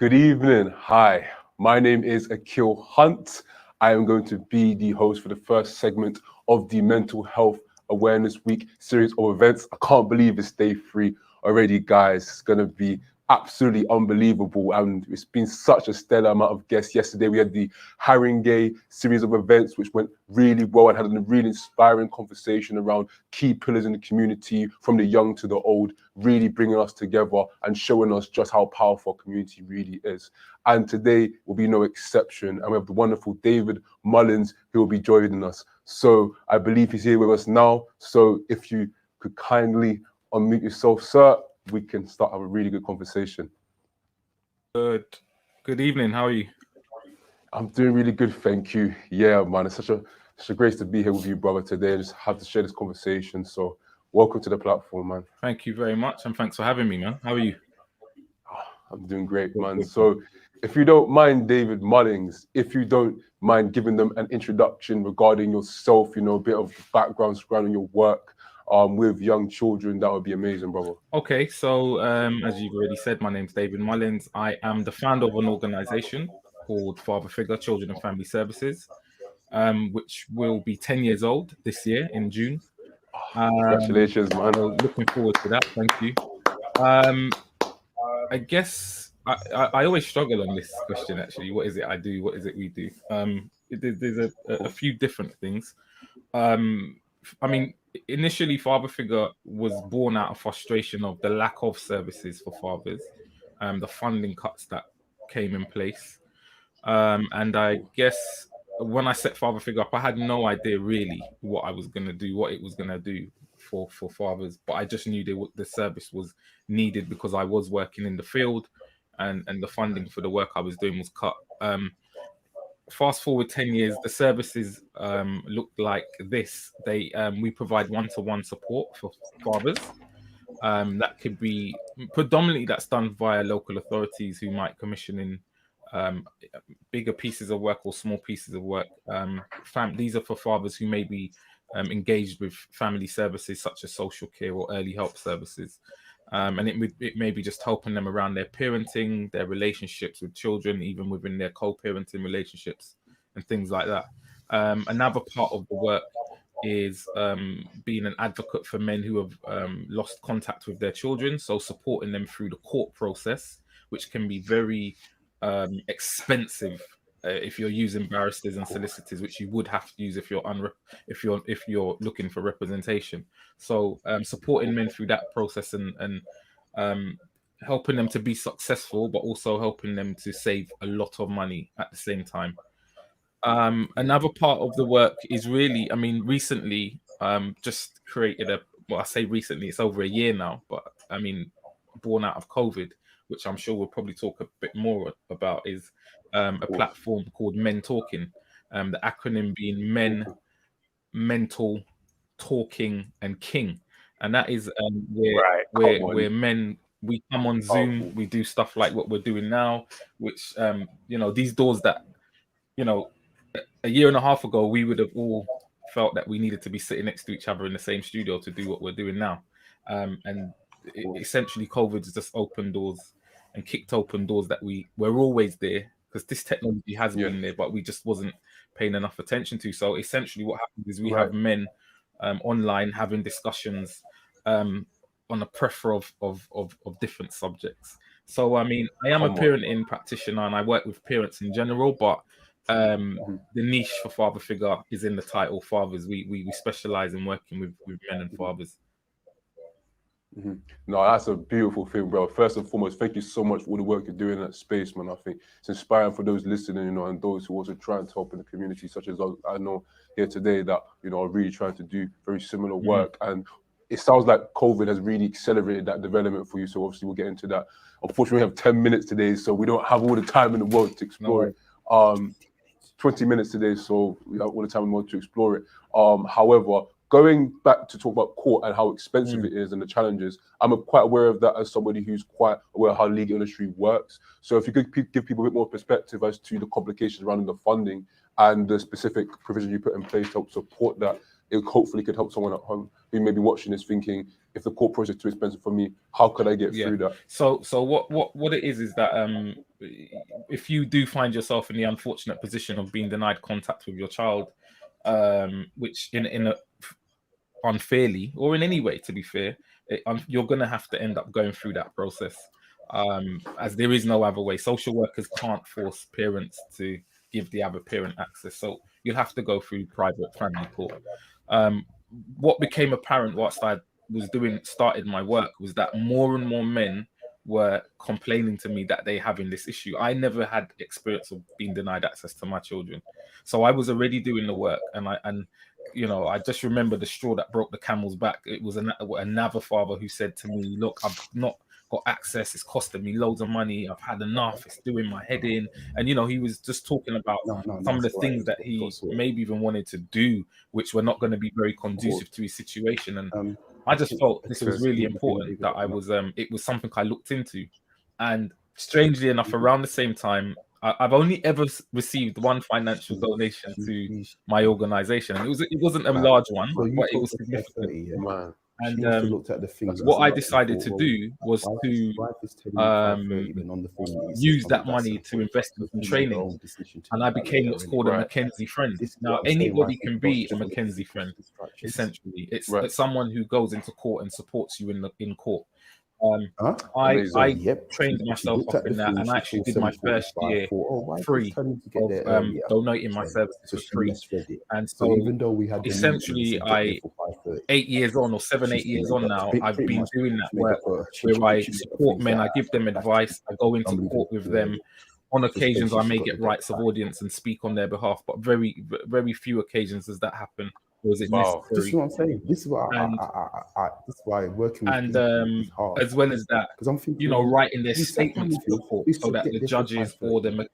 Good evening. Hi, my name is Akil Hunt. I am going to be the host for the first segment of the Mental Health Awareness Week series of events. I can't believe it's day 3 already, guys. It's going to be absolutely unbelievable, and it's been such a stellar amount of guests. Yesterday we had the Haringey series of events, which went really well and had a really inspiring conversation around key pillars in the community, from the young to the old, really bringing us together and showing us just how powerful our community really is. And today will be no exception, and we have the wonderful David Mullins who will be joining us. So I believe he's here with us now, so if you could kindly unmute yourself, sir, we can start have a really good conversation. Good evening. How are you? I'm doing really good, thank you. Yeah, man, it's such a grace to be here with you, brother, today, and just have to share this conversation. So welcome to the platform, man. Thank you very much, and thanks for having me, man. How are you? I'm doing great, man. So if you don't mind, David Mullins, if you don't mind giving them an introduction regarding yourself, a bit of background surrounding your work with young children, that would be amazing, brother. Okay, so as you've already said, my name's David Mullins. I am the founder of an organization called Father Figure Children and Family Services, which will be 10 years old this year in June. Congratulations, man. So looking forward to that. Thank you. I guess I always struggle on this question, actually. What is it I do? What is it we do? There's a few different things. I mean, initially, Father Figure was born out of frustration of the lack of services for fathers, the funding cuts that came in place. And I guess when I set Father Figure up, I had no idea really what I was going to do, what it was going to do for fathers. But I just knew the service was needed because I was working in the field, and the funding for the work I was doing was cut. Fast forward 10 years, the services looked like this. We provide one-to-one support for fathers. That could be predominantly that's done via local authorities who might commission in bigger pieces of work or small pieces of work. These are for fathers who may be engaged with family services such as social care or early help services. And it may be just helping them around their parenting, their relationships with children, even within their co-parenting relationships and things like that. Another part of the work is being an advocate for men who have lost contact with their children. So supporting them through the court process, which can be very expensive if you're using barristers and solicitors, which you would have to use if you're looking for representation. So supporting men through that process and helping them to be successful, but also helping them to save a lot of money at the same time. Another part of the work is really, I mean, recently just created I say recently, it's over a year now, but I mean, born out of COVID, which I'm sure we'll probably talk a bit more about, is a platform called Men Talking, the acronym being Men, Mental, Talking, and King. And that is where men, we come on Zoom, we do stuff like what we're doing now, which, these doors that, a year and a half ago, we would have all felt that we needed to be sitting next to each other in the same studio to do what we're doing now. Essentially, COVID has just opened doors and kicked open doors that we're always there, because this technology has been there, but we just wasn't paying enough attention to. So essentially what happens is we have men online having discussions on a plethora of different subjects. So, I mean, I am a parenting practitioner and I work with parents in general, but the niche for Father Figure is in the title, fathers. We specialize in working with men and fathers. No, that's a beautiful thing, bro. First and foremost, thank you so much for all the work you're doing in that space, man. I think it's inspiring for those listening, and those who also trying to help in the community, such as I know here today that, are really trying to do very similar work. And it sounds like COVID has really accelerated that development for you. So obviously we'll get into that. Unfortunately, we have 10 minutes today, so we don't have all the time in the world to explore it. 20 minutes today, so we have all the time in the world to explore it. However, going back to talk about court and how expensive it is and the challenges, I'm quite aware of that as somebody who's quite aware of how the legal industry works. So if you could give people a bit more perspective as to the complications around the funding and the specific provisions you put in place to help support that, it hopefully could help someone at home who may be watching this thinking, if the court process is too expensive for me, how could I get through that? So what it is that if you do find yourself in the unfortunate position of being denied contact with your child, which in a unfairly or in any way, to be fair, you're going to have to end up going through that process, as there is no other way. Social workers can't force parents to give the other parent access, so you'll have to go through private family court. What became apparent whilst I was started my work was that more and more men were complaining to me that they having this issue. I never had experience of being denied access to my children, so I was already doing the work, and I just remember the straw that broke the camel's back. It was another father who said to me, "Look, I've not got access. It's costing me loads of money. I've had enough. It's doing my head in." And he was just talking about some of the things that he maybe even wanted to do, which were not going to be very conducive to his situation. And I just felt this was really important that it was something I looked into. And strangely enough, around the same time, I've only ever received one financial donation to my organization, and it wasn't a large one, but it was significant. And what I decided to do was to use that money to invest in some training, and I became what's called a Mackenzie friend. Now, anybody can be a Mackenzie friend. Essentially, it's someone who goes into court and supports you in court. I trained myself up in that, and I actually did my first year free of donating my services for free. And so essentially, 8 years on, or 7-8 years on now, I've been doing that work where I support men, I give them advice, I go into court with them. On occasions, I may get rights of audience and speak on their behalf, but very, very few occasions does that happen. Was it necessary? This is what I'm saying. This is what this is why working with people is hard. As well as that, because I'm thinking, writing their statements to the court so that the judges or the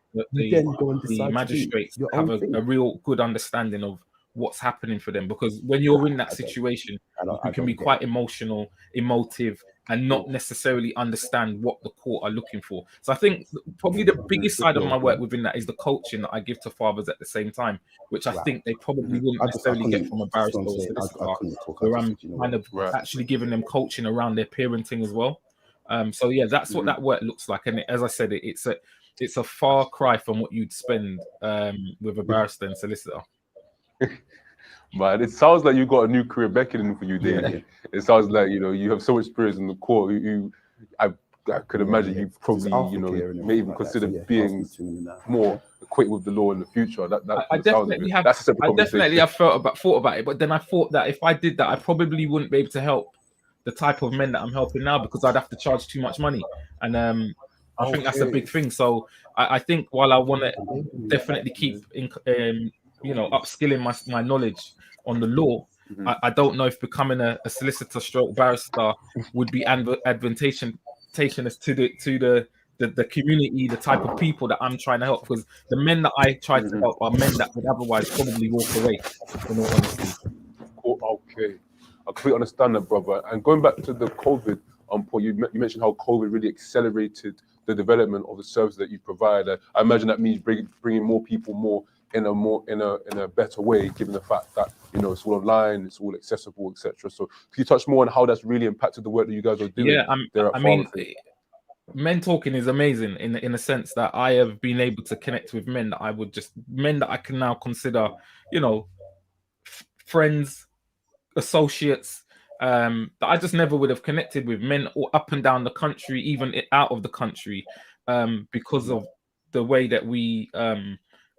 magistrates have a real good understanding of what's happening for them. Because when you're in that situation, you can be quite emotive, and not necessarily understand what the court are looking for. So I think probably the biggest side of my work within that is the coaching that I give to fathers at the same time, which I think they probably wouldn't necessarily get from a barrister or solicitor, where I'm kind of actually giving them coaching around their parenting as well. So yeah, that's what that work looks like. And as I said, it's a far cry from what you'd spend with a barrister and solicitor. Man, it sounds like you got a new career beckoning for you, David. It sounds like you have so much experience in the court. I could imagine you probably may even consider being more acquainted with the law in the future. I definitely have. I've thought about it, but then I thought that if I did that, I probably wouldn't be able to help the type of men that I'm helping now, because I'd have to charge too much money, and I think that's a big thing. So I think while I want to definitely keep upskilling my knowledge on the law, I don't know if becoming a solicitor stroke barrister would be advantageous to the community, the type of people that I'm trying to help, because the men that I try to help are men that would otherwise probably walk away, in all honesty. Okay, I completely understand that, brother. And going back to the COVID point, you mentioned how COVID really accelerated the development of the service that you provide. I imagine that means bringing more people in a better way, given the fact that it's all online, it's all accessible, etc. So can you touch more on how that's really impacted the work that you guys are doing? Yeah, men talking is amazing in a sense that I have been able to connect with men that I can now consider, friends, associates, that I just never would have connected with, men all up and down the country, even out of the country, because of the way that we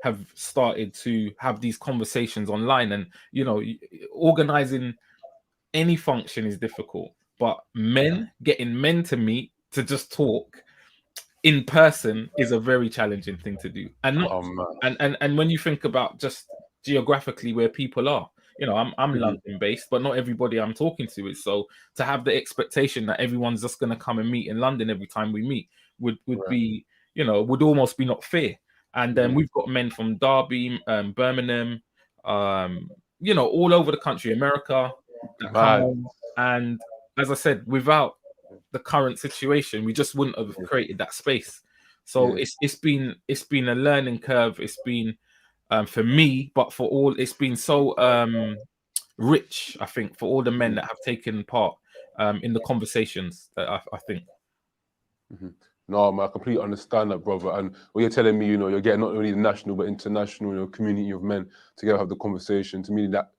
have started to have these conversations online. And organizing any function is difficult, but getting men to meet to just talk in person is a very challenging thing to do. And and when you think about just geographically where people are, I'm London based, but not everybody I'm talking to is. So to have the expectation that everyone's just going to come and meet in London every time we meet would be, would almost be not fair. And then we've got men from Derby, Birmingham, all over the country, America, that come on. And as I said, without the current situation, we just wouldn't have created that space. So it's been a learning curve. It's been for me, but for all, it's been so rich, I think, for all the men that have taken part in the conversations. I think. No, man, I completely understand that, brother. And what you're telling me, you're getting not only the national but international, community of men together have the conversation. To me, that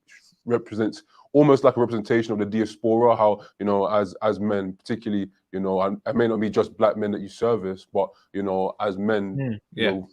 represents almost like a representation of the diaspora. How as men, particularly, and it may not be just black men that you service, but as men,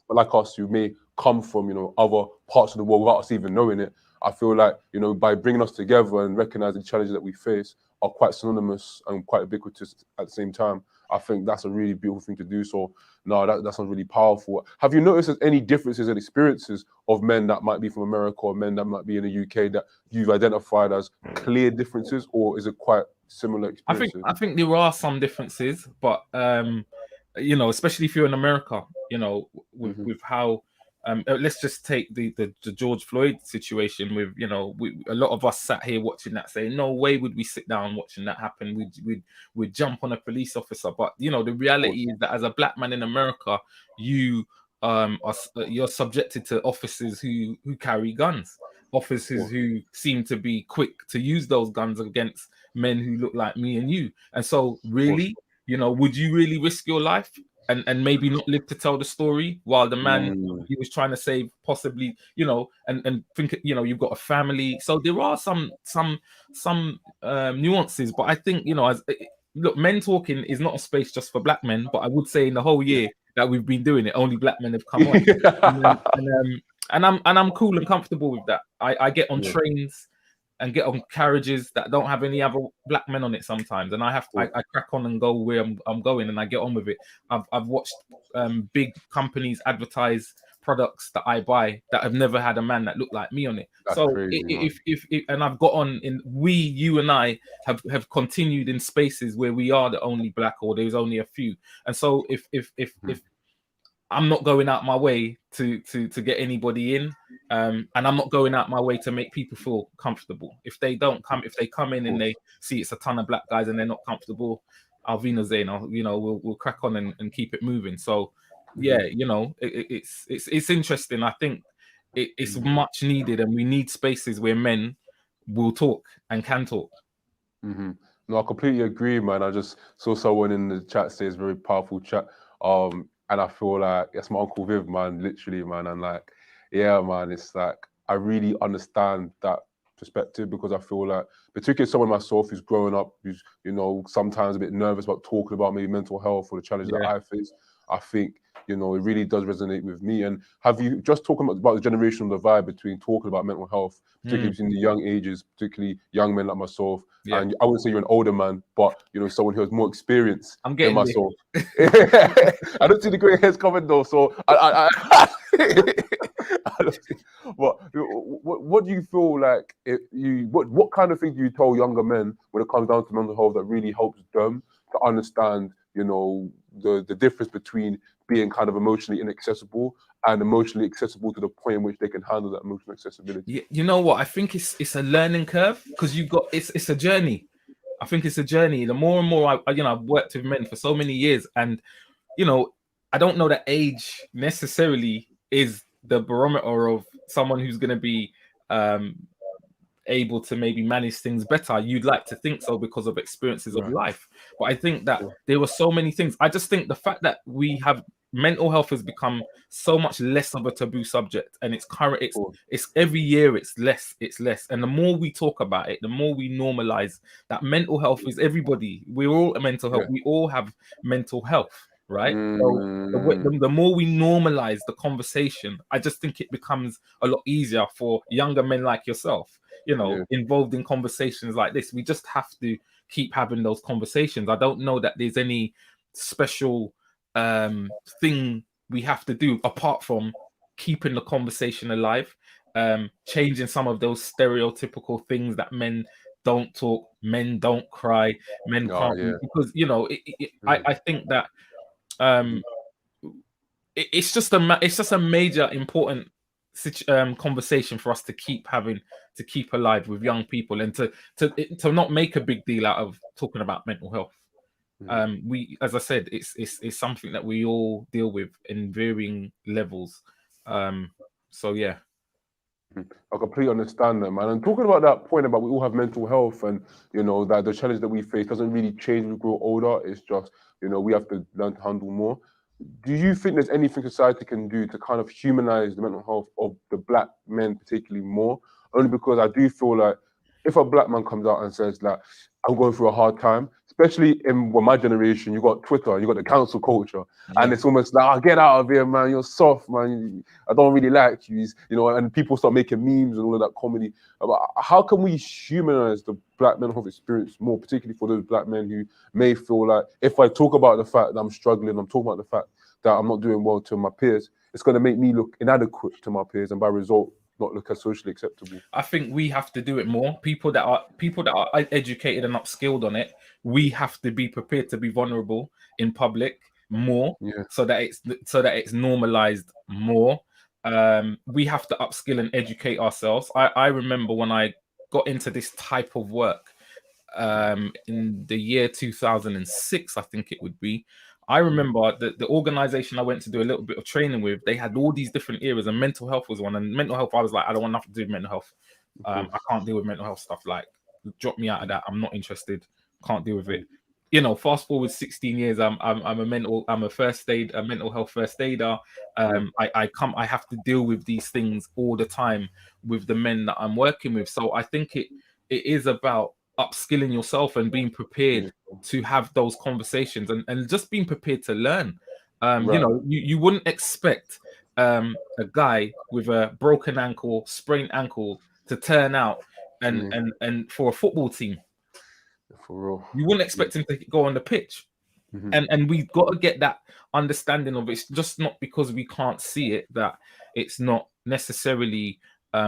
like us who may come from other parts of the world without us even knowing it. I feel like by bringing us together and recognizing the challenges that we face are quite synonymous and quite ubiquitous at the same time. I think that's a really beautiful thing to do. So, no, that sounds really powerful. Have you noticed there's any differences in experiences of men that might be from America or men that might be in the UK that you've identified as clear differences, or is it quite similar experiences? I think there are some differences, but especially if you're in America, with how. Let's just take the George Floyd situation with, a lot of us sat here watching that saying, no way would we sit down watching that happen. We'd jump on a police officer. But, the reality is that as a black man in America, you're subjected to officers who carry guns, officers who seem to be quick to use those guns against men who look like me and you. And so really, would you really risk your life? And maybe not live to tell the story while the man he was trying to save possibly, and think, you've got a family. So there are some nuances, but I think, look, men talking is not a space just for black men, but I would say in the whole year that we've been doing it, only black men have come on. and I'm cool and comfortable with that. I get on trains and get on carriages that don't have any other black men on it sometimes, and I crack on and go where I'm going, and I get on with it. I've watched big companies advertise products that I buy that have never had a man that looked like me on it. That's so crazy, if and I've got on in you and I have continued in spaces where we are the only black, or there's only a few, and so if I'm not going out my way to get anybody in, and I'm not going out my way to make people feel comfortable. If they come in and they see it's a ton of black guys and they're not comfortable, we'll crack on and keep it moving. So it's interesting. I think it's much needed, and we need spaces where men will talk and can talk. No, I completely agree, man. I just saw someone in the chat say it's a very powerful chat. And I feel like it's my Uncle Viv, man, literally, man. And like, yeah, man, it's like, I really understand that perspective, because I feel like, particularly someone myself who's growing up, who's, sometimes a bit nervous about talking about maybe mental health or the challenges that I face, I think, it really does resonate with me. And have you just talking about the generational divide between talking about mental health, particularly between the young ages, particularly young men like myself, and I wouldn't say you're an older man, but someone who has more experience than myself. I don't see the grey hairs coming though, so I don't see, what do you feel like? What kind of thing do you tell younger men when it comes down to mental health that really helps them to understand, the difference between being kind of emotionally inaccessible and emotionally accessible to the point in which they can handle that emotional accessibility? You know what? I think it's a learning curve, because it's a journey. I think it's a journey. The more and more I've worked with men for so many years, and I don't know that age necessarily is the barometer of someone who's going to be able to maybe manage things better. You'd like to think so because of experiences of life, but I think that there were so many things. I just think the fact that we have mental health has become so much less of a taboo subject, and it's every year it's less, and the more we talk about it, the more we normalize that mental health is everybody. We're all mental health. We all have mental health, right? So the more we normalize the conversation, I just think it becomes a lot easier for younger men like yourself, involved in conversations like this. We just have to keep having those conversations. I don't know that there's any special thing we have to do apart from keeping the conversation alive, changing some of those stereotypical things that men don't talk, men don't cry, men can't, because I think that it's just a major important conversation for us to keep having, to keep alive with young people, and to not make a big deal out of talking about mental health. We, as I said, it's something that we all deal with in varying levels. So yeah. I completely understand that, man. And talking about that point about we all have mental health, and that the challenge that we face doesn't really change when we grow older. It's just we have to learn to handle more. Do you think there's anything society can do to kind of humanize the mental health of the black men particularly more? Only because I do feel like if a black man comes out and says like, I'm going through a hard time, especially in my generation, you got Twitter, you got the council culture, and it's almost like, oh, get out of here, man, you're soft, man, I don't really like you, and people start making memes and all of that comedy. How can we humanize the black mental health experience more, particularly for those black men who may feel like, if I talk about the fact that I'm struggling, I'm talking about the fact that I'm not doing well to my peers, it's going to make me look inadequate to my peers, and by result, not look as socially acceptable. I think we have to do it more. People that are educated and upskilled on it, we have to be prepared to be vulnerable in public more, so that it's normalized more. We have to upskill and educate ourselves. I remember when I got into this type of work in the year 2006, I think it would be. I remember the organization I went to do a little bit of training with, they had all these different areas, and mental health was one. And mental health, I was like, I don't want nothing to do with mental health. I can't deal with mental health stuff. Like, drop me out of that. I'm not interested. Can't deal with it. Fast forward 16 years, I'm a mental health first aider. I have to deal with these things all the time with the men that I'm working with. So I think it is about upskilling yourself and being prepared to have those conversations, and just being prepared to learn. You wouldn't expect a guy with a broken ankle, sprained ankle to turn out and for a football team. For real. You wouldn't expect him to go on the pitch. And we've got to get that understanding of it. It's just not because we can't see it that it's not necessarily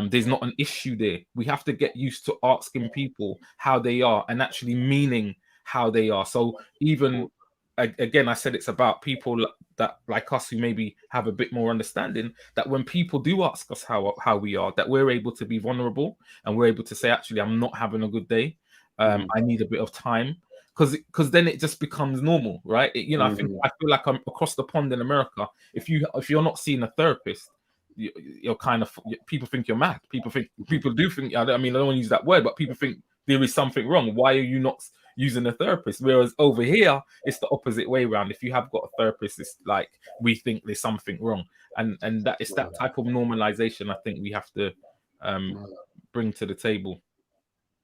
there's not an issue there. We have to get used to asking people how they are and actually meaning how they are. So even again, I said it's about people that like us who maybe have a bit more understanding, that when people do ask us how we are, that we're able to be vulnerable and we're able to say, actually, I'm not having a good day. I need a bit of time, because then it just becomes normal, right? I feel like I'm across the pond in America. If you're not seeing a therapist, you're kind of, people think you're mad. People do think, I mean, I don't want to use that word, but people think there is something wrong. Why are you not using a therapist? Whereas over here, it's the opposite way around. If you have got a therapist, it's like we think there's something wrong, and that it's that type of normalization I think we have to bring to the table.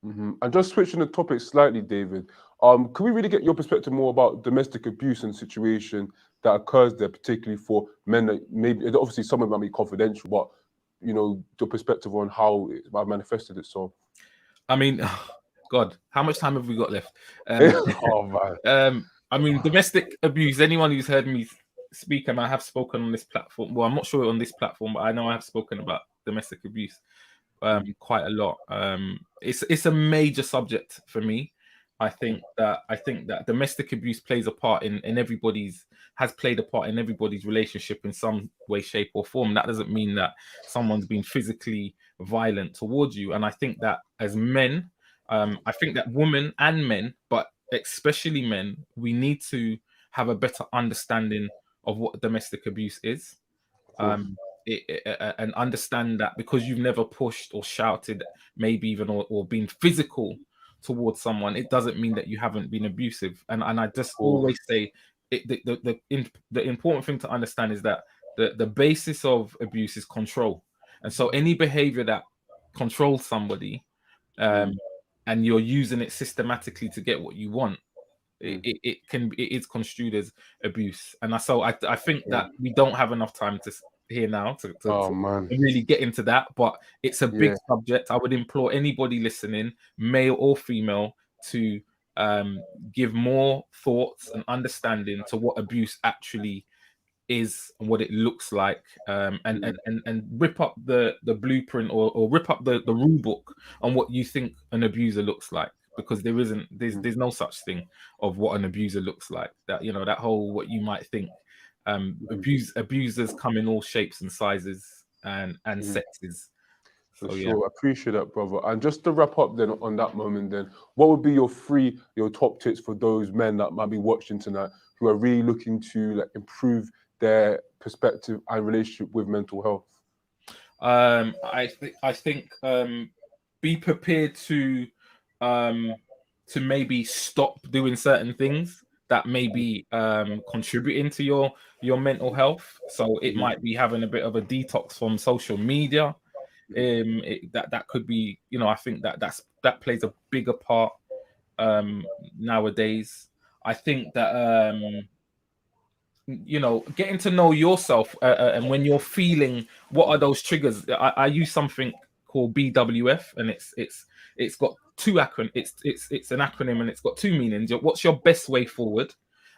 And just switching the topic slightly, David, can we really get your perspective more about domestic abuse and situation that occurs there, particularly for men that maybe, obviously some of it might be confidential, but your perspective on how it might have manifested itself? I mean, God, how much time have we got left? Oh man. I mean, domestic abuse, anyone who's heard me speak, and I have spoken on this platform, well, I'm not sure on this platform, but I know I have spoken about domestic abuse quite a lot. It's a major subject for me. I think that domestic abuse plays a part has played a part in everybody's relationship in some way, shape, or form. That doesn't mean that someone's been physically violent towards you. And I think that as men, I think that women and men, but especially men, we need to have a better understanding of what domestic abuse is. And understand that because you've never pushed or shouted, maybe even or been physical towards someone, it doesn't mean that you haven't been abusive. And I just always say the important thing to understand is that the basis of abuse is control. And so any behavior that controls somebody and you're using it systematically to get what you want, it is construed as abuse. And I think that we don't have enough time here now to really get into that, but it's a big subject. I would implore anybody listening, male or female, to give more thoughts and understanding to what abuse actually is and what it looks like, and rip up the blueprint or rip up the rule book on what you think an abuser looks like, because there's no such thing of what an abuser looks like. That that whole what you might think. Abusers come in all shapes and sizes and sexes. For sure, I appreciate that, brother. And just to wrap up then on that moment, then what would be your top tips for those men that might be watching tonight who are really looking to improve their perspective and relationship with mental health? I think be prepared to maybe stop doing certain things that may be contributing to your mental health. So it might be having a bit of a detox from social media. That could be, you know, I think that plays a bigger part nowadays. I think that you know, getting to know yourself and when you're feeling, what are those triggers? I use something called BWF, and it's got two acronyms. It's an acronym, and it's got two meanings. What's your best way forward?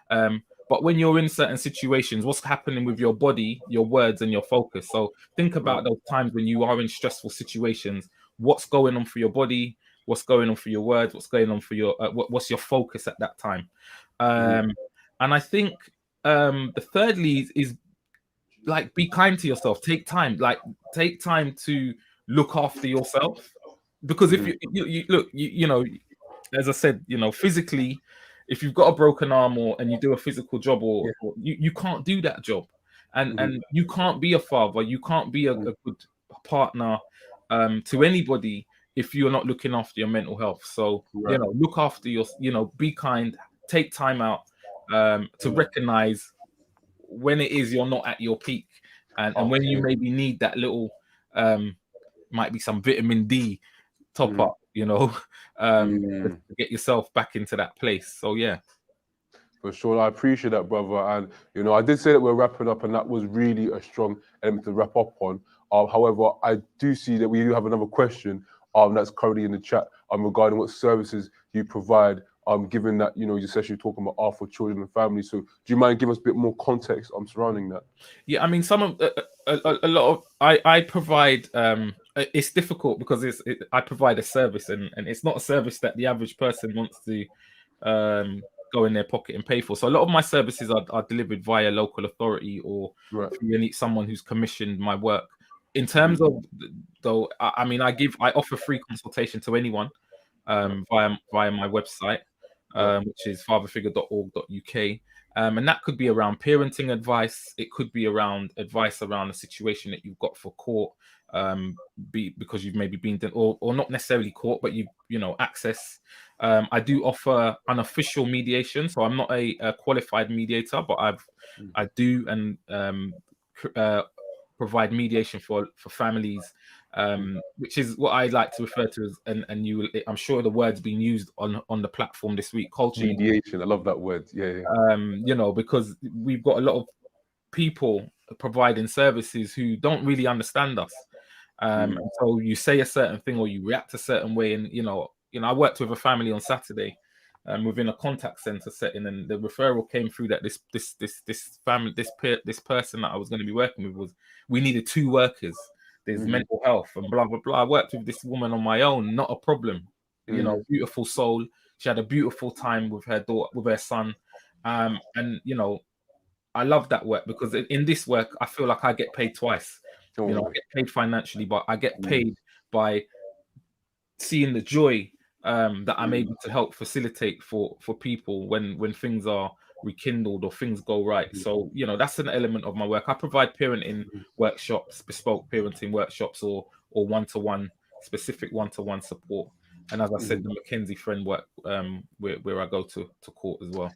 But when you're in certain situations, what's happening with your body, your words, and your focus? So think about those times when you are in stressful situations. What's going on for your body? What's going on for your words? What's going on for your what's your focus at that time? And I think the thirdly is like, be kind to yourself. Take time to look after yourself, because if you look, you know, as I said, you know, physically, if you've got a broken arm and you do a physical job, or you can't do that job, and you can't be a father, you can't be a good partner to anybody if you're not looking after your mental health. So you know, look after your, you know, be kind, take time out to recognize when it is you're not at your peak, and when you maybe need that little might be some vitamin D top up, you know, to get yourself back into that place. So yeah, for sure, I appreciate that, brother. And you know, I did say that we're wrapping up, and that was really a strong element to wrap up on. However, I do see that we do have another question that's currently in the chat regarding what services you provide. Given that, you know, you're essentially talking about art for children and families. So do you mind giving us a bit more context surrounding that? Yeah, I mean, some of a lot of I provide. It's difficult because I provide a service, and it's not a service that the average person wants to go in their pocket and pay for. So a lot of my services are delivered via local authority or through someone who's commissioned my work. In terms of, though, I mean, I offer free consultation to anyone via my website, which is fatherfigure.org.uk. And that could be around parenting advice. It could be around advice around a situation that you've got for court, because you've maybe been done, or not necessarily court, but you know, access. I do offer unofficial mediation, so I'm not a qualified mediator, but I do and provide mediation for families, which is what I like to refer to as, and I'm sure the word's been used on the platform this week, culture mediation. I love that word. Yeah. You know, because we've got a lot of people providing services who don't really understand us. So you say a certain thing or you react a certain way, and you know, I worked with a family on Saturday within a contact center setting, and the referral came through that this person that I was going to be working with we needed 2 workers. There's mental health and blah blah blah. I worked with this woman on my own, not a problem. You know, beautiful soul. She had a beautiful time with her daughter, with her son, and you know, I love that work because in this work I feel like I get paid twice. You know, I get paid financially, but I get paid by seeing the joy that I'm able to help facilitate for people when things are rekindled or things go right. So, you know, that's an element of my work. I provide parenting workshops, bespoke parenting workshops, or one-to-one, specific one-to-one support. And as I said, the Mackenzie friend work, where I go to court as well.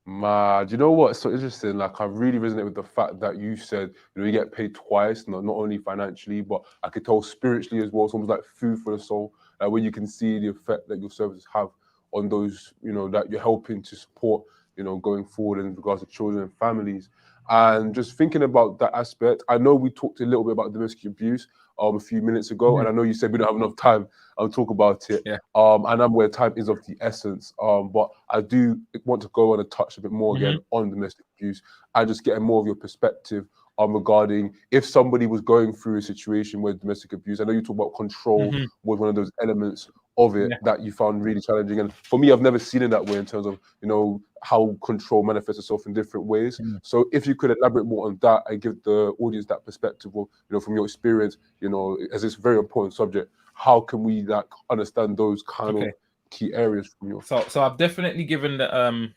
Do you know what? It's so interesting. Like, I really resonate with the fact that you said, you know, you get paid twice, not only financially, but I could tell spiritually as well. It's almost like food for the soul, when you can see the effect that your services have on those, you know, that you're helping to support, you know, going forward in regards to children and families. And just thinking about that aspect, I know we talked a little bit about domestic abuse a few minutes ago, and I know you said we don't have enough time to talk about it. Yeah. And I'm aware time is of the essence. But I do want to go on and touch a bit more again on domestic abuse and just getting more of your perspective regarding if somebody was going through a situation with domestic abuse. I know you talk about control was one of those elements of it that you found really challenging. And for me, I've never seen it that way in terms of, you know, how control manifests itself in different ways. So if you could elaborate more on that and give the audience that perspective of, you know, from your experience, you know, as it's a very important subject, how can we like understand those kind of key areas from your... So I've definitely given the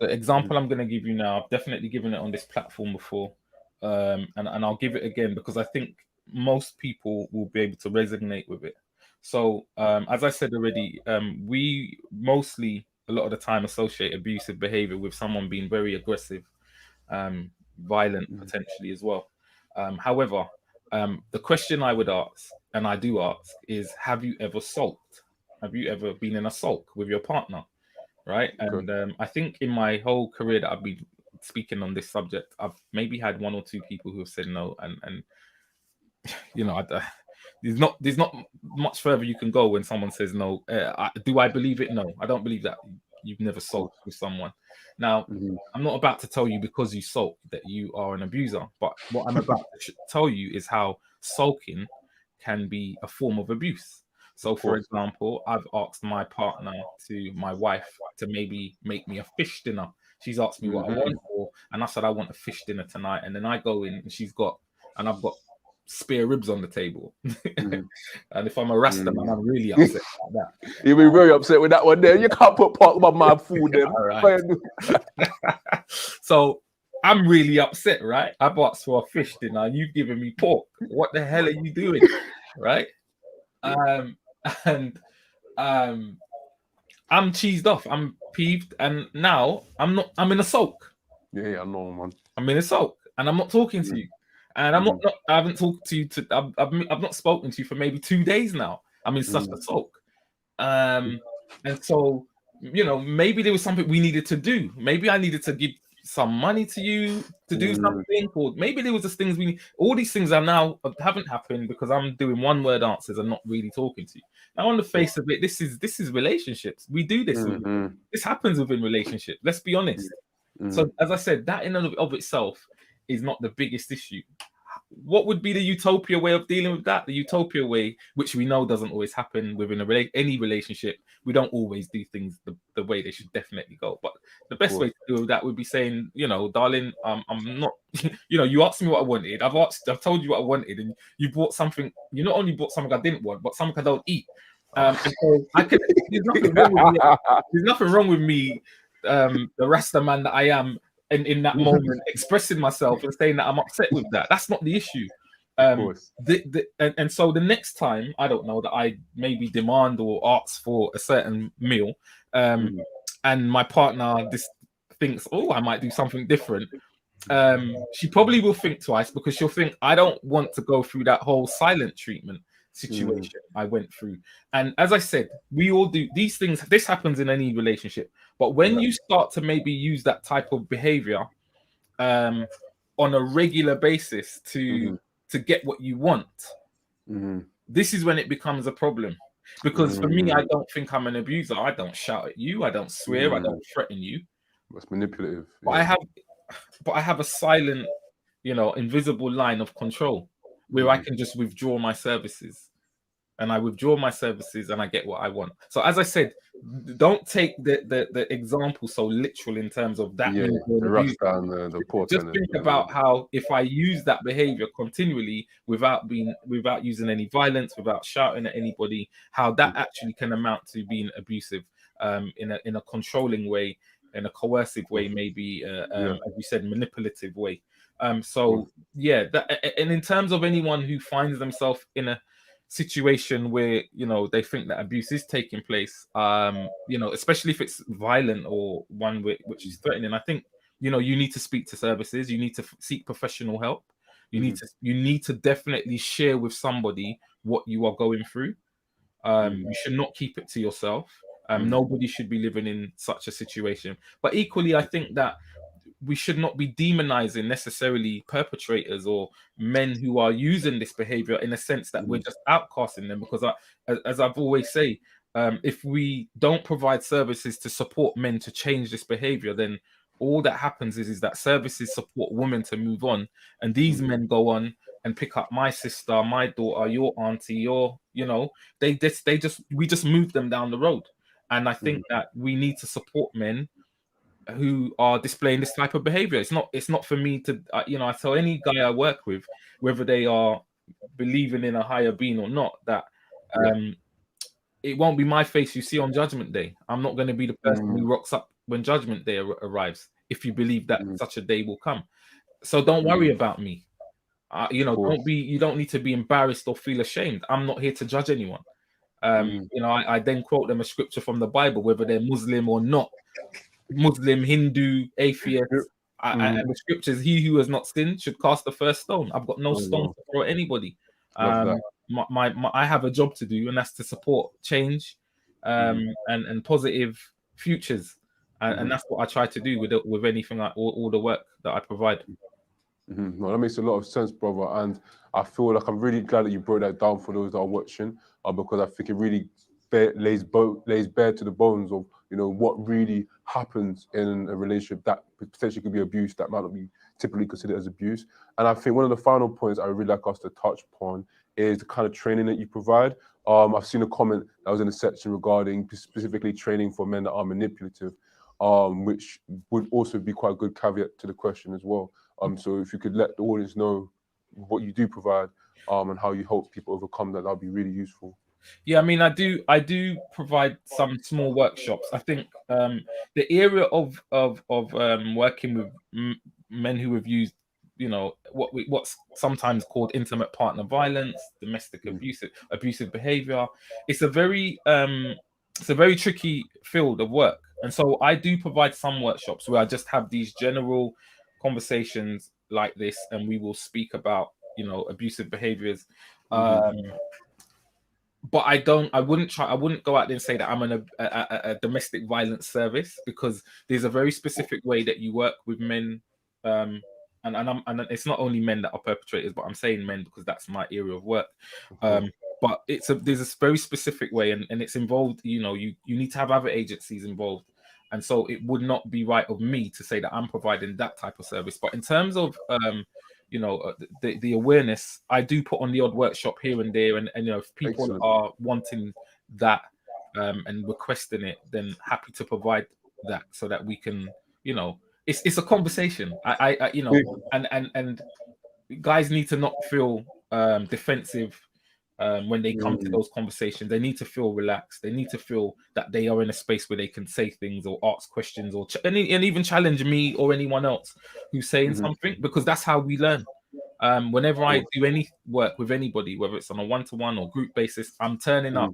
example I'm going to give you now. I've definitely given it on this platform before, and I'll give it again because I think most people will be able to resonate with it. So as I said already, we mostly a lot of the time associate abusive behavior with someone being very aggressive, violent potentially as well. However, the question I would ask, and I do ask, is have you ever sulked? Have you ever been in a sulk with your partner? Right. Okay. And I think in my whole career that I've been speaking on this subject, I've maybe had one or two people who have said no, and you know, there's not much further you can go when someone says no. Do I believe it? No, I don't believe that. You've never sulked with someone. Now, I'm not about to tell you because you sulk that you are an abuser, but what I'm about to tell you is how sulking can be a form of abuse. So, for example, I've asked my partner my wife to maybe make me a fish dinner. She's asked me what I want, and I said I want a fish dinner tonight. And then I go in, and I've got spare ribs on the table. And if I'm a Rasta man, I'm really upset about that. You'll be very upset with that one there. You can't put part of my food there. Right. So I'm really upset, right? I've asked for a fish dinner and you've given me pork. What the hell are you doing? Right? I'm cheesed off. I'm peeved, and now I'm in a sulk. Yeah, I know, man. I'm in a sulk, and I'm not talking to you. And I haven't talked to you. I've not spoken to you for maybe 2 days now. I'm in such a sulk. And so, you know, maybe there was something we needed to do. Maybe I needed to give some money to you to do something, or maybe there was just things we need. All these things haven't happened because I'm doing one-word answers and not really talking to you. Now, on the face of it, this is relationships. We do this. This happens within relationships. Let's be honest. So, as I said, that in and of itself is not the biggest issue. What would be the utopia way of dealing with that? The utopia way, which we know doesn't always happen within any relationship. We don't always do things the way they should definitely go. But the best way to do that would be saying, you know, darling, I'm not, you know, you asked me what I wanted. I've told you what I wanted, and you bought something. You not only bought something I didn't want, but something I don't eat. And so there's nothing wrong with me. There's nothing wrong with me, the Rasta man that I am. In that moment, expressing myself and saying that I'm upset with that. That's not the issue. And so the next time, I don't know, that I maybe demand or ask for a certain meal, and my partner thinks, oh, I might do something different. She probably will think twice, because she'll think, I don't want to go through that whole silent treatment situation I went through. And as I said, we all do these things. This happens in any relationship. But when you start to maybe use that type of behavior on a regular basis to get what you want, this is when it becomes a problem. Because for me, I don't think I'm an abuser. I don't shout at you. I don't swear. I don't threaten you. That's manipulative. But I have a silent, you know, invisible line of control where I can just withdraw my services. And I withdraw my services and I get what I want. So as I said, don't take the example so literal in terms of that. Just think about how if I use that behavior continually without using any violence, without shouting at anybody, how that actually can amount to being abusive in a controlling way, in a coercive way, maybe as you said, manipulative way. And in terms of anyone who finds themselves in a situation where, you know, they think that abuse is taking place, you know, especially if it's violent or one which is threatening, I think, you know, you need to speak to services. You need to seek professional help. You need to definitely share with somebody what you are going through. You should not keep it to yourself. Nobody should be living in such a situation. But equally, I think that we should not be demonizing necessarily perpetrators or men who are using this behavior in a sense that we're just outcasting them. Because as I've always say, if we don't provide services to support men to change this behavior, then all that happens is that services support women to move on, and these men go on and pick up my sister, my daughter, your auntie, you know, we just move them down the road. And I think that we need to support men who are displaying this type of behavior. It's not for me to, you know, I tell any guy I work with, whether they are believing in a higher being or not, that it won't be my face you see on Judgment Day. I'm not going to be the person who rocks up when Judgment Day arrives, if you believe that such a day will come. So don't worry about me. You know, you don't need to be embarrassed or feel ashamed. I'm not here to judge anyone. You know, I then quote them a scripture from the Bible, whether they're Muslim or not, Muslim, Hindu, atheist. And the scriptures, he who has not sinned should cast the first stone. I've got no stone to throw at anybody. I have a job to do, and that's to support change and positive futures. And that's what I try to do with anything, all the work that I provide. No, that makes a lot of sense, brother. And I feel like I'm really glad that you broke that down for those that are watching, because I think it really lays bare to the bones of, you know, what really happens in a relationship that potentially could be abuse, that might not be typically considered as abuse. And I think one of the final points I would really like us to touch upon is the kind of training that you provide. I've seen a comment that was in the section regarding specifically training for men that are manipulative, which would also be quite a good caveat to the question as well. So if you could let the audience know what you do provide, and how you help people overcome that, that'd be really useful. Yeah, I mean, I do provide some small workshops. I think the area of working with men who have used, you know, what's sometimes called intimate partner violence, domestic abusive behavior. It's a very tricky field of work, and so I do provide some workshops where I just have these general conversations like this, and we will speak about, you know, abusive behaviors. But I wouldn't go out there and say that I'm a domestic violence service, because there's a very specific way that you work with men, and it's not only men that are perpetrators, but I'm saying men because that's my area of work. But there's a very specific way, and it's involved. You know, you need to have other agencies involved, and so it would not be right of me to say that I'm providing that type of service. But in terms of you know, the awareness, I do put on the odd workshop here and there, and you know, if people are wanting that and requesting it, then happy to provide that so that we can, you know, it's a conversation. I you know, and guys need to not feel defensive when they come to those conversations. They need to feel relaxed. They need to feel that they are in a space where they can say things or ask questions or and even challenge me or anyone else who's saying something, because that's how we learn. Whenever I do any work with anybody, whether it's on a one-to-one or group basis, I'm turning up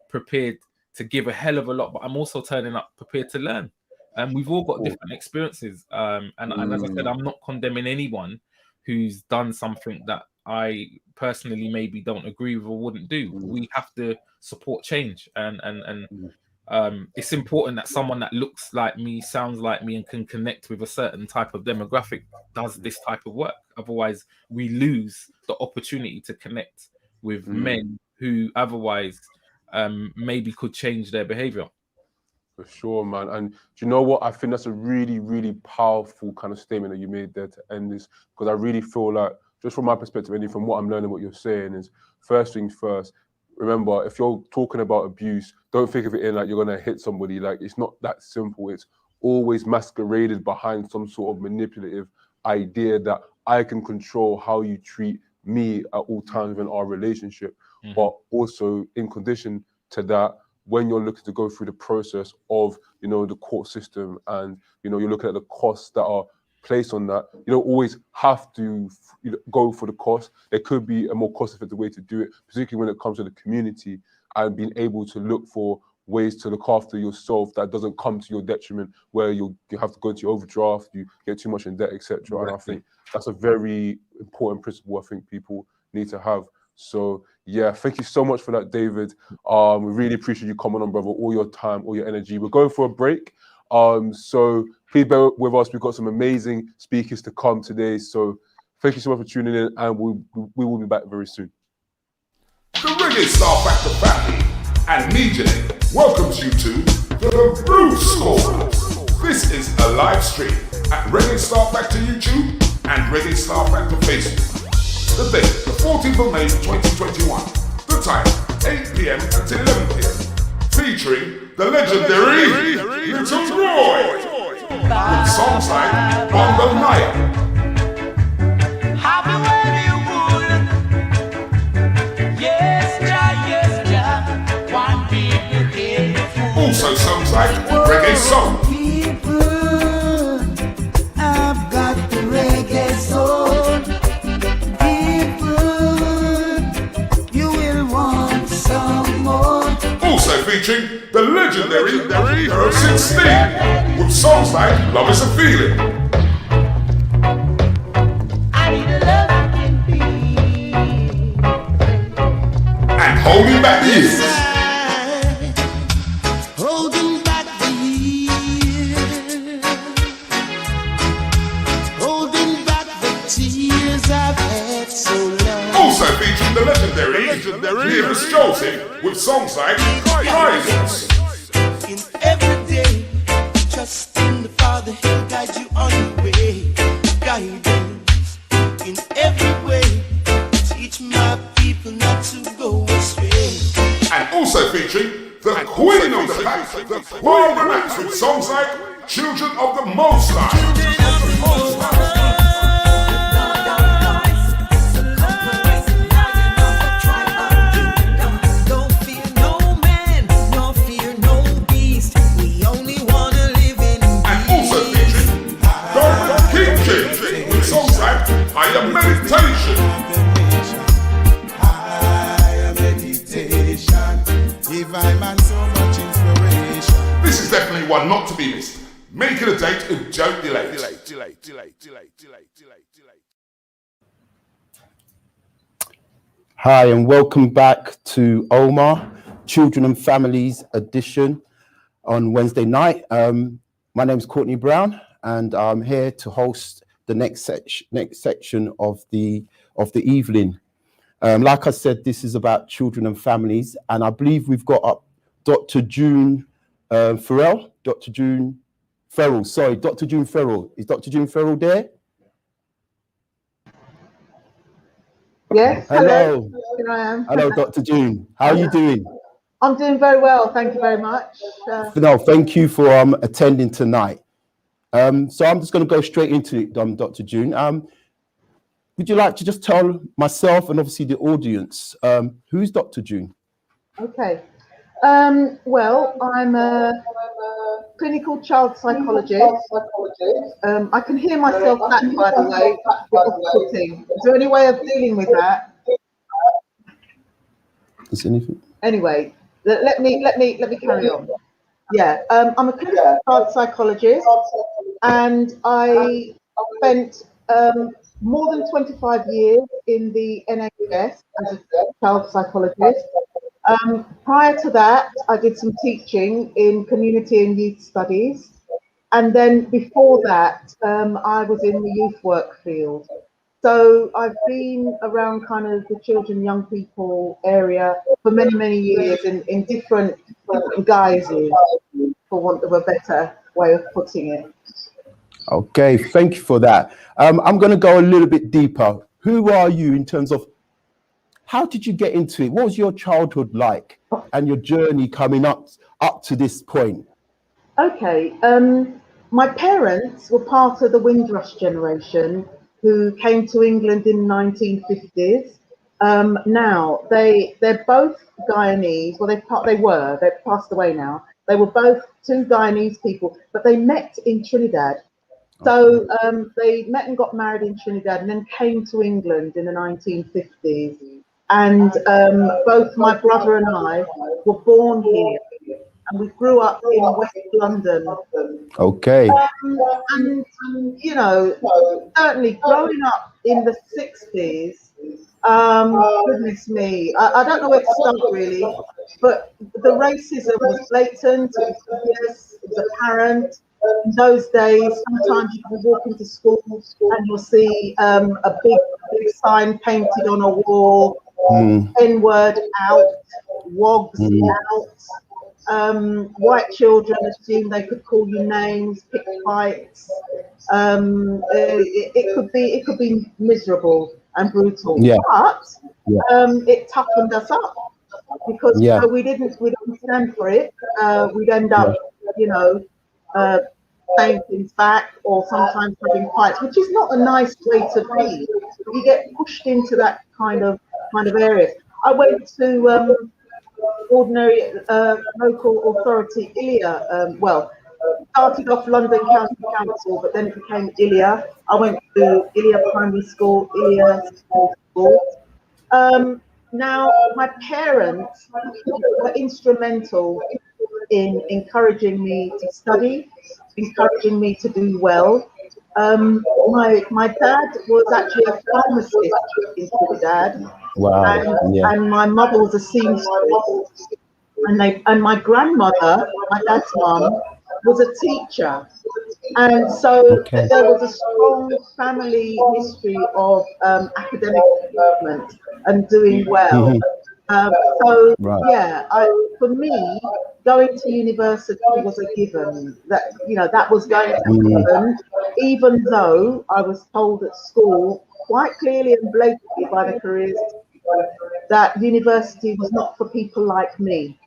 prepared to give a hell of a lot, but I'm also turning up prepared to learn. And we've all got different experiences. And as I said, I'm not condemning anyone who's done something that I personally maybe don't agree with or wouldn't do. We have to support change, and it's important that someone that looks like me, sounds like me, and can connect with a certain type of demographic does this type of work. Otherwise, we lose the opportunity to connect with men who otherwise maybe could change their behavior. For sure, man. And do you know what? I think that's a really, really powerful kind of statement that you made there to end this, because I really feel like, just from my perspective, and from what I'm learning, what you're saying is, first things first, remember, if you're talking about abuse, don't think of it in like you're going to hit somebody. Like, it's not that simple. It's always masqueraded behind some sort of manipulative idea that I can control how you treat me at all times in our relationship. But also, in condition to that, when you're looking to go through the process of, you know, the court system, and, you know, you're looking at the costs that are placed on that, you don't always have to go for the cost. There could be a more cost-effective way to do it, particularly when it comes to the community, and being able to look for ways to look after yourself that doesn't come to your detriment, where you have to go into your overdraft, you get too much in debt, etc. And I think that's a very important principle I think people need to have. So yeah, thank you so much for that, David. We really appreciate you coming on, brother, all your time, all your energy. We're going for a break. So please bear with us. We've got some amazing speakers to come today. So thank you so much for tuning in, and we will be back very soon. The Reggae Star Factor family and media welcomes you to the Groove Score. This is a live stream at Reggae Star Factor YouTube and Reggae Star Factor Facebook. The date, the 14th of May 2021. The time, 8 p.m. until 11 p.m. Featuring the legendary Little Roy. With songs like Bongo Naya. Happy when you would. Yes, Jah. One people came before. Also songs like Reggae Soul. People, I've got the reggae soul. People, you will want some more. featuring the legendary 16 with songs like Love Is a Feeling. I need a love I can feel. And Holding Back the Years. Holding back the years. Holding back the tears I've had so long. Also featuring the legendary Miss Josie with songs like Prizes. In every day, trust in the Father, He'll guide you on your way. Guidance in every way. Teach my people not to go astray. And also featuring the Queen of the Pack, the Barbara Max with songs like Children of the Most High. Higher meditation. Higher meditation. Divine man, so much inspiration. This is definitely one not to be missed. Make it a date and don't delay. Hi, and welcome back to Omar Children and Families edition on Wednesday night. My name is Courtney Brown, and I'm here to host the next section of the evening. Like I said, this is about children and families, and I believe we've got up Dr. June Farrell. Dr. June Farrell. Sorry, Dr. June Farrell. Is Dr. June Farrell there? Yes. Hello. Here I am. Hello, Dr. June. How are you doing? I'm doing very well. Thank you very much. No, thank you for attending tonight. So I'm just going to go straight into it, Dr. June. Would you like to just tell myself and obviously the audience who's Dr. June? Okay. Well, I'm a clinical child psychologist. I can hear myself back, by the way. Is there any way of dealing with that? Is anything? Anyway, let me carry on. Yeah, I'm a clinical child psychologist, and I spent more than 25 years in the NHS as a child psychologist. Prior to that, I did some teaching in community and youth studies. And then before that, I was in the youth work field. So I've been around kind of the children, young people area for many, many years in different guises, for want of a better way of putting it. Okay, thank you for that. I'm going to go a little bit deeper. Who are you in terms of how did you get into it? What was your childhood like and your journey coming up to this point? Okay, my parents were part of the Windrush generation who came to England in the 1950s. Now they're both Guyanese. Well, they've passed away now. They were both two Guyanese people, but they met in Trinidad. So they met and got married in Trinidad, and then came to England in the 1950s. And both my brother and I were born here, and we grew up in West London. Okay. And you know, certainly growing up in the 60s, goodness me, I don't know where to start really, but the racism was blatant, it was obvious, it was apparent. In those days, sometimes you can walk into school and you'll see a big sign painted on a wall, N-word out, wogs out. White children assume they could call you names, pick fights. It could be miserable and brutal, but it toughened us up because we didn't stand for it. We'd end up, you know, saying things back or sometimes having fights, which is not a nice way to be. You get pushed into that kind of areas. I went to ordinary local authority, Ire. Well, started off London County Council, but then it became Ire. I went to Ire Primary School, Ire School. Now, my parents were instrumental in encouraging me to study, encouraging me to do well. My dad was actually a pharmacist in Trinidad, Wow. Yeah. and my mother was a seamstress. And my grandmother, my dad's mum, was a teacher. And so Okay. there was a strong family history of academic achievement and doing well. So Right. yeah, for me, going to university was a given. That was going to happen, even though I was told at school quite clearly and blatantly by the careers that university was not for people like me,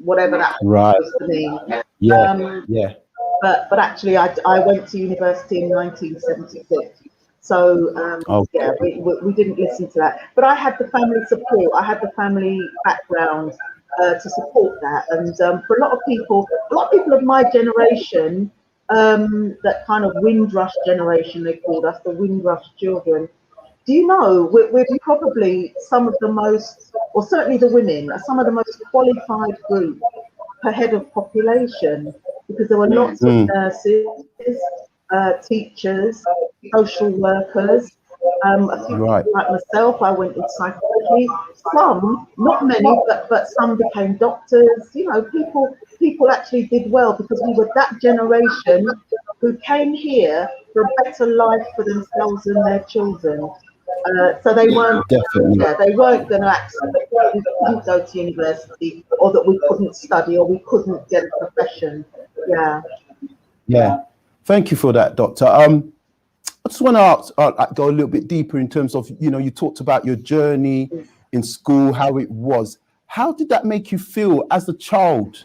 whatever that was supposed to mean. Yeah. Yeah. But actually, I went to university in 1976. So yeah, we didn't listen to that. But I had the family support. I had the family background to support that. And for a lot of people of my generation, that kind of Windrush generation, they called us the Windrush children. Do you know, we're probably some of the most, or certainly the women, are some of the most qualified group per head of population, because there were lots of nurses, teachers, social workers, a few Right. like myself. I went in psychology. Some, not many, but some became doctors. People actually did well because we were that generation who came here for a better life for themselves and their children. So they weren't, Definitely. yeah, they weren't going to accept that we couldn't go to university, or that we couldn't study, or we couldn't get a profession. Yeah. Yeah. Thank you for that, Doctor. I just want to ask, go a little bit deeper in terms of, you talked about your journey in school, how it was. How did that make you feel as a child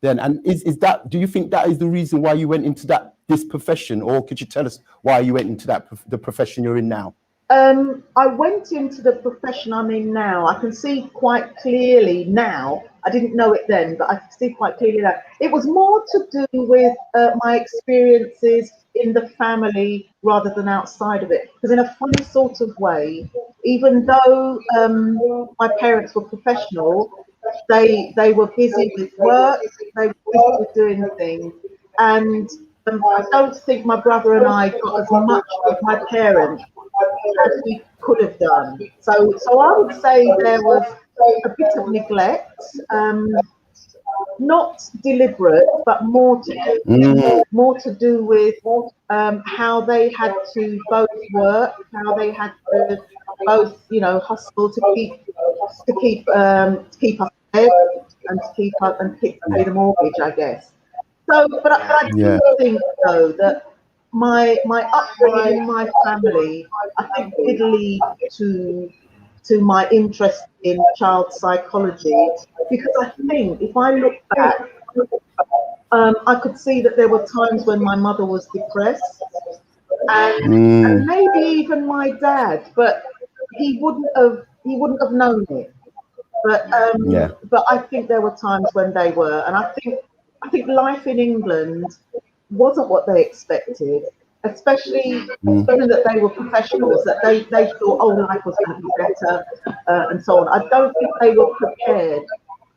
then? And do you think that is the reason why you went into this profession, or could you tell us why you went into the profession you're in now? I went into the profession I'm in now. I can see quite clearly now. I didn't know it then, but I can see quite clearly that it was more to do with my experiences in the family rather than outside of it. Because in a funny sort of way, even though my parents were professional, they were busy with work, they were busy with doing things. And I don't think my brother and I got as much of my parents as we could have done. So I would say there was a bit of neglect, not deliberate, but more to do with how they had to both work, how they had to both, hustle to keep us fed and to keep up and pay the mortgage, I guess. So, but I do think though that my upbringing in my family, I think, did lead to my interest in child psychology, because I think if I look back, I could see that there were times when my mother was depressed, and maybe even my dad, but he wouldn't have known it. But I think there were times when they were, and I think life in England wasn't what they expected, especially given that they were professionals, that they thought, life was going to be better, and so on. I don't think they were prepared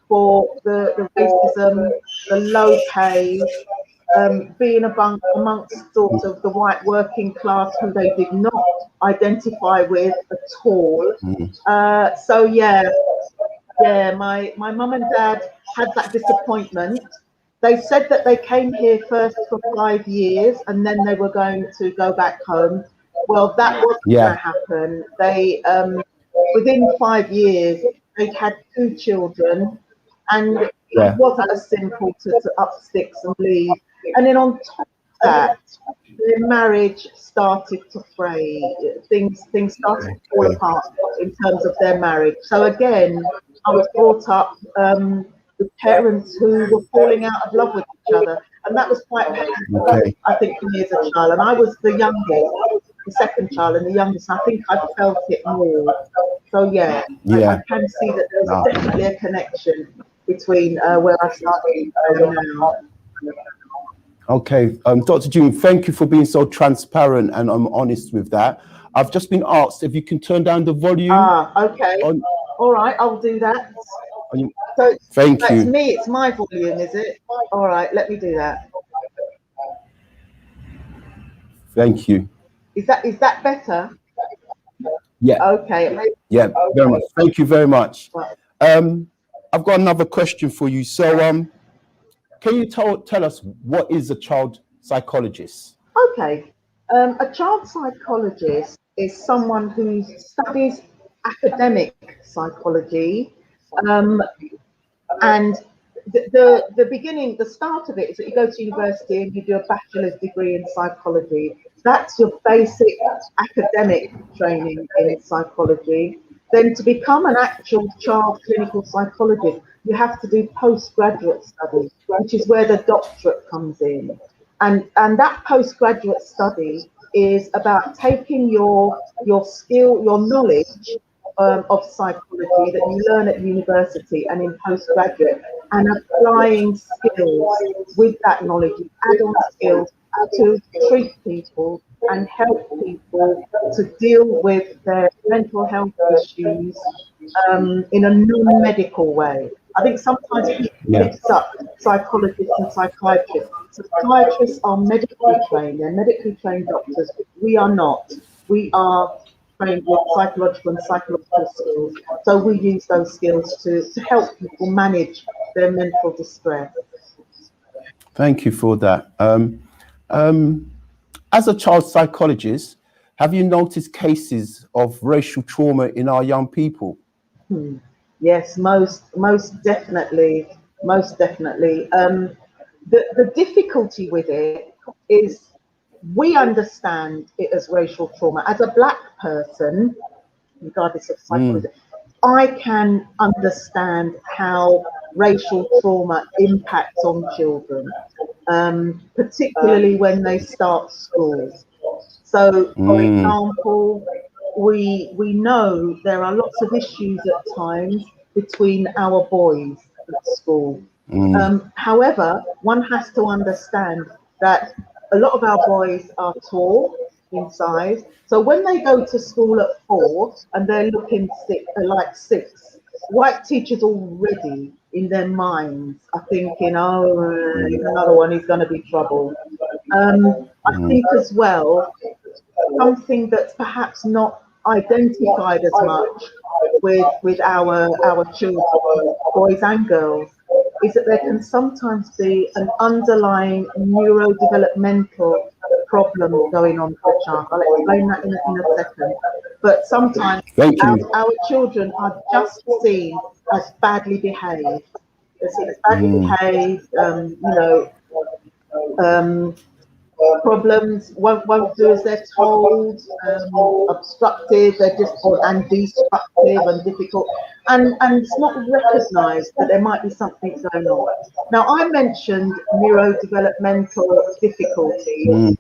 for the racism, the low pay, being amongst sort of the white working class who they did not identify with at all. So yeah, my mum and dad had that disappointment. They said that they came here first for 5 years and then they were going to go back home. Well, that wasn't going to happen. They, within 5 years, they'd had 2 children, and it wasn't as simple to up sticks and leave. And then on top of that, their marriage started to fray. Things started to fall apart in terms of their marriage. So again, I was brought up with parents who were falling out of love with each other, and that was quite painful, I think, for me as a child. And I was the youngest, the second child, and the youngest. I think I felt it more. So I can see that there's definitely a connection between where I started and now. Okay, Dr. June, thank you for being so transparent and honest with that. I've just been asked if you can turn down the volume. Okay. All right, I'll do that. So Thank that's you. me, it's my volume, is it? All right, let me do that. Thank you. Is that better? Yeah. Okay. Yeah, very much. Thank you very much. I've got another question for you. So, can you tell us what is a child psychologist? Okay. A child psychologist is someone who studies academic psychology, and the beginning, the start of it is that you go to university and you do a bachelor's degree in psychology. That's your basic academic training in psychology. Then to become an actual child clinical psychologist, you have to do postgraduate study, which is where the doctorate comes in. And that postgraduate study is about taking your skill, your knowledge of psychology that you learn at university and in postgraduate, and applying skills with that knowledge, add-on skills to treat people and help people to deal with their mental health issues in a non-medical way. I think sometimes people mix up psychologists and psychiatrists. Psychiatrists are medically trained, they're medically trained doctors. We are not. We are trained with psychological and psychological skills. So we use those skills to help people manage their mental distress. Thank you for that. As a child psychologist, have you noticed cases of racial trauma in our young people? Yes, most definitely, most definitely. The difficulty with it is we understand it as racial trauma. As a Black person, regardless of psychology, I can understand how racial trauma impacts on children, particularly when they start school. So, for example, we know there are lots of issues at times between our boys at school. However, one has to understand that a lot of our boys are tall in size. So when they go to school at 4 and they're looking like 6, white teachers already in their minds are thinking, oh, another one is going to be trouble. I think as well, something that's perhaps not identified as much with our children, boys and girls, is that there can sometimes be an underlying neurodevelopmental problem going on for a child. I'll explain that in a second. But sometimes our children are just seen as badly behaved. They're seen as badly behaved, problems, won't do as they're told, obstructive, they're just and destructive and difficult, and it's not recognised that there might be something going on. Now, I mentioned neurodevelopmental difficulties,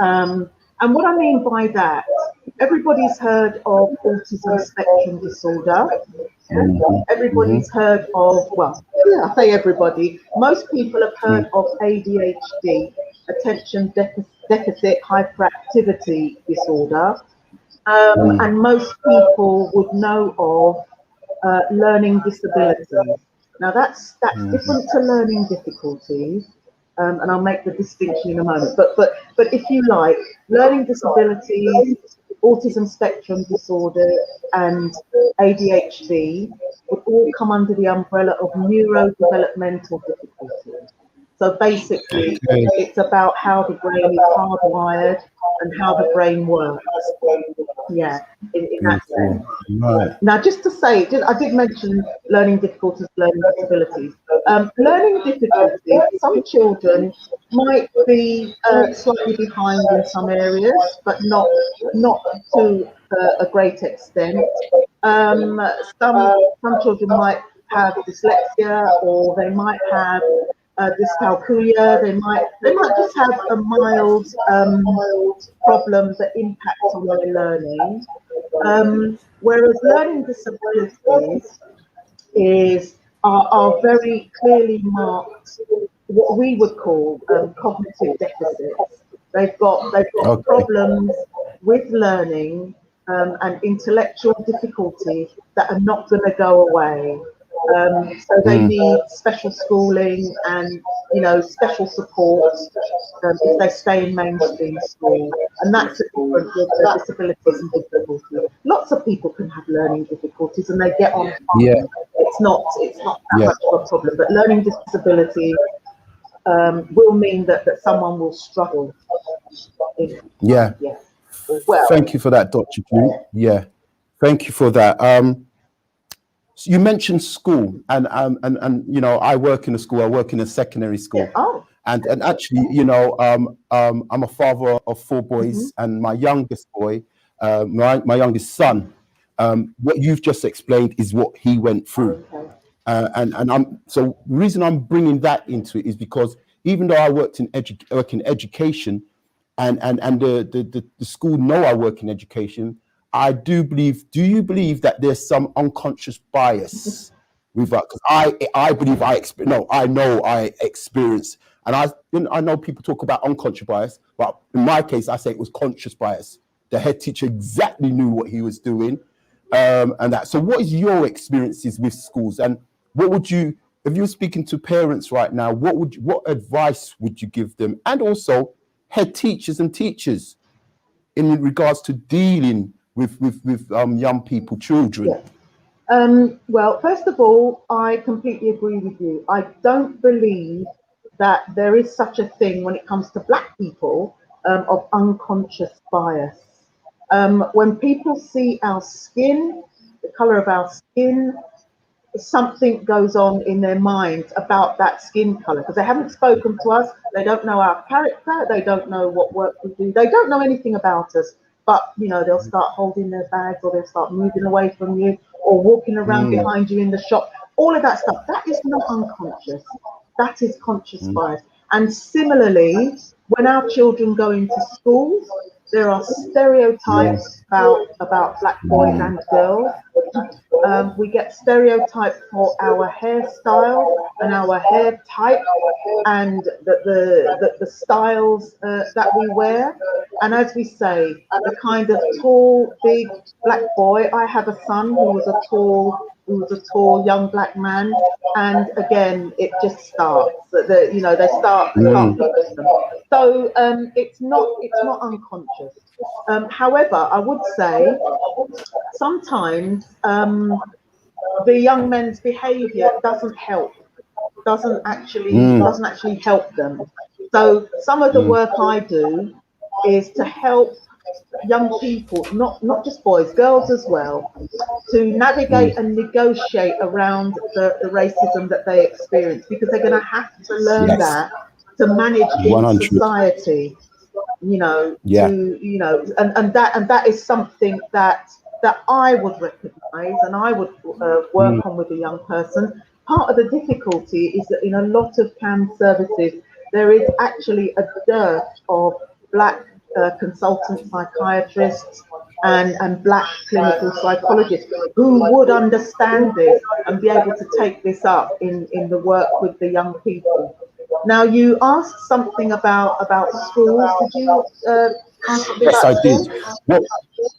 and what I mean by that, everybody's heard of autism spectrum disorder. Everybody's heard of, well, I say everybody, most people have heard of ADHD, attention deficit hyperactivity disorder, and most people would know of learning disabilities. Now that's different to learning difficulties, and I'll make the distinction in a moment. But if you like, learning disabilities, autism spectrum disorder, and ADHD would all come under the umbrella of neurodevelopmental difficulties. So basically, it's about how the brain is hardwired and how the brain works. Yeah, in that sense. Right. Now, just to say, I did mention learning difficulties, learning disabilities. Learning difficulties, some children might be slightly behind in some areas, but not to a great extent. Some children might have dyslexia, or they might have dyscalculia. They might just have a mild problem that impacts on their learning. Whereas learning disabilities are very clearly marked, what we would call cognitive deficits. They've got problems with learning and intellectual difficulties that are not going to go away. So they need special schooling and, you know, special support if they stay in mainstream school. And that's different with disabilities and difficulties. Lots of people can have learning difficulties and they get on fine. Yeah. It's not that much of a problem, but learning disability will mean that someone will struggle. Yeah. Well, thank you for that, Dr. Drew. Yeah, thank you for that. So you mentioned school, and you know, I work in a school. I work in a secondary school. yeah. Oh, And actually, you know, I'm a father of 4 boys, and my youngest boy, my youngest son, what you've just explained is what he went through. okay. And I'm so the reason I'm bringing that into it is because even though I worked in education, and the school know I work in education, I do believe. Do you believe that there's some unconscious bias with that? Because I believe I know I experience, and I know people talk about unconscious bias, but in my case, I say it was conscious bias. The head teacher exactly knew what he was doing, and that. So, what is your experiences with schools, and what would you, if you were speaking to parents right now, what advice would you give them, and also head teachers and teachers in regards to dealing with young people, children? Yeah. Well, first of all, I completely agree with you. I don't believe that there is such a thing when it comes to Black people of unconscious bias. When people see our skin, the colour of our skin, something goes on in their minds about that skin colour because they haven't spoken to us. They don't know our character. They don't know what work we do. They don't know anything about us. But, you know, they'll start holding their bags, or they'll start moving away from you, or walking around behind you in the shop. All of that stuff, that is not unconscious. That is conscious bias. And similarly, when our children go into schools, there are stereotypes about Black boys and girls. We get stereotyped for our hairstyle and our hair type and the styles that we wear. And as we say, the kind of tall, big Black boy. I have a son who was a tall young Black man, and again, it just starts. You know, they start. So it's not unconscious. However, I would say sometimes the young men's behaviour doesn't actually help them. So some of the work I do is to help young people, not just boys, girls as well, to navigate and negotiate around the racism that they experience, because they're going to have to learn that to manage in 100. society. You know, and that is something that I would recognise and I would work on with a young person. Part of the difficulty is that in a lot of CAHN services, there is actually a dearth of Black consultant psychiatrists and Black clinical psychologists who would understand this and be able to take this up in the work with the young people. Now, you asked something about schools. Did you ask something Yes, about I schools?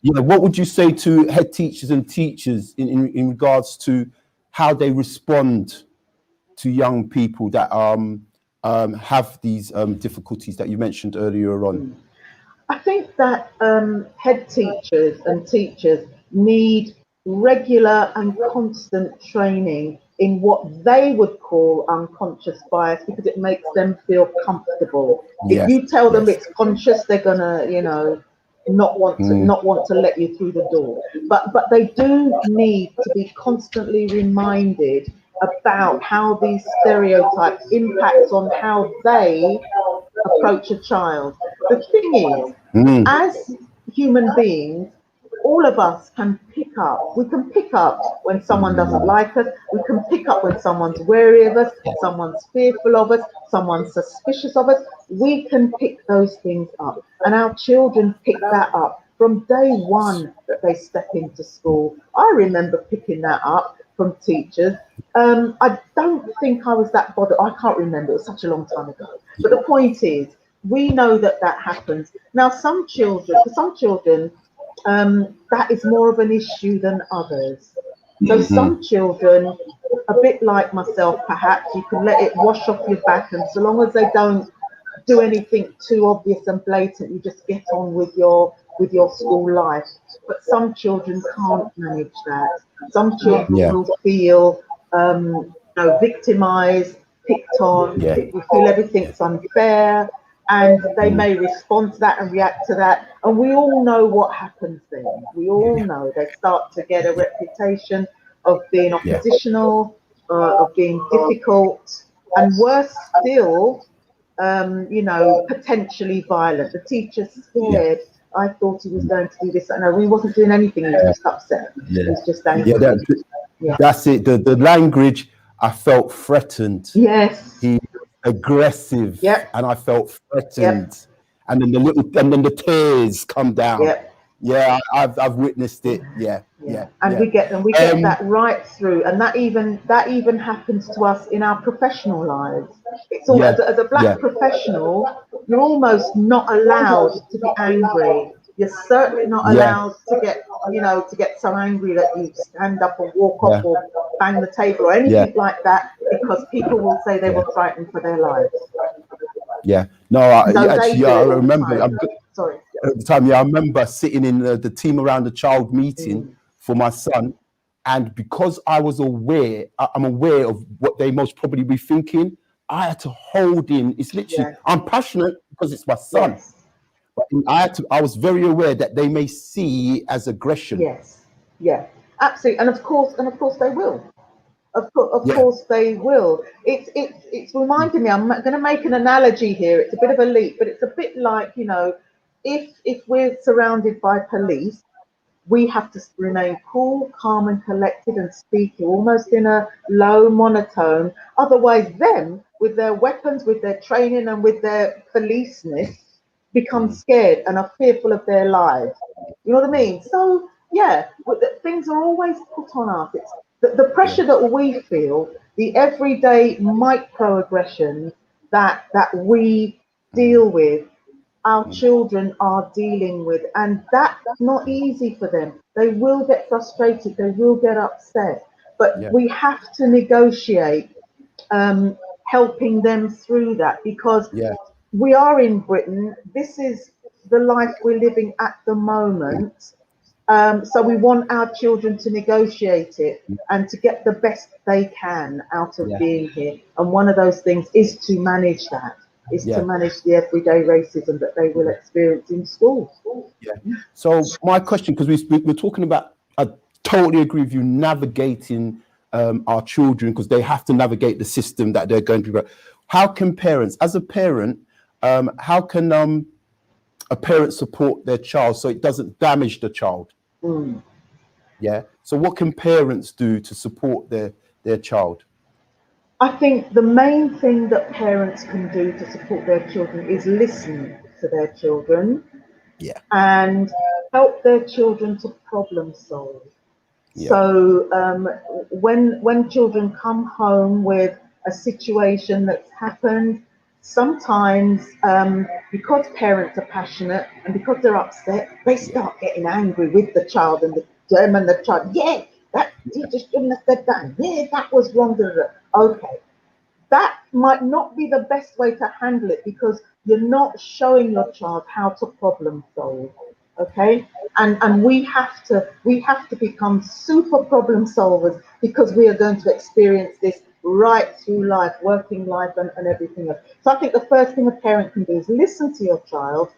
did. What would you say to head teachers and teachers in regards to how they respond to young people that have these difficulties that you mentioned earlier on? I think that head teachers and teachers need regular and constant training in what they would call unconscious bias, because it makes them feel comfortable. If you tell them it's conscious, they're gonna, you know, not want to let you through the door. But they do need to be constantly reminded about how these stereotypes impact on how they approach a child. The thing is, as human beings, all of us can pick up. We can pick up when someone doesn't like us. We can pick up when someone's wary of us, someone's fearful of us, someone's suspicious of us. We can pick those things up. And our children pick that up from day one that they step into school. I remember picking that up from teachers. I don't think I was that bothered. I can't remember. It was such a long time ago. But the point is, we know that that happens. Now, for some children, that is more of an issue than others. So some children, a bit like myself, perhaps you can let it wash off your back, and so long as they don't do anything too obvious and blatant, you just get on with your school life. But some children can't manage that. Some children will feel victimized, picked on, we feel everything's unfair, and they may respond to that and react to that. And we all know what happens then. We all know they start to get a reputation of being oppositional, of being difficult, and worse still, potentially violent. The teacher's scared. I thought he was going to do this. No, he wasn't doing anything. He was just upset. He was just angry. That's it. The language, I felt threatened. Yes. He aggressive. And I felt threatened. And then the tears come down. I've witnessed it. And we get that right through, and that even happens to us in our professional lives. It's almost, as a black professional, you're almost not allowed to be angry. You're certainly not allowed to get so angry that you stand up and walk off or bang the table or anything like that, because people will say they were frightened for their lives. I remember. At the time, I remember sitting in the team around the child meeting for my son, and because I'm aware of what they most probably be thinking, I had to hold in. It's literally, I'm passionate because it's my son, but I was very aware that they may see as aggression. Absolutely, and of course they will. Of course they will. It's reminding me. I'm going to make an analogy here. It's a bit of a leap, but it's a bit like, if we're surrounded by police, we have to remain cool, calm, and collected, and speak almost in a low monotone. Otherwise, them, with their weapons, with their training, and with their policeness, become scared and are fearful of their lives. You know what I mean? So, things are always put on us. It's the pressure that we feel, the everyday microaggressions that we deal with, our children are dealing with, and that's not easy for them. They will get frustrated, they will get upset, but we have to negotiate helping them through that, because we are in Britain. This is the life we're living at the moment. So we want our children to negotiate it and to get the best they can out of being here. And one of those things is to manage that. To manage the everyday racism that they will experience in school. So my question, because we're talking about, I totally agree with you, navigating our children, because they have to navigate the system that they're going through. How can parents, as a parent, how can a parent support their child so it doesn't damage the child? So what can parents do to support their child? I think the main thing that parents can do to support their children is listen to their children and help their children to problem solve. So when children come home with a situation that's happened, sometimes because parents are passionate and because they're upset, they start getting angry with the child and the child. That teacher shouldn't have said that. That was wrong. Okay, that might not be the best way to handle it, because you're not showing your child how to problem solve. Okay, and we have to become super problem solvers, because we are going to experience this right through life, working life, and everything else. So I think the first thing a parent can do is listen to your child,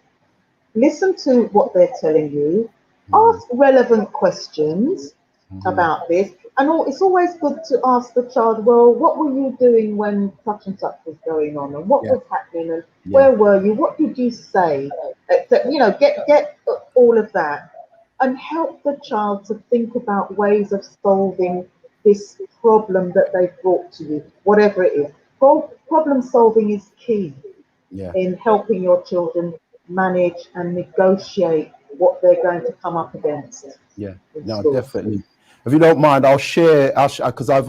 listen to what they're telling you, ask relevant questions about this. And it's always good to ask the child, well, what were you doing when such and such was going on, and what was happening, and where were you, what did you say? Get all of that, and help the child to think about ways of solving this problem that they've brought to you, whatever it is. Problem solving is key in helping your children manage and negotiate what they're going to come up against. Definitely. If you don't mind, I'll share, because I've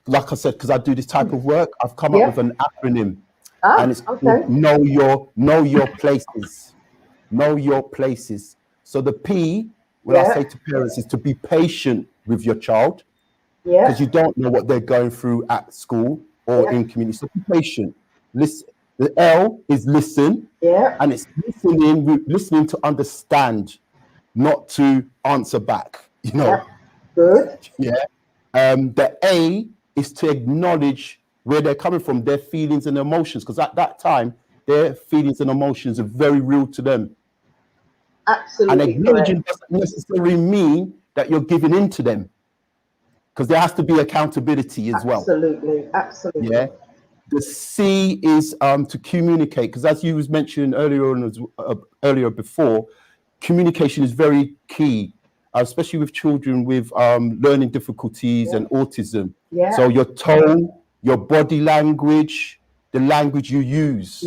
like I said, because I do this type of work, I've come up with an acronym, and it's called know your places. Know your places. So the P, what I say to parents, is to be patient with your child, because you don't know what they're going through at school or in community. So be patient. Listen. The L is listen, and it's listening to understand, not to answer back. You know. Good. Yeah. The A is to acknowledge where they're coming from, their feelings and emotions, because at that time, their feelings and emotions are very real to them. Absolutely. And acknowledging doesn't necessarily mean that you're giving in to them, because there has to be accountability as well. Absolutely. Yeah. The C is to communicate, because as you was mentioning earlier before, communication is very key, especially with children with learning difficulties and autism. So your tone, your body language, the language you use,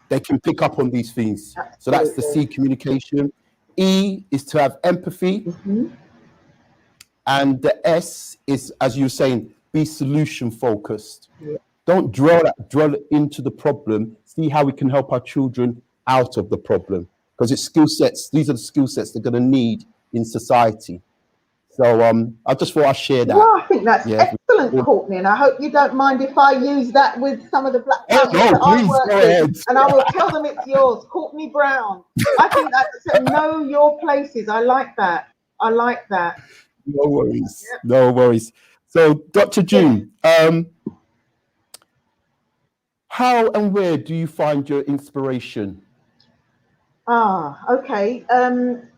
they can pick up on these things. Absolutely. So that's the C, communication. E is to have empathy. And the S is, as you were saying, be solution focused. Don't drill into the problem. See how we can help our children out of the problem, because it's skill sets. These are the skill sets they're going to need in society. So I just thought I'd share that. Well, I think that's excellent, Courtney, and I hope you don't mind if I use that with some of the black families that I work with, and I will tell them it's yours, Courtney Brown. I think that's know your places. I like that. I like that. No worries. No worries. So, Dr. June, how and where do you find your inspiration? Okay.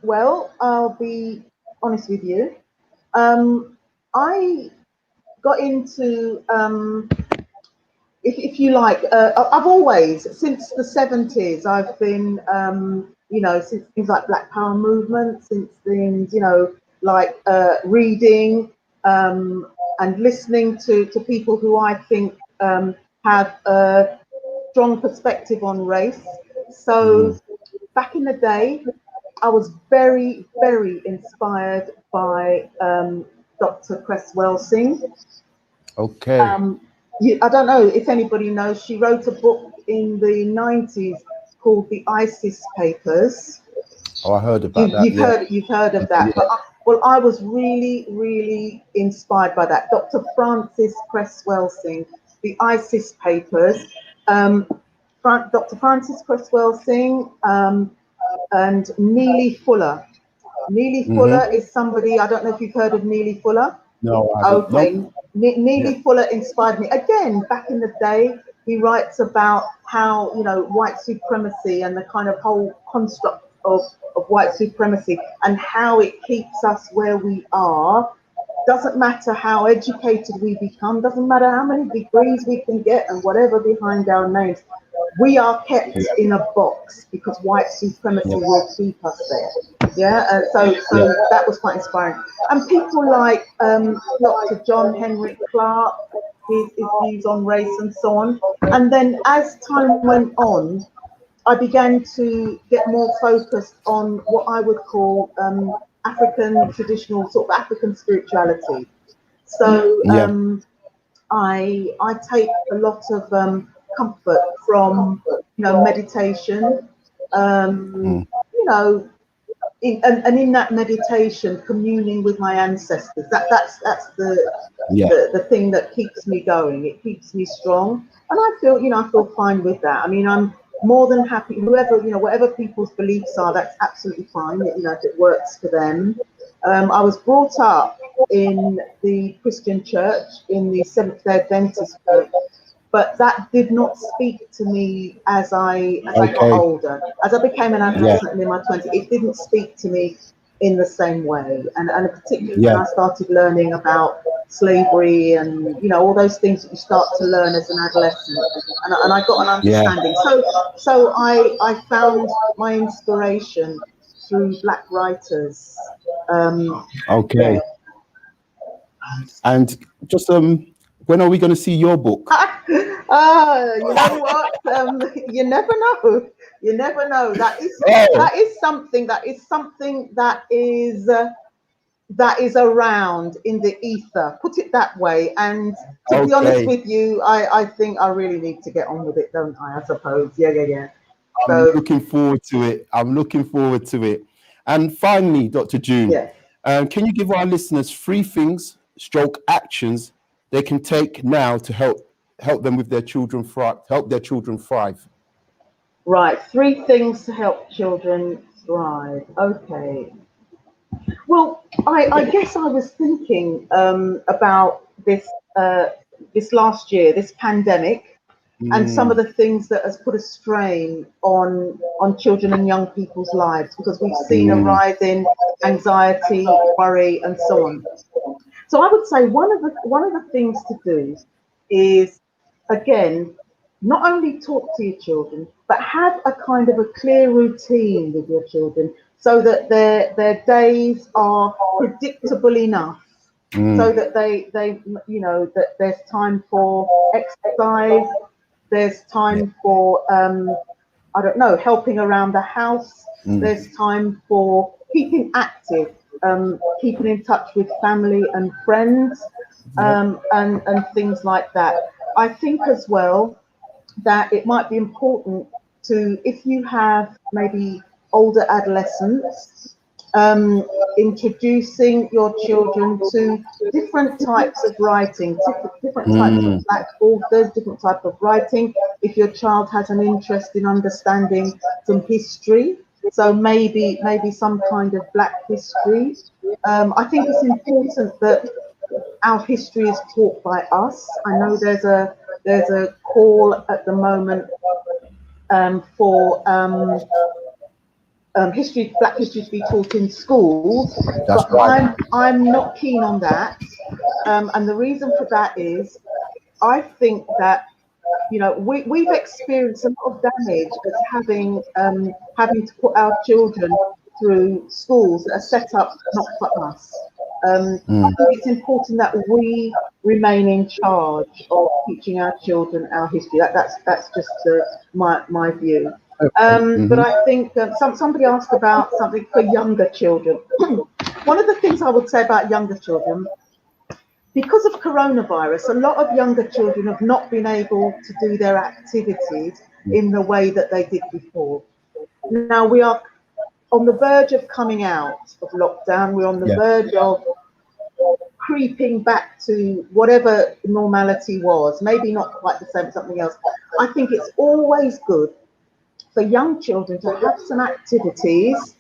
Well, I'll be honest with you. I got into, if you like, I've always, since the 70s, I've been, you know, since things like Black Power movement, since things, you know, like reading and listening to people who I think have a strong perspective on race. So back in the day, I was very, very inspired by Dr. Cresswell Singh. Okay. I don't know if anybody knows, she wrote a book in the 90s called The ISIS Papers. Oh, I heard about that. You've heard of that. But well, I was really, really inspired by that. Dr. Francis Cresswell Singh, The ISIS Papers. Dr. Francis Cresswell Singh and Neely Fuller. Neely Fuller is somebody, I don't know if you've heard of Neely Fuller. No, I haven't. Okay. Nope. Neely Fuller inspired me. Again, back in the day, he writes about how, you know, white supremacy and the kind of whole construct of white supremacy and how it keeps us where we are. Doesn't matter how educated we become, doesn't matter how many degrees we can get and whatever behind our names. We are kept in a box because white supremacy will keep us there. Yeah, so that was quite inspiring. And people like Dr. John Henry Clark, his views on race and so on. And then as time went on, I began to get more focused on what I would call African traditional, sort of African spirituality. So I take a lot of comfort from, you know, meditation, you know, in that meditation, communing with my ancestors. That's the thing that keeps me going. It keeps me strong, and I feel fine with that. I mean, I'm more than happy. Whoever, you know, whatever people's beliefs are, that's absolutely fine. You know, if it works for them. I was brought up in the Christian church, in the Seventh-day Adventist church, but that did not speak to me as I got older. As I became an adolescent in my 20s, it didn't speak to me in the same way. And particularly when I started learning about slavery and, you know, all those things that you start to learn as an adolescent, and I got an understanding. So I found my inspiration through Black writers. And just when are we going to see your book? You know what? You never know. You never know. That is something that is that is around in the ether, put it that way. And to be honest with you, I think I really need to get on with it, don't I suppose. Yeah. I'm looking forward to it. And finally, Dr. June, can you give our listeners 3 things, actions they can take now to help them with their children thrive? Right, 3 things to help children thrive. Okay. Well, I guess I was thinking about this last year, this pandemic, and some of the things that has put a strain on children and young people's lives, because we've seen a rise in anxiety, worry, and so on. So I would say one of the things to do is, again, not only talk to your children, but have a kind of a clear routine with your children, so that their days are predictable enough, so that they that there's time for exercise, there's time for helping around the house, there's time for keeping active, keeping in touch with family and friends, and things like that. I think as well that it might be important to, if you have maybe older adolescents, introducing your children to different types of writing, different types of Black authors, different type of writing. If your child has an interest in understanding some history, so maybe some kind of Black history. I think it's important that our history is taught by us. I know there's a call at the moment for Black history to be taught in schools, but I'm not keen on that. And the reason for that is, I think that we've experienced a lot of damage as having to put our children through schools that are set up not for us. I think it's important that we remain in charge of teaching our children our history. That's just my view. But I think somebody asked about something for younger children. One of the things I would say about younger children, because of coronavirus, a lot of younger children have not been able to do their activities in the way that they did before. Now we are on the verge of coming out of lockdown. We're on the verge of creeping back to whatever normality was, maybe not quite the same, something else. I think it's always good for young children to have some activities,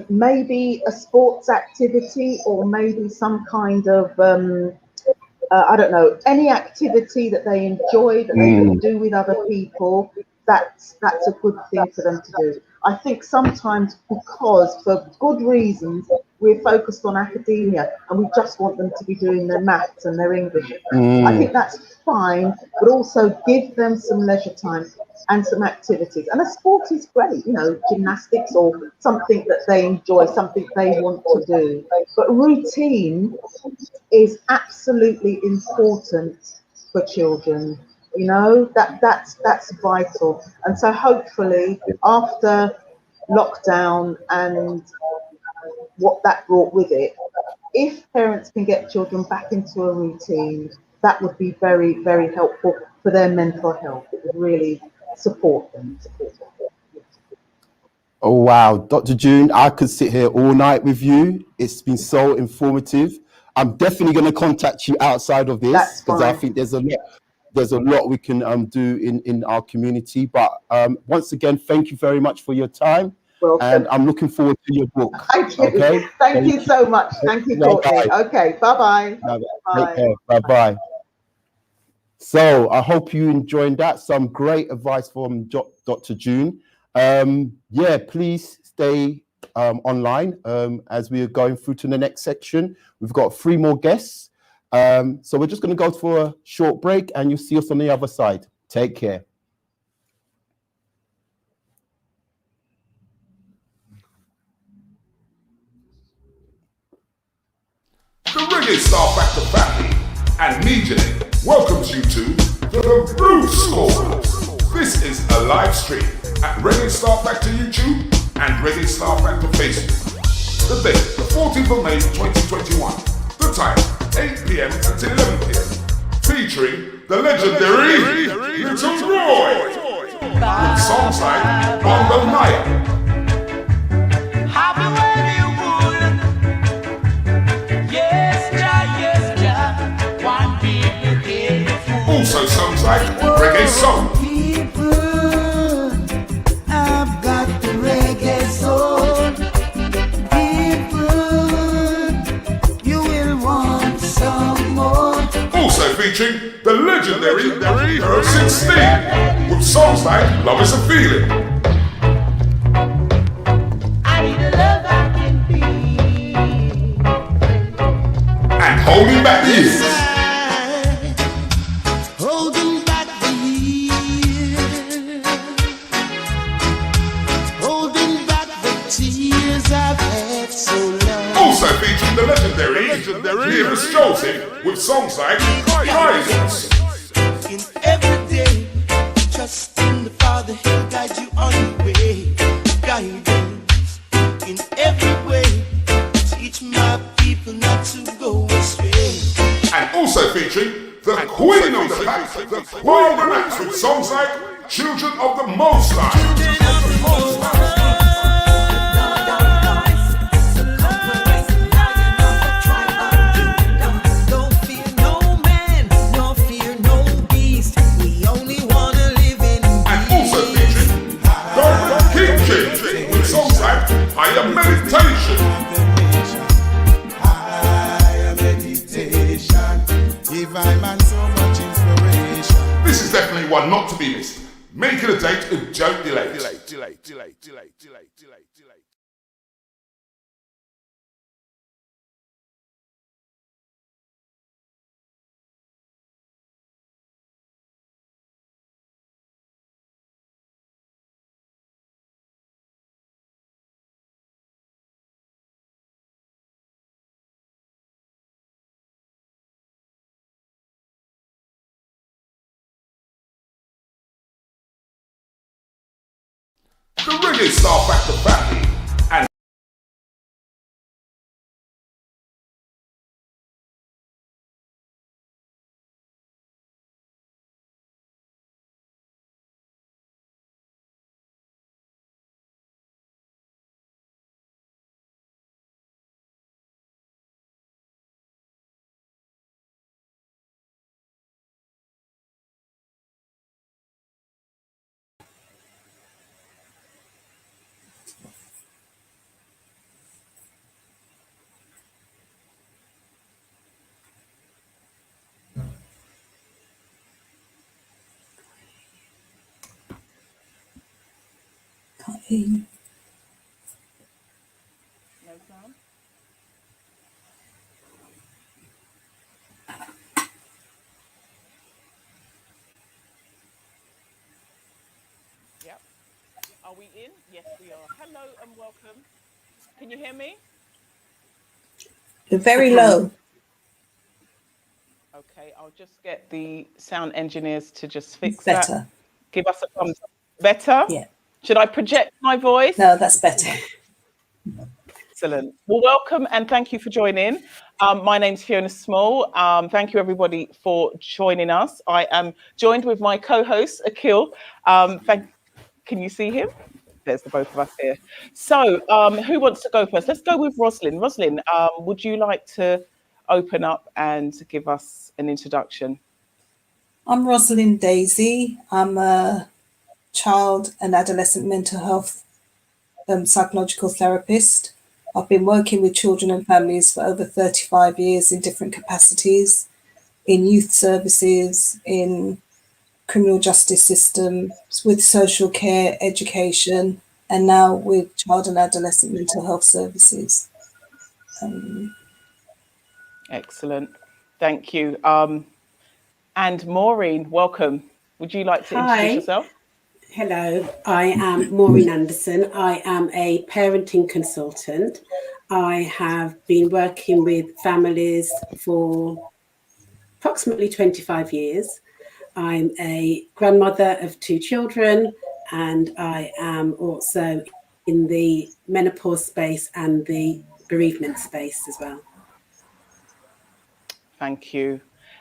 maybe a sports activity, or maybe some kind of, any activity that they enjoy, that they can do with other people. That's a good thing for them to do. I think sometimes, because for good reasons, we're focused on academia and we just want them to be doing their maths and their English. I think that's fine, but also give them some leisure time and some activities. And a sport is great, gymnastics or something that they enjoy, something they want to do. But routine is absolutely important for children. That's vital. And so hopefully after lockdown and what that brought with it, if parents can get children back into a routine, that would be very, very helpful for their mental health. It would really support them. Oh, wow. Dr. June, I could sit here all night with you. It's been so informative. I'm definitely going to contact you outside of this, because I think there's a lot we can do in our community. But once again, thank you very much for your time. Welcome. And I'm looking forward to your book. Thank you. Okay? Thank you so much. Thank you, Courtney. Okay, bye-bye. Take care. Bye-bye. So I hope you enjoyed that. Some great advice from Dr. June. Please stay online as we are going through to the next section. We've got 3 more guests. So we're just going to go for a short break, and you'll see us on the other side. Take care. The Reggae Star Factor family and Media welcomes you to the Bruce School. This is a live stream at Reggae Star Factor YouTube and Reggae Star Factor Facebook. The date, the 14th of May 2021. The time 8 p.m. until 11 p.m. Featuring the legendary Little Roy. With songs like Bongo Maya. Also songs like Reggae Soul. People, I've got the reggae soul. People, you will want some more. Also featuring the legendary Earl 16 with songs like Love Is a Feeling. I need a love I can feel. And Holding Back the Years. Holding back the years. Holding back the tears I've had so long. Also featuring the legendary Miss Joseph with songs like Guidance. In every day, trust in the Father, He'll guide you on your way. Guidance in every way. Teach my people not to go astray. And also featuring the Queen of the Pack, the Queen Relax with songs like Children of the Most High. Don't fear no man, nor fear no beast. We only wanna live in And also featuring Dorothy King with songs like Higher Meditation. Higher meditation. Give I man so much inspiration. This is definitely one not to be missed. Make it a date and don't delay. The Reggae Star Factor family and Yep. Are we in? Yes, we are. Hello and welcome. Can you hear me? You're very low. Okay, I'll just get the sound engineers to just fix Better. that. Give us a thumbs up. Better? Yeah. Should I project my voice? No, that's better. Excellent. Well, welcome and thank you for joining. My name's Fiona Small. Thank you, everybody, for joining us. I am joined with my co-host, Akil. Can you see him? There's the both of us here. So who wants to go first? Let's go with Roslyn. Roslyn, would you like to open up and give us an introduction? I'm Rosalind Daisy. I'm a child and adolescent mental health psychological therapist. I've been working with children and families for over 35 years in different capacities, in youth services, in criminal justice system, with social care, education, and now with child and adolescent mental health services. Excellent. Thank you. And Maureen, welcome. Would you like to introduce yourself? Hello, I am Maureen Anderson. I am a parenting consultant. I have been working with families for approximately 25 years. I'm a grandmother of 2 children, and I am also in the menopause space and the bereavement space as well. Thank you.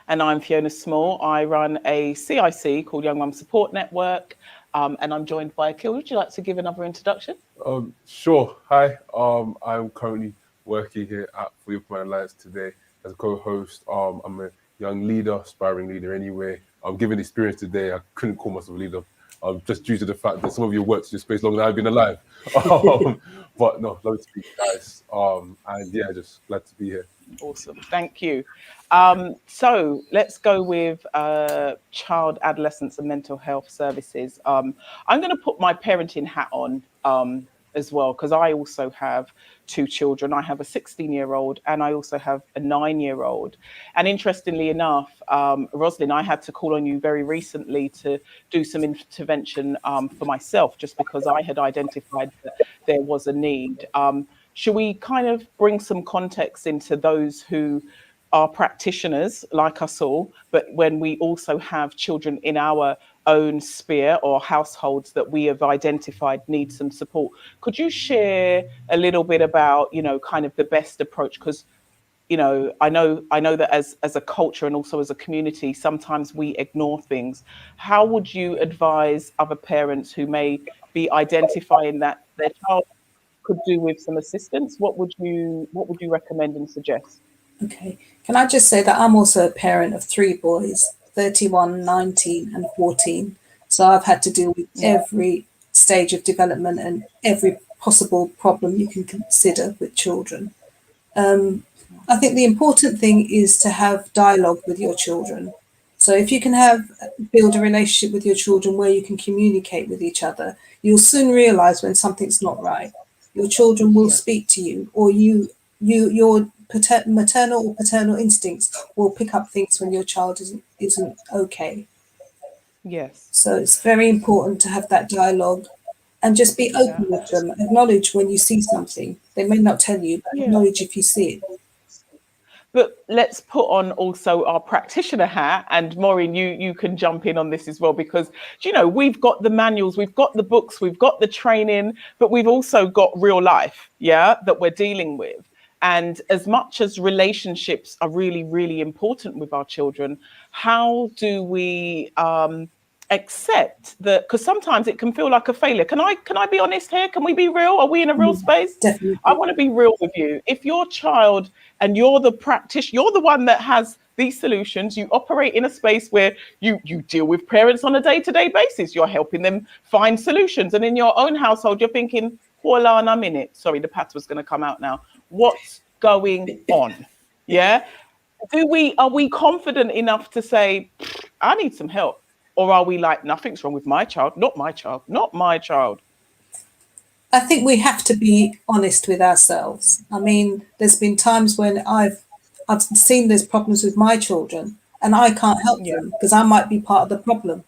And I'm Fiona Small. I run a CIC called Young Mum Support Network, and I'm joined by Akil. Would you like to give another introduction? Sure. Hi. I'm currently working here at the Open Minds Alliance today as a co-host. I'm a young leader, aspiring leader anyway. Given the experience today, I couldn't call myself a leader, just due to the fact that some of you worked in this space longer than I've been alive. But no, love to speak, guys. And yeah, just glad to be here. Awesome. Thank you. So let's go with child, adolescents and mental health services. I'm going to put my parenting hat on as well, because I also have two children. I have a 16-year-old and I also have a 9-year-old. And interestingly enough, Rosalind, I had to call on you very recently to do some intervention for myself, just because I had identified that there was a need. Should we kind of bring some context into those who are practitioners like us all, but when we also have children in our own sphere or households that we have identified need some support? Could you share a little bit about, kind of the best approach? Because, I know that as a culture and also as a community, sometimes we ignore things. How would you advise other parents who may be identifying that their child could do with some assistance? What would you recommend and suggest? Okay, can I just say that I'm also a parent of 3 boys, 31, 19 and 14. So I've had to deal with every stage of development and every possible problem you can consider with children. I think the important thing is to have dialogue with your children. So if you can build a relationship with your children where you can communicate with each other, you'll soon realize when something's not right. Your children will speak to you, or your maternal or paternal instincts will pick up things when your child isn't okay. Yes. So it's very important to have that dialogue and just be open with them. Acknowledge when you see something. They may not tell you, but acknowledge if you see it. But let's put on also our practitioner hat, and Maureen, you can jump in on this as well, because we've got the manuals, we've got the books, we've got the training, but we've also got real life, that we're dealing with. And as much as relationships are really, really important with our children, how do we accept that? Because sometimes it can feel like a failure. Can I be honest here? Can we be real? Are we in a real space? Definitely. I want to be real with you. If your child and you're the practitioner, you're the one that has these solutions, you operate in a space where you deal with parents on a day-to-day basis, you're helping them find solutions. And in your own household, you're thinking, hold on a minute. Sorry, the pat was going to come out now. What's going on? Yeah. Are we confident enough to say, I need some help? Or are we like, nothing's wrong with my child, not my child, not my child? I think we have to be honest with ourselves. I mean, there's been times when I've seen there's problems with my children and I can't help them because I might be part of the problem.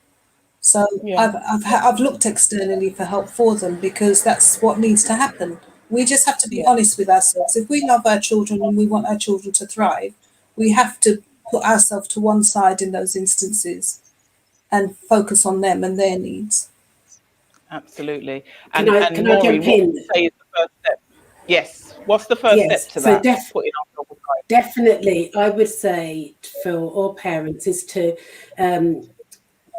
So I've looked externally for help for them because that's what needs to happen. We just have to be honest with ourselves. If we love our children and we want our children to thrive, we have to put ourselves to one side in those instances and focus on them and their needs. Absolutely. Can I jump in? What say is the first step? Yes. What's the first step to that? Definitely, I would say for all parents is to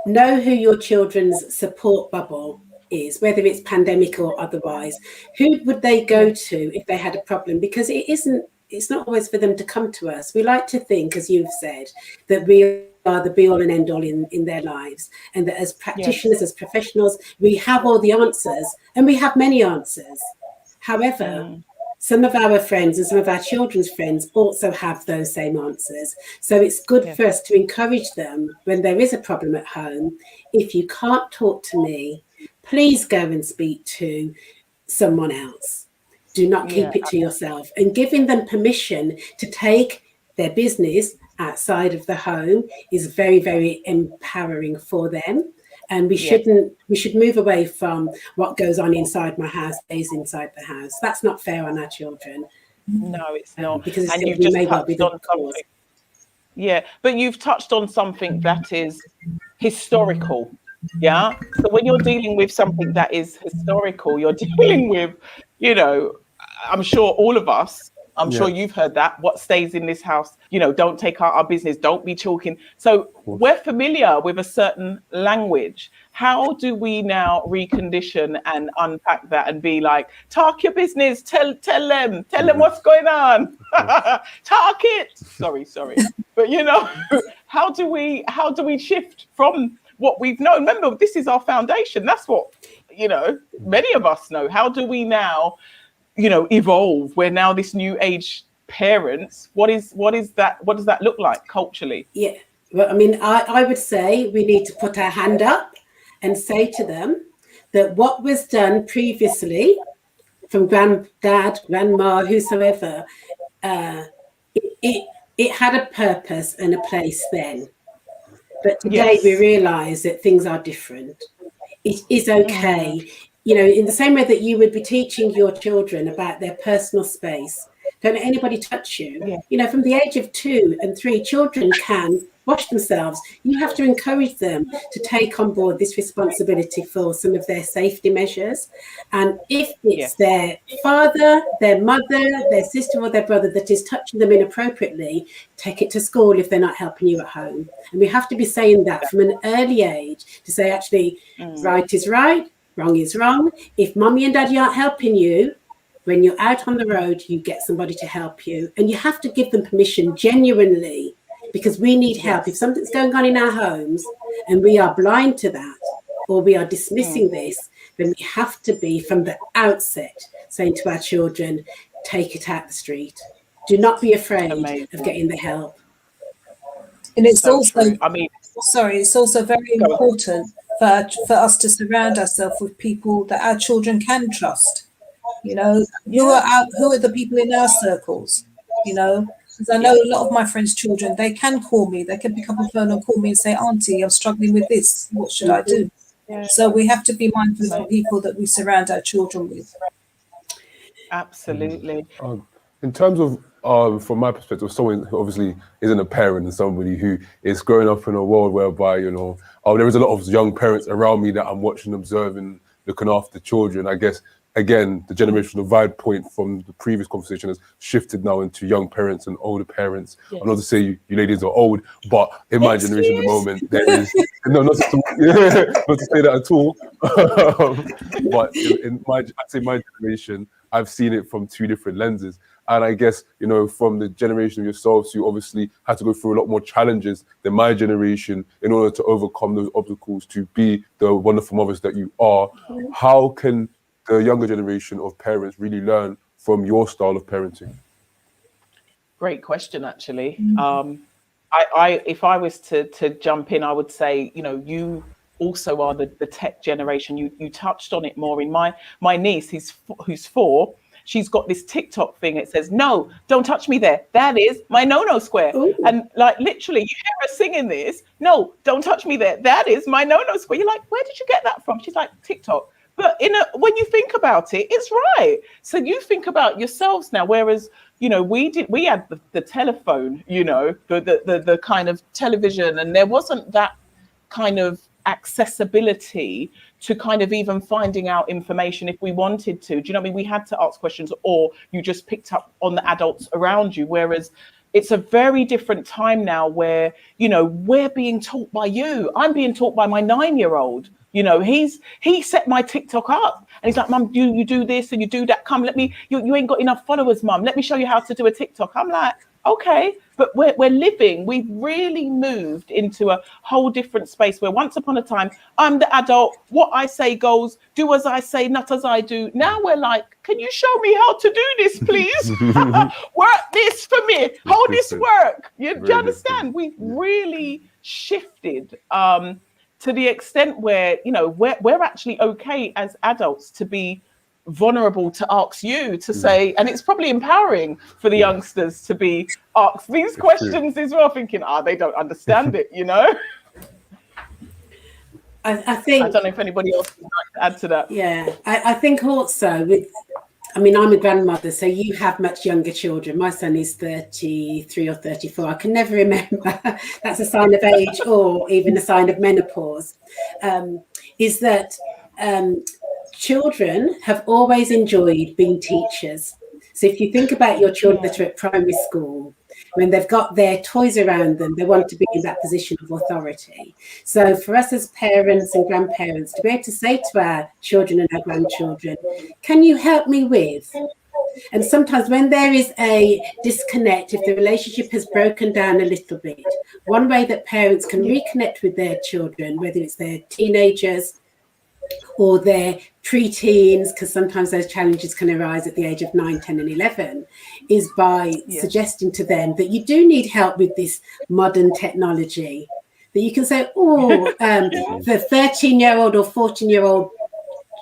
know who your children's support bubble is, whether it's pandemic or otherwise. Who would they go to if they had a problem? Because it's not always for them to come to us. We like to think, as you've said, that we are the be all and end all in their lives, and that as practitioners, as professionals, we have all the answers, and we have many answers. However, some of our friends and some of our children's friends also have those same answers. So it's good for us to encourage them when there is a problem at home. If you can't talk to me, please go and speak to someone else. Do not keep it to yourself, and giving them permission to take their business outside of the home is very, very empowering for them. And we should move away from what goes on inside my house stays inside the house. That's not fair on our children. No, it's not. Because and you've just touched on something. Yeah, but you've touched on something that is historical. Yeah. So when you're dealing with something that is historical, you're dealing with, I'm sure all of us, I'm sure you've heard that, what stays in this house, you know, don't take out our business, don't be talking. So we're familiar with a certain language. How do we now recondition and unpack that and be like, talk your business, tell them what's going on, talk it. Sorry. But you know, how do we shift from what we've known? Remember, this is our foundation. That's what, you know, many of us know. How do we now, you know, evolve? We're now this new age parents. What does that look like culturally? Yeah, well, I mean, I would say we need to put our hand up and say to them that what was done previously from granddad, grandma, whosoever, it had a purpose and a place then. But today we realise that things are different. It is okay. You know, in the same way that you would be teaching your children about their personal space, don't let anybody touch you. Yeah. You know, from the age of 2 and 3, children can wash themselves. You have to encourage them to take on board this responsibility for some of their safety measures. And if it's their father, their mother, their sister or their brother that is touching them inappropriately, take it to school if they're not helping you at home. And we have to be saying that from an early age to say, actually, right is right, wrong is wrong. If mommy and daddy aren't helping you, when you're out on the road, you get somebody to help you. And you have to give them permission genuinely, because we need help. If something's going on in our homes and we are blind to that, or we are dismissing this, then we have to be from the outset saying to our children, take it out the street. Do not be afraid of getting the help. And it's also, it's also very important for us to surround ourselves with people that our children can trust. You know, who are the people in our circles? You know, because I know a lot of my friends' children, they can call me, they can pick up a phone and call me and say, Auntie, I'm struggling with this. What should I do? Yeah. So we have to be mindful of the people that we surround our children with. Absolutely. In terms of, from my perspective, someone who obviously isn't a parent and somebody who is growing up in a world whereby, you know, there is a lot of young parents around me that I'm watching, observing, looking after children. I guess, again, the generational divide point from the previous conversation has shifted now into young parents and older parents. Yes. I'm not to say you ladies are old, but in my generation at the moment, there is, no, not to say that at all. But I'd say my generation, I've seen it from 2 different lenses. And I guess, you know, from the generation of yourselves, you obviously had to go through a lot more challenges than my generation in order to overcome those obstacles to be the wonderful mothers that you are. Mm-hmm. How can the younger generation of parents really learn from your style of parenting? Great question, actually. I if I was to jump in, I would say, you know, you also are the tech generation. You touched on it more. In my niece, who's 4, she's got this TikTok thing. It says, no, don't touch me there. That is my no-no square. Ooh. And like literally, you hear her singing this. No, don't touch me there. That is my no-no square. You're like, where did you get that from? She's like, TikTok. But when you think about it, it's right. So you think about yourselves now, whereas, you know, we had the telephone, you know, the kind of television, and there wasn't that kind of accessibility to kind of even finding out information if we wanted to. Do you know what I mean? We had to ask questions, or you just picked up on the adults around you. Whereas it's a very different time now where, you know, we're being taught by you. I'm being taught by my 9-year-old. You know, he set my TikTok up and he's like, Mum, you do this and you do that. Come, you ain't got enough followers, Mum. Let me show you how to do a TikTok. I'm like, okay, but we've really moved into a whole different space where once upon a time, I'm the adult, what I say goes, do as I say, not as I do. Now we're like, can you show me how to do this, please? Work this for me, hold this work. Do you understand? We've really shifted to the extent where, you know, we're actually okay as adults to be vulnerable to ask you to say, and it's probably empowering for the youngsters to be asked these questions as well, thinking, they don't understand it, you know. I think, I don't know if anybody else would like to add to that. Yeah, I think also I'm a grandmother, so you have much younger children. My son is 33 or 34. I can never remember. That's a sign of age or even a sign of menopause. Is that children have always enjoyed being teachers. So if you think about your children that are at primary school, when they've got their toys around them, they want to be in that position of authority. So for us as parents and grandparents, to be able to say to our children and our grandchildren, can you help me with? And sometimes when there is a disconnect, if the relationship has broken down a little bit, one way that parents can reconnect with their children, whether it's their teenagers or their pre-teens, because sometimes those challenges can arise at the age of 9, 10 and 11, is by suggesting to them that you do need help with this modern technology. That you can say, the 13-year-old or 14-year-old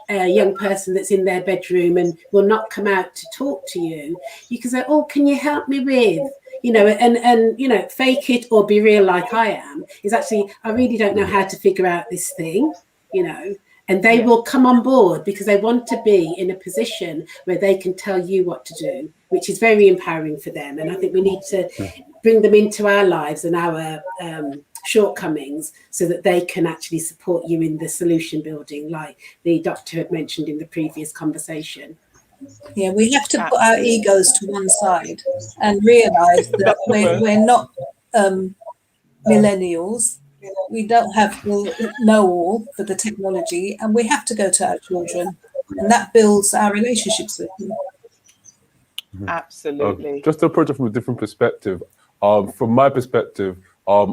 young person that's in their bedroom and will not come out to talk to you, you can say, oh, can you help me with, and fake it or be real like I am, is actually, I really don't know how to figure out this thing, and they will come on board because they want to be in a position where they can tell you what to do, which is very empowering for them. And I think we need to bring them into our lives and our shortcomings so that they can actually support you in the solution building, like the doctor had mentioned in the previous conversation. Yeah, we have to put our egos to one side and realise that we're not millennials. We don't have to know all for the technology, and we have to go to our children, and that builds our relationships with them. Absolutely. Just to approach it from a different perspective. From my perspective, I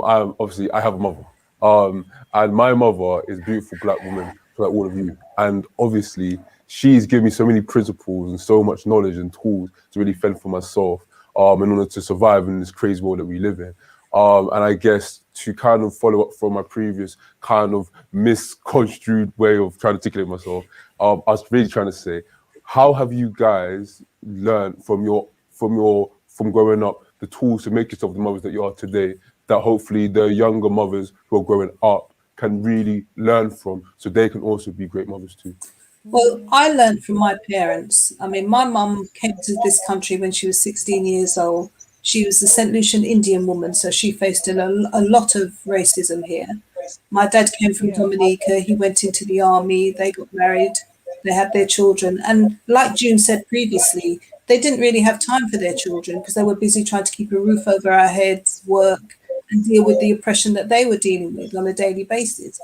have a mother, and my mother is a beautiful black woman, like all of you, and obviously she's given me so many principles and so much knowledge and tools to really fend for myself, in order to survive in this crazy world that we live in. And I guess to kind of follow up from my previous kind of misconstrued way of trying to articulate myself, I was really trying to say, how have you guys learned from growing up the tools to make yourself the mothers that you are today, that hopefully the younger mothers who are growing up can really learn from, so they can also be great mothers too? Well, I learned from my parents. I mean, my mum came to this country when she was 16 years old. She was a St. Lucian Indian woman, so she faced a lot of racism here. My dad came from Dominica. He went into the army. They got married. They had their children. And like June said previously, they didn't really have time for their children because they were busy trying to keep a roof over our heads, work, and deal with the oppression that they were dealing with on a daily basis.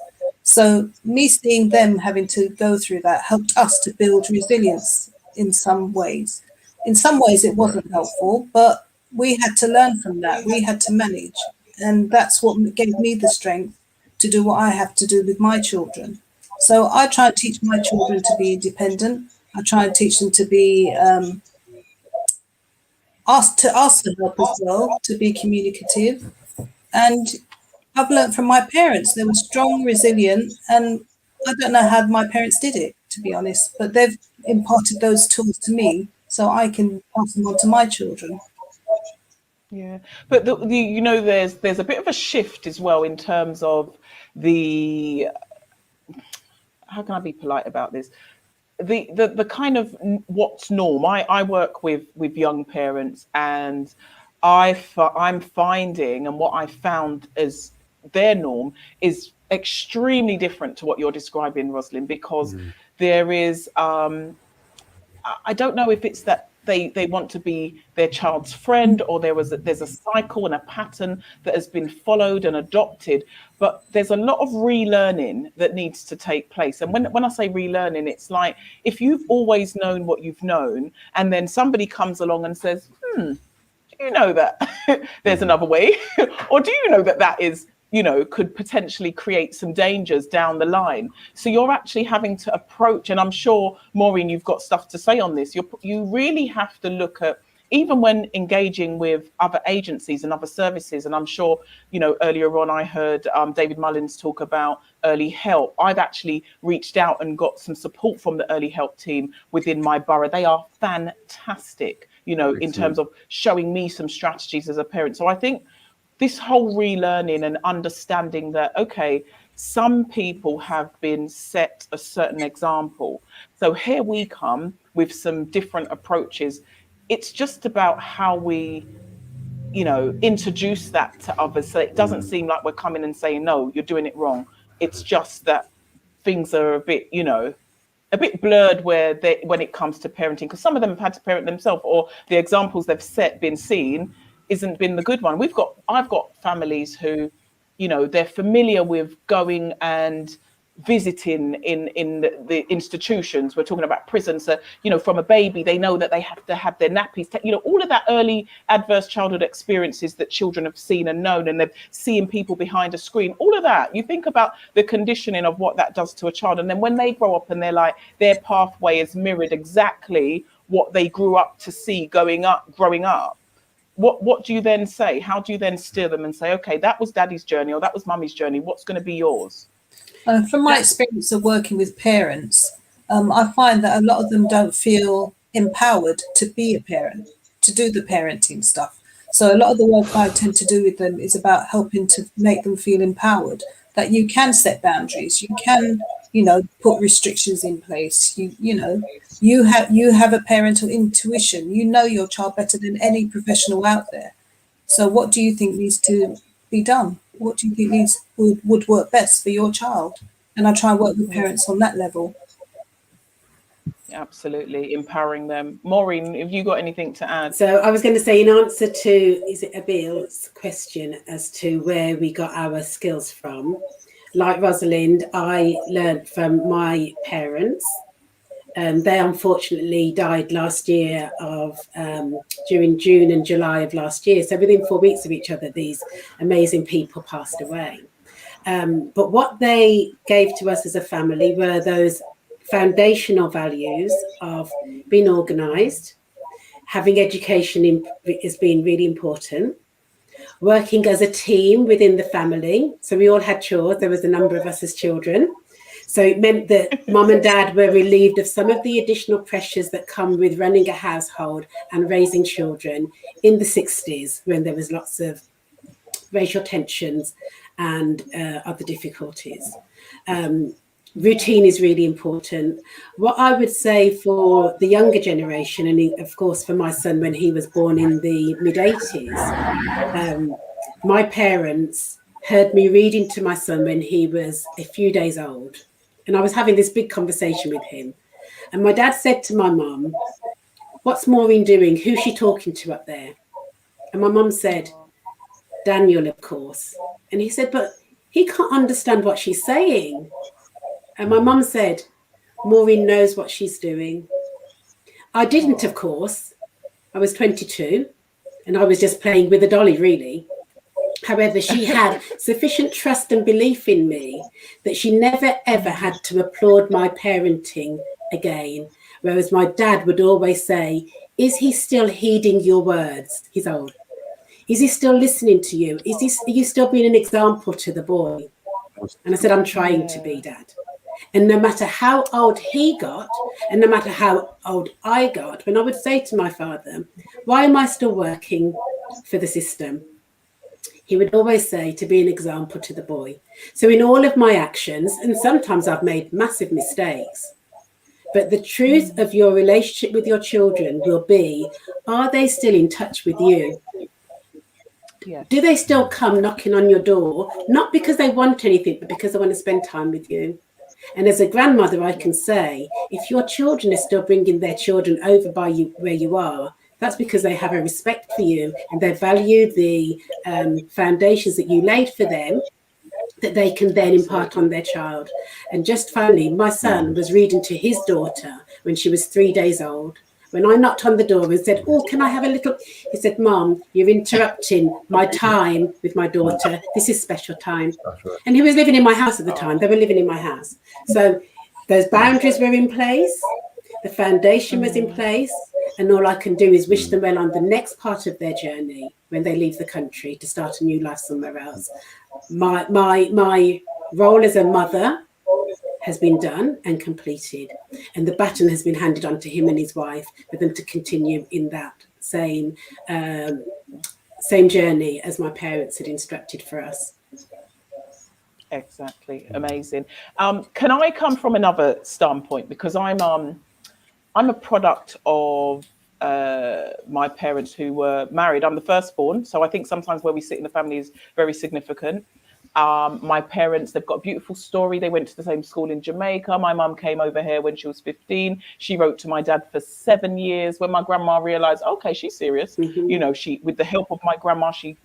So me seeing them having to go through that helped us to build resilience in some ways. In some ways it wasn't helpful, but we had to learn from that. We had to manage. And that's what gave me the strength to do what I have to do with my children. So I try and teach my children to be independent. I try and teach them to be ask for help as well, to be communicative. And I've learned from my parents. They were strong, resilient, and I don't know how my parents did it, to be honest, but they've imparted those tools to me so I can pass them on to my children. Yeah, but there's a bit of a shift as well in terms of the, how can I be polite about this? The kind of what's norm. I work with young parents, and I'm finding, and what I found as their norm is extremely different to what you're describing, Rosalind, because there is, I don't know if it's that they want to be their child's friend, or there's a cycle and a pattern that has been followed and adopted, but there's a lot of relearning that needs to take place. And when I say relearning, it's like if you've always known what you've known, and then somebody comes along and says, do you know that there's another way? Or do you know that is, could potentially create some dangers down the line? So you're actually having to approach, and I'm sure, Maureen, you've got stuff to say on this. You really have to look at, even when engaging with other agencies and other services, and I'm sure, earlier on I heard David Mullins talk about early help. I've actually reached out and got some support from the early help team within my borough. They are fantastic, in terms of showing me some strategies as a parent. So I think this whole relearning and understanding that, okay, some people have been set a certain example. So here we come with some different approaches. It's just about how we, introduce that to others. So it doesn't seem like we're coming and saying, no, you're doing it wrong. It's just that things are a bit, a bit blurred when it comes to parenting, because some of them have had to parent themselves, or the examples they've been seen isn't been the good one. I've got families who, you know, they're familiar with going and visiting in the institutions. We're talking about prisons. So, you know, from a baby, they know that they have to have their nappies, you know, all of that early adverse childhood experiences that children have seen and known, and they're seeing people behind a screen, all of that. You think about the conditioning of what that does to a child. And then when they grow up and they're like, their pathway is mirrored exactly what they grew up to see growing up. What do you then say? How do you then steer them and say, okay, that was daddy's journey or that was mummy's journey. What's going to be yours? From my experience of working with parents, I find that a lot of them don't feel empowered to be a parent, to do the parenting stuff. So a lot of the work I tend to do with them is about helping to make them feel empowered, that you can set boundaries, you can, you know, put restrictions in place. You have a parental intuition. You know your child better than any professional out there. So what do you think needs to be done? What do you think would work best for your child? And I try and work with parents on that level. Absolutely, empowering them. Maureen, have you got anything to add? So I was going to say, in answer to, is it Abil's question as to where we got our skills from, like Rosalind, I learned from my parents. They unfortunately died last year during June and July of last year. So within 4 weeks of each other, these amazing people passed away. But what they gave to us as a family were those foundational values of being organised, having education has been really important, working as a team within the family. So we all had chores. There was a number of us as children. So it meant that mum and dad were relieved of some of the additional pressures that come with running a household and raising children in the 60s, when there was lots of racial tensions and other difficulties. Routine is really important. What I would say for the younger generation, and of course for my son when he was born in the mid-80s, my parents heard me reading to my son when he was a few days old. And I was having this big conversation with him. And my dad said to my mum, "What's Maureen doing? Who's she talking to up there?" And my mum said, "Daniel, of course." And he said, "But he can't understand what she's saying." And my mum said, "Maureen knows what she's doing." I didn't, of course. I was 22 and I was just playing with a dolly, really. However, she had sufficient trust and belief in me that she never, ever had to applaud my parenting again. Whereas my dad would always say, "Is he still heeding your words?" He's old. "Is he still listening to you? Are you still being an example to the boy?" And I said, "I'm trying to be, Dad." And no matter how old he got, and no matter how old I got, when I would say to my father, "Why am I still working for the system?" he would always say, "To be an example to the boy." So in all of my actions, and sometimes I've made massive mistakes, but the truth of your relationship with your children will be, are they still in touch with you? Yes. Do they still come knocking on your door, not because they want anything, but because they want to spend time with you? And as a grandmother, I can say, if your children are still bringing their children over by you where you are, that's because they have a respect for you and they value the foundations that you laid for them, that they can then impart on their child. And just finally, my son was reading to his daughter when she was 3 days old. When I knocked on the door and said, "Oh, can I have a little?" He said, "Mom, you're interrupting my time with my daughter. This is special time." And he was living in my house at the time. They were living in my house. So those boundaries were in place. The foundation was in place. And all I can do is wish them well on the next part of their journey when they leave the country to start a new life somewhere else. My role as a mother has been done and completed, and the baton has been handed on to him and his wife for them to continue in that same journey as my parents had instructed for us. Exactly, amazing. Can I come from another standpoint, because I'm a product of my parents who were married. I'm the firstborn, so I think sometimes where we sit in the family is very significant. My parents, they've got a beautiful story. They went to the same school in Jamaica. My mum came over here when she was 15. She wrote to my dad for 7 years. When my grandma realized, okay, she's serious, you know, she, with the help of my grandma, she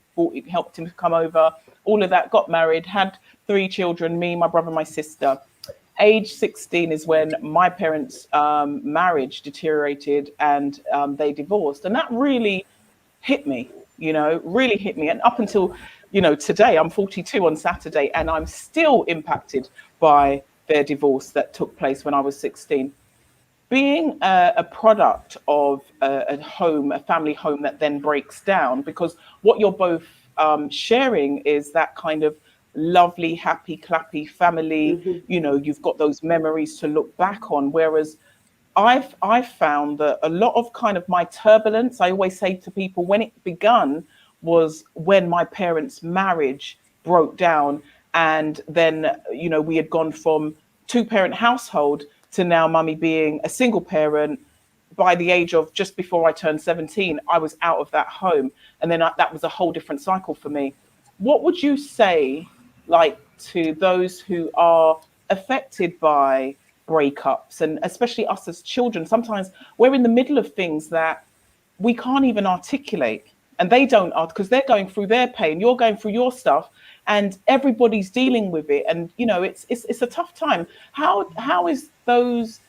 helped him to come over, all of that, got married, had 3 children, me, my brother, my sister. Age 16 is when my parents' marriage deteriorated and they divorced. And that really hit me, you know, really hit me. And up until, you know, today, I'm 42 on Saturday, and I'm still impacted by their divorce that took place when I was 16. Being a product of a home, a family home that then breaks down, because what you're both sharing is that kind of lovely, happy, clappy family, you know, you've got those memories to look back on. Whereas I've found that a lot of kind of my turbulence, I always say to people, when it begun was when my parents' marriage broke down. And then, you know, we had gone from 2-parent household to now mummy being a single parent. By the age of just before I turned 17, I was out of that home. And then that was a whole different cycle for me. What would you say, like, to those who are affected by breakups, and especially us as children? Sometimes we're in the middle of things that we can't even articulate, and they don't, because they're going through their pain, you're going through your stuff, and everybody's dealing with it. And, you know, it's a tough time. How is those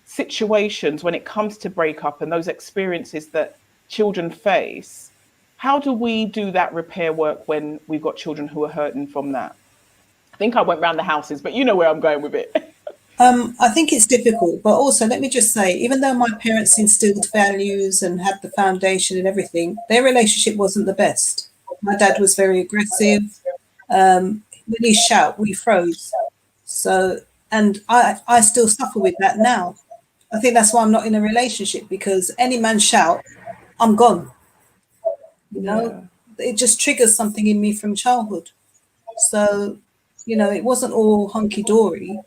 situations when it comes to breakup and those experiences that children face, how do we do that repair work when we've got children who are hurting from that? I think I went round the houses, but you know where I'm going with it. I think it's difficult, but also let me just say, even though my parents instilled values and had the foundation and everything, their relationship wasn't the best. My dad was very aggressive. When he shout, we froze. So, and I still suffer with that now. I think that's why I'm not in a relationship, because any man shout, I'm gone. You know, it just triggers something in me from childhood. So, you know, it wasn't all hunky-dory,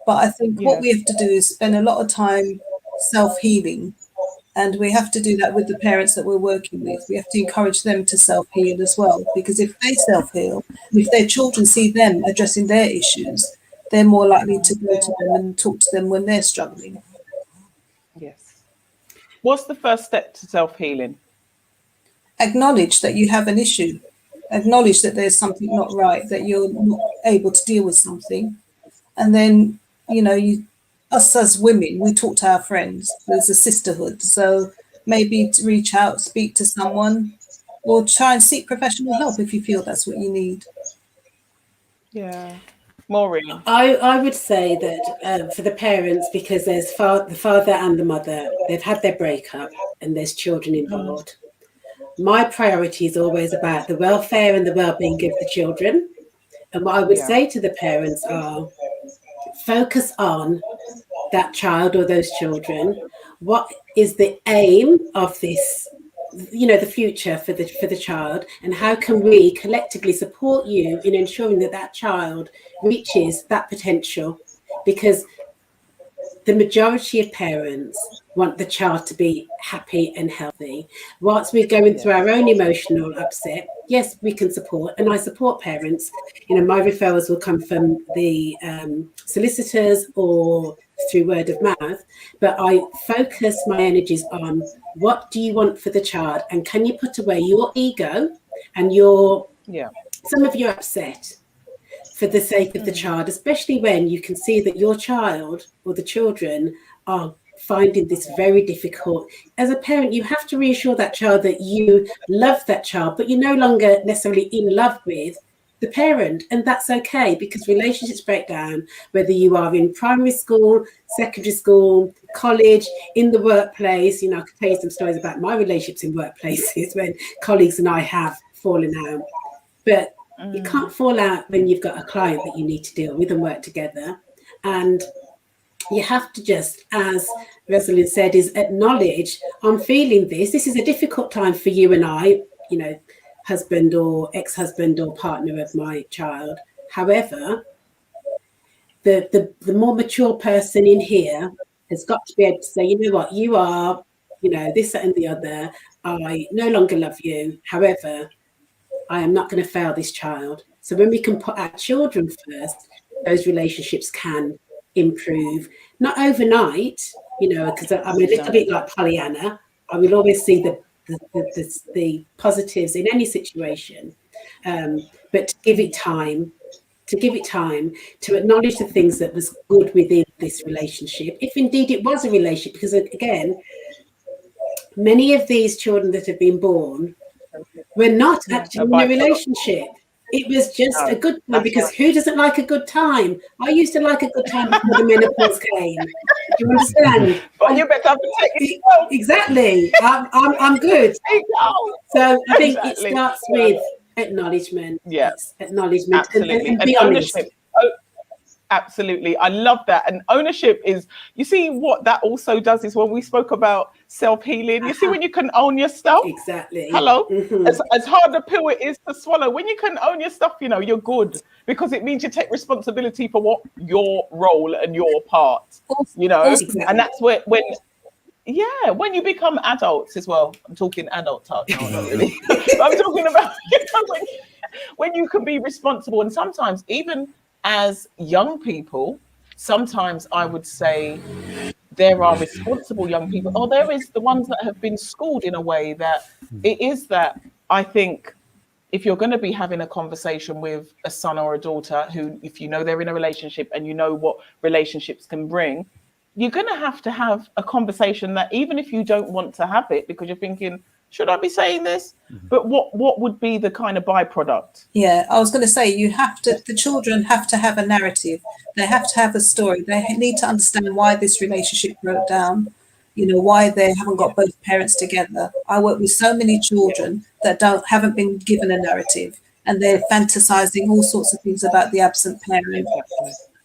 but I think what we have to do is spend a lot of time self-healing, and we have to do that with the parents that we're working with. We have to encourage them to self-heal as well, because if they self-heal, if their children see them addressing their issues, they're more likely to go to them and talk to them when they're struggling. Yes. What's the first step to self-healing? Acknowledge that you have an issue. Acknowledge that there's something not right, that you're not able to deal with something. And then, you know, us as women, we talk to our friends. There's a sisterhood. So maybe to reach out, speak to someone, or try and seek professional help if you feel that's what you need. Yeah. Maureen? I would say that for the parents, because there's the father and the mother, they've had their breakup and there's children involved. My priority is always about the welfare and the well-being of the children. And what I would say to the parents are, focus on that child or those children. What is the aim of this, you know, the future for the child, and how can we collectively support you in ensuring that that child reaches that potential? Because the majority of parents want the child to be happy and healthy. Whilst we're going through our own emotional upset, yes, we can support, and I support parents. You know, my referrals will come from the solicitors or through word of mouth, but I focus my energies on what do you want for the child, and can you put away your ego and some of your upset for the sake of the child, especially when you can see that your child or the children are finding this very difficult. As a parent, you have to reassure that child that you love that child, but you're no longer necessarily in love with the parent, and that's okay, because relationships break down, whether you are in primary school, secondary school, college, in the workplace. You know, I could tell you some stories about my relationships in workplaces when colleagues and I have fallen out, but you can't fall out when you've got a client that you need to deal with and work together. And you have to just, as Rosalind said, is acknowledge, I'm feeling this. This is a difficult time for you and I, you know, husband or ex-husband or partner of my child. However, the more mature person in here has got to be able to say, you know what, you are, you know, this, that, and the other. I no longer love you. However, I am not going to fail this child. So when we can put our children first, those relationships can improve. Not overnight, because I'm a little bit like Pollyanna. I will always see the positives in any situation, but to give it time, to acknowledge the things that was good within this relationship, if indeed it was a relationship, because again, many of these children that have been born were not actually in a relationship. It was just a good time, because who doesn't like a good time? I used to like a good time before the menopause came. Do you understand? But you better protect yourself. Exactly. I'm good. So I think it starts with acknowledgement. Yes, acknowledgement. Absolutely. And be honest. Ownership. Oh, absolutely. I love that. And ownership is, you see what that also does is when we spoke about self-healing, you see when you can own your stuff. Exactly. Hello. As hard a pill it is to swallow, when you can own your stuff, you're good, because it means you take responsibility for what your role and your part, Exactly. And that's when you become adults as well. I'm talking adult talk now, not really. But I'm talking about when you can be responsible. And sometimes even as young people, sometimes I would say there are responsible young people, or there is the ones that have been schooled in a way that it is that I think if you're going to be having a conversation with a son or a daughter who, if they're in a relationship and what relationships can bring, you're going to have a conversation that even if you don't want to have it because you're thinking, should I be saying this? But what would be the kind of byproduct? Yeah, I was going to say, the children have to have a narrative. They have to have a story. They need to understand why this relationship broke down, why they haven't got both parents together. I work with so many children that haven't been given a narrative, and they're fantasizing all sorts of things about the absent parent.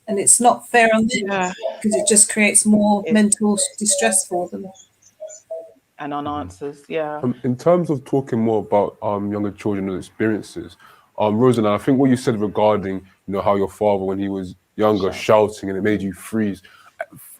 And it's not fair on them, because it just creates more mental distress for them. And unanswers, In terms of talking more about younger children and experiences, Rosanna, I think what you said regarding how your father, when he was younger, shouting and it made you freeze.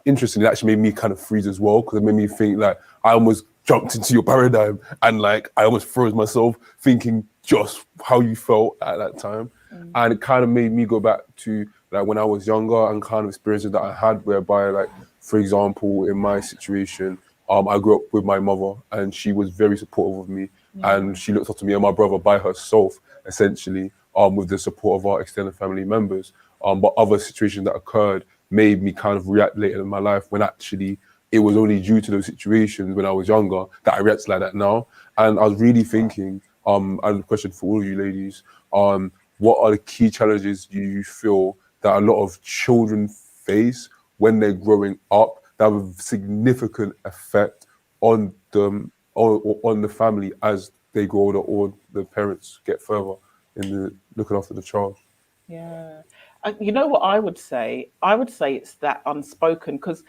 Interestingly, it actually made me kind of freeze as well, because it made me think like I almost jumped into your paradigm and like I almost froze myself thinking just how you felt at that time. And it kind of made me go back to like when I was younger and kind of experiences that I had, whereby like, for example, in my situation, I grew up with my mother and she was very supportive of me, and she looked up to me and my brother by herself, essentially, with the support of our extended family members. But other situations that occurred made me kind of react later in my life, when actually it was only due to those situations when I was younger that I react like that now. And I was really thinking, I have a question for all of you ladies, what are the key challenges you feel that a lot of children face when they're growing up that have a significant effect on them or on the family as they grow older, or the parents get further in the looking after the child? Yeah. You know what I would say? I would say it's that unspoken, because,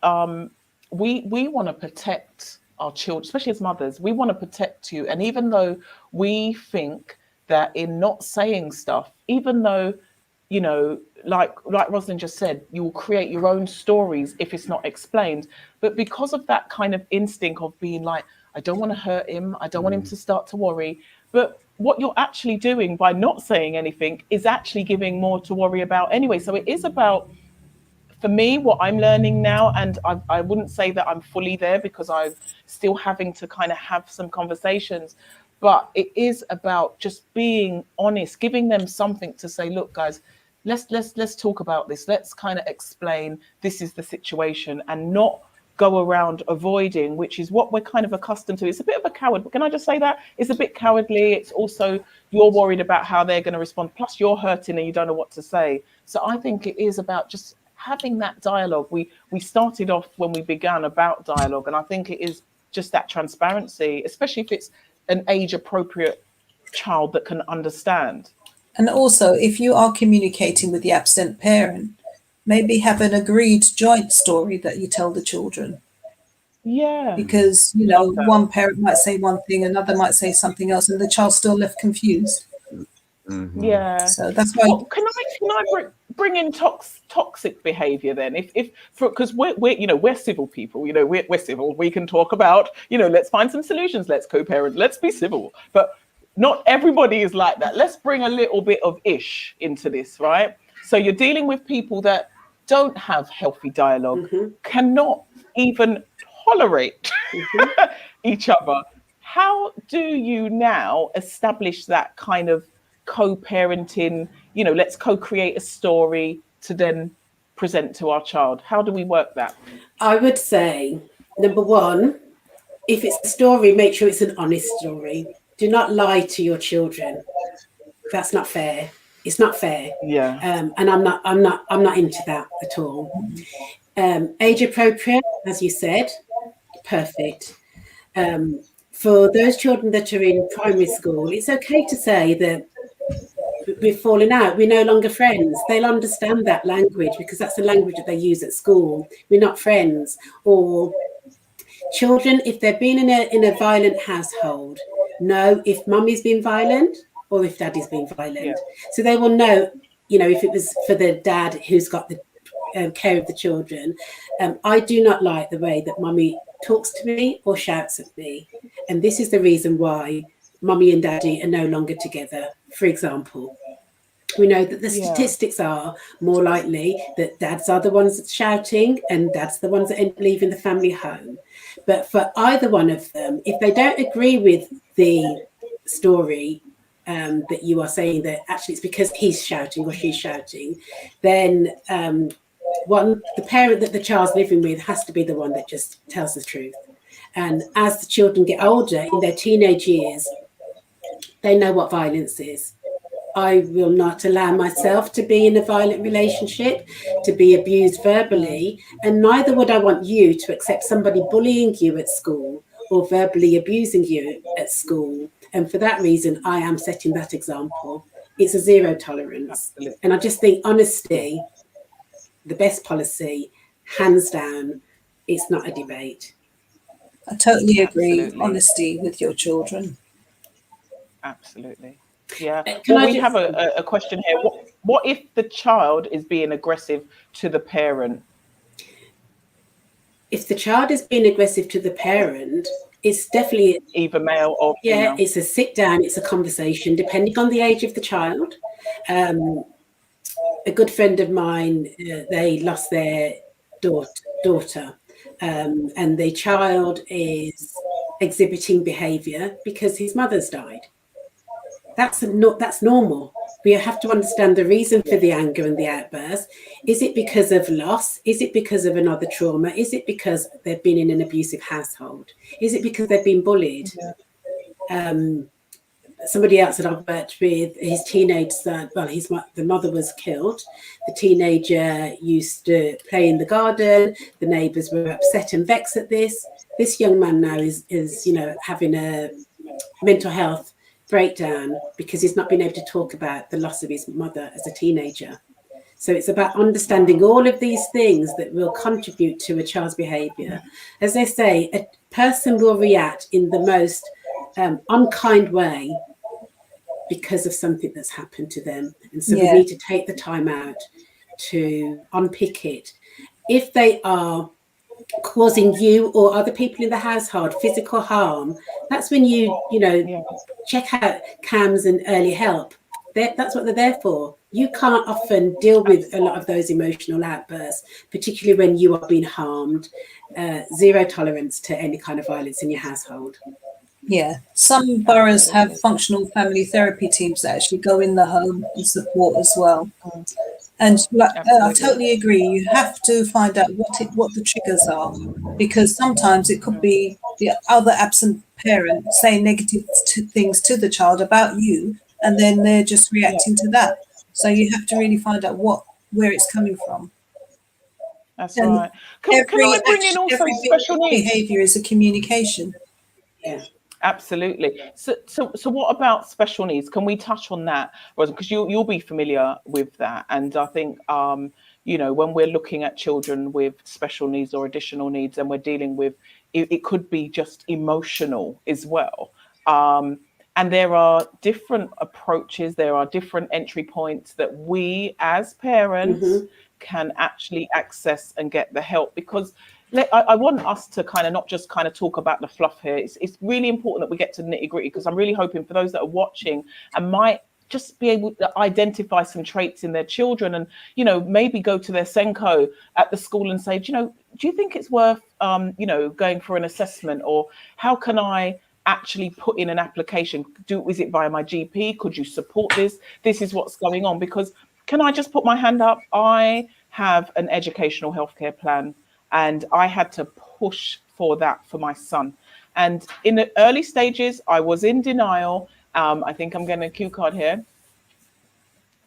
we want to protect our children, especially as mothers. We want to protect you. And even though we think that in not saying stuff, even though, like Rosalind just said, you will create your own stories if it's not explained. But because of that kind of instinct of being like, I don't want to hurt him, I don't want him to start to worry. But what you're actually doing by not saying anything is actually giving more to worry about anyway. So it is about, for me, what I'm learning now, and I wouldn't say that I'm fully there because I'm still having to kind of have some conversations, but it is about just being honest, giving them something to say, look, guys, let's talk about this. Let's kind of explain this is the situation, and not go around avoiding, which is what we're kind of accustomed to. It's a bit of a coward. Can I just say that? It's a bit cowardly. It's also, you're worried about how they're going to respond. Plus you're hurting and you don't know what to say. So I think it is about just having that dialogue. We started off when we began about dialogue, and I think it is just that transparency, especially if it's an age appropriate child that can understand. And also, if you are communicating with the absent parent, maybe have an agreed joint story that you tell the children. Yeah. Because, one parent might say one thing, another might say something else, and the child's still left confused. Mm-hmm. Yeah. So that's why. Well, can I bring in toxic behavior then? Because we're civil people. We're civil. We can talk about let's find some solutions. Let's co-parent. Let's be civil. But not everybody is like that. Let's bring a little bit of ish into this, right? So you're dealing with people that don't have healthy dialogue, cannot even tolerate each other. How do you now establish that kind of co-parenting, you know, let's co-create a story to then present to our child? How do we work that? I would say, number one, if it's a story, make sure it's an honest story. Do not lie to your children. That's not fair. It's not fair. Yeah. And I'm not into that at all. Age appropriate, as you said, perfect. For those children that are in primary school, it's okay to say that we've fallen out, we're no longer friends. They'll understand that language because that's the language that they use at school. We're not friends. Or children, if they've been in a violent household, know if mummy's been violent or if daddy's been violent. Yeah. So they will know, you know, if it was for the dad who's got the care of the children. I do not like the way that mummy talks to me or shouts at me. And this is the reason why mummy and daddy are no longer together. For example, we know that the statistics are more likely that dads are the ones that's shouting and dads the ones that end up leaving the family home. But for either one of them, if they don't agree with the story that you are saying that actually it's because he's shouting or she's shouting, then the parent that the child's living with has to be the one that just tells the truth. And as the children get older, in their teenage years, they know what violence is. I will not allow myself to be in a violent relationship, to be abused verbally, and neither would I want you to accept somebody bullying you at school or verbally abusing you at school. And for that reason, I am setting that example. It's a zero tolerance. Absolutely. And I just think honesty, the best policy, hands down, it's not a debate. I totally agree. Absolutely. Honesty with your children. Absolutely. Yeah. Well, we have a question here. What if the child is being aggressive to the parent? If the child is being aggressive to the parent, it's definitely either male or female. Yeah, it's a sit down, it's a conversation, depending on the age of the child. A good friend of mine, they lost their daughter, and the child is exhibiting behaviour because his mother's died. That's normal. We have to understand the reason for the anger and the outburst. Is it because of loss? Is it because of another trauma? Is it because they've been in an abusive household? Is it because they've been bullied? Somebody else that I've worked with, his teenage son, well, the mother was killed. The teenager used to play in the garden. The neighbours were upset and vexed at this. This young man now is having a mental health breakdown because he's not been able to talk about the loss of his mother as a teenager. So it's about understanding all of these things that will contribute to a child's behaviour. As they say, a person will react in the most unkind way because of something that's happened to them. And so we need to take the time out to unpick it. If they are causing you or other people in the household physical harm, that's when you check out CAMHS and early help. That's what they're there for. You can't often deal with a lot of those emotional outbursts, particularly when you are being harmed. Zero tolerance to any kind of violence in your household. Yeah, some boroughs have functional family therapy teams that actually go in the home and support as well. And I totally agree. You have to find out what the triggers are, because sometimes it could be the other absent parent saying negative things to the child about you, and then they're just reacting to that. So you have to really find out where it's coming from. That's right. Can I bring in also special needs? Behaviour is a communication. Yeah. Absolutely. So what about special needs? Can we touch on that, because you'll be familiar with that? And I think when we're looking at children with special needs or additional needs, and we're dealing with it could be just emotional as well. And there are different approaches. There are different entry points that we as parents can actually access and get the help, because I want us to kind of not just kind of talk about the fluff here. It's really important that we get to the nitty gritty, because I'm really hoping for those that are watching and might just be able to identify some traits in their children, and, you know, maybe go to their Senko at the school and say, you know, do you think it's worth, you know, going for an assessment, or how can I actually put in an application? Is it via my GP? Could you support this? This is what's going on. Because can I just put my hand up? I have an educational healthcare plan, and I had to push for that for my son. And in the early stages, I was in denial. I think I'm getting a cue card here.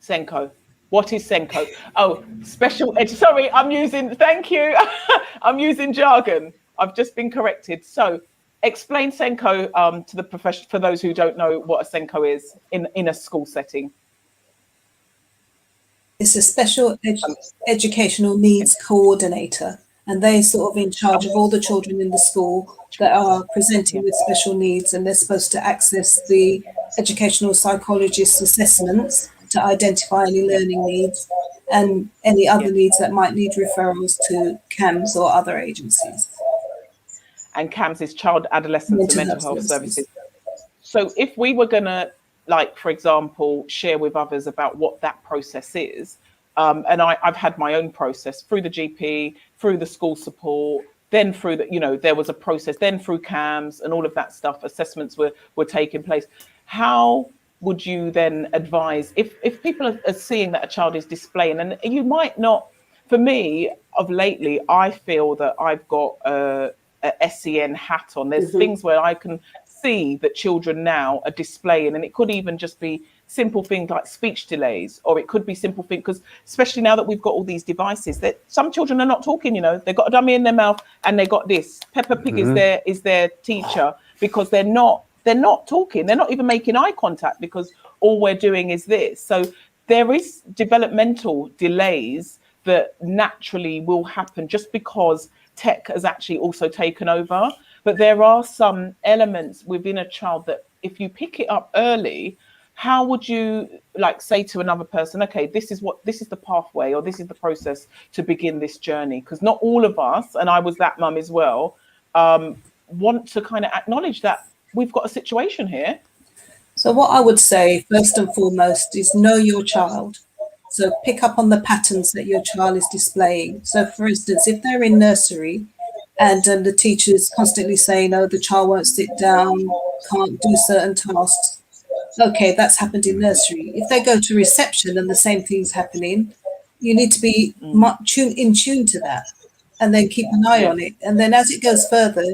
Senko. What is Senko? Oh, sorry, I'm using, thank you. I'm using jargon. I've just been corrected. So explain Senko to the profession, for those who don't know what a Senko is in a school setting. It's a special educational needs coordinator, and they're sort of in charge of all the children in the school that are presenting with special needs, and they're supposed to access the educational psychologist assessments to identify any learning needs and any other needs that might need referrals to CAMS or other agencies. And CAMS is Child, Adolescent and Mental Health Services. So if we were going to, like, for example, share with others about what that process is, and I've had my own process through the GP, through the school support, then through the, you know, there was a process, then through CAMS and all of that stuff, assessments were taking place. How would you then advise if people are seeing that a child is displaying, and you might not, for me, of lately, I feel that I've got a SEN hat on. There's things where I can see that children now are displaying, and it could even just be simple things like speech delays, or it could be simple things, because especially now that we've got all these devices, that some children are not talking, you know, they've got a dummy in their mouth and they got this. Peppa Pig is their teacher, because they're not talking, they're not even making eye contact, because all we're doing is this. So there is developmental delays that naturally will happen just because tech has actually also taken over. But there are some elements within a child that if you pick it up early, how would you like say to another person, okay, this is the pathway, or this is the process to begin this journey? Because not all of us, and I was that mum as well, want to kind of acknowledge that we've got a situation here. So what I would say first and foremost is know your child. So pick up on the patterns that your child is displaying. So for instance, if they're in nursery and the teacher's constantly saying, oh, the child won't sit down, can't do certain tasks. Okay, that's happened in nursery. If they go to reception and the same thing's happening, you need to be in tune to that, and then keep an eye on it. And then as it goes further,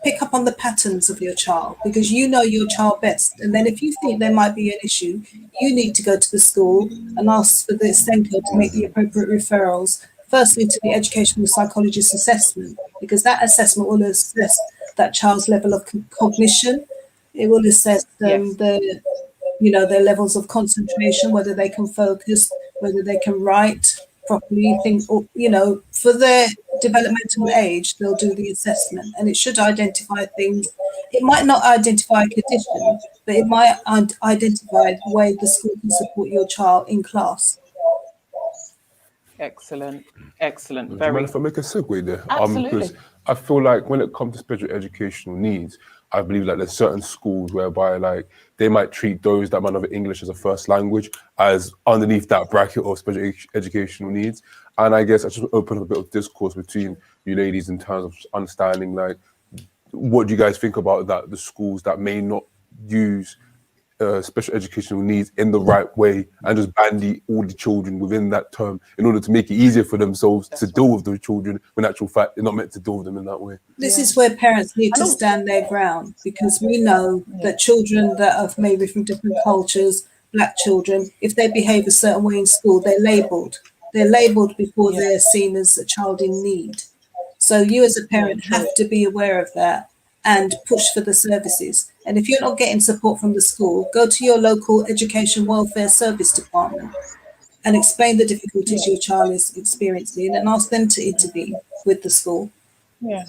pick up on the patterns of your child, because you know your child best. And then if you think there might be an issue, you need to go to the school and ask for the Senko to make the appropriate referrals, firstly to the educational psychologist assessment, because that assessment will assess that child's level of cognition. It will assess their levels of concentration, whether they can focus, whether they can write properly, things, or, you know, for their developmental age, they'll do the assessment, and it should identify things. It might not identify a condition, but it might identify the way the school can support your child in class. Excellent. Do you mind if I make a segue there? Absolutely. Because I feel like when it comes to special educational needs, I believe like there's certain schools whereby like they might treat those that might not have English as a first language as underneath that bracket of special educational needs. And I guess I just open up a bit of discourse between you ladies in terms of understanding like what do you guys think about that, the schools that may not use special educational needs in the right way and just bandy all the children within that term in order to make it easier for themselves to deal with the children, when in actual fact they're not meant to deal with them in that way. This is where parents need to stand their ground, because we know that children that are maybe from different cultures, black children, if they behave a certain way in school, they're labelled. They're labelled before they're seen as a child in need. So you as a parent have to be aware of that and push for the services. And if you're not getting support from the school, go to your local education welfare service department and explain the difficulties your child is experiencing and ask them to intervene with the school. Yeah.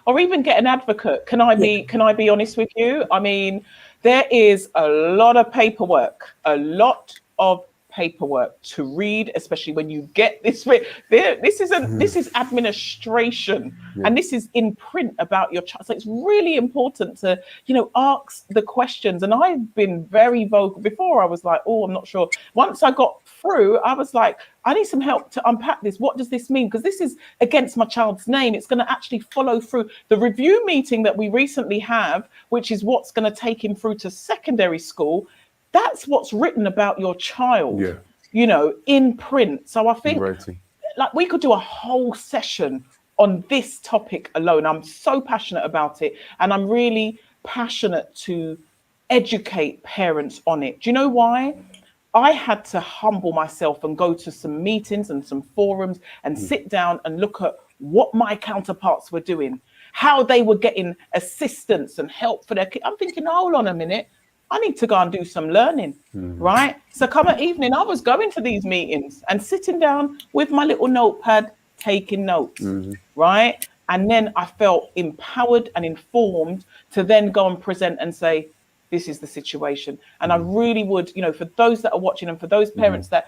Or even get an advocate. Can I be honest with you? I mean, there is a lot of paperwork, a lot of paperwork to read, especially when you get this. This is administration, and this is in print about your child. So it's really important to, ask the questions. And I've been very vocal before. I was like, oh, I'm not sure. Once I got through, I was like, I need some help to unpack this. What does this mean? Because this is against my child's name. It's going to actually follow through. The review meeting that we recently have, which is what's going to take him through to secondary school, that's what's written about your child, in print. So I think like we could do a whole session on this topic alone. I'm so passionate about it, and I'm really passionate to educate parents on it. Do you know why? I had to humble myself and go to some meetings and some forums and sit down and look at what my counterparts were doing, how they were getting assistance and help for their kids. I'm thinking, hold on a minute, I need to go and do some learning, right? So come at evening, I was going to these meetings and sitting down with my little notepad, taking notes, right? And then I felt empowered and informed to then go and present and say, this is the situation. And I really would, for those that are watching and for those parents that,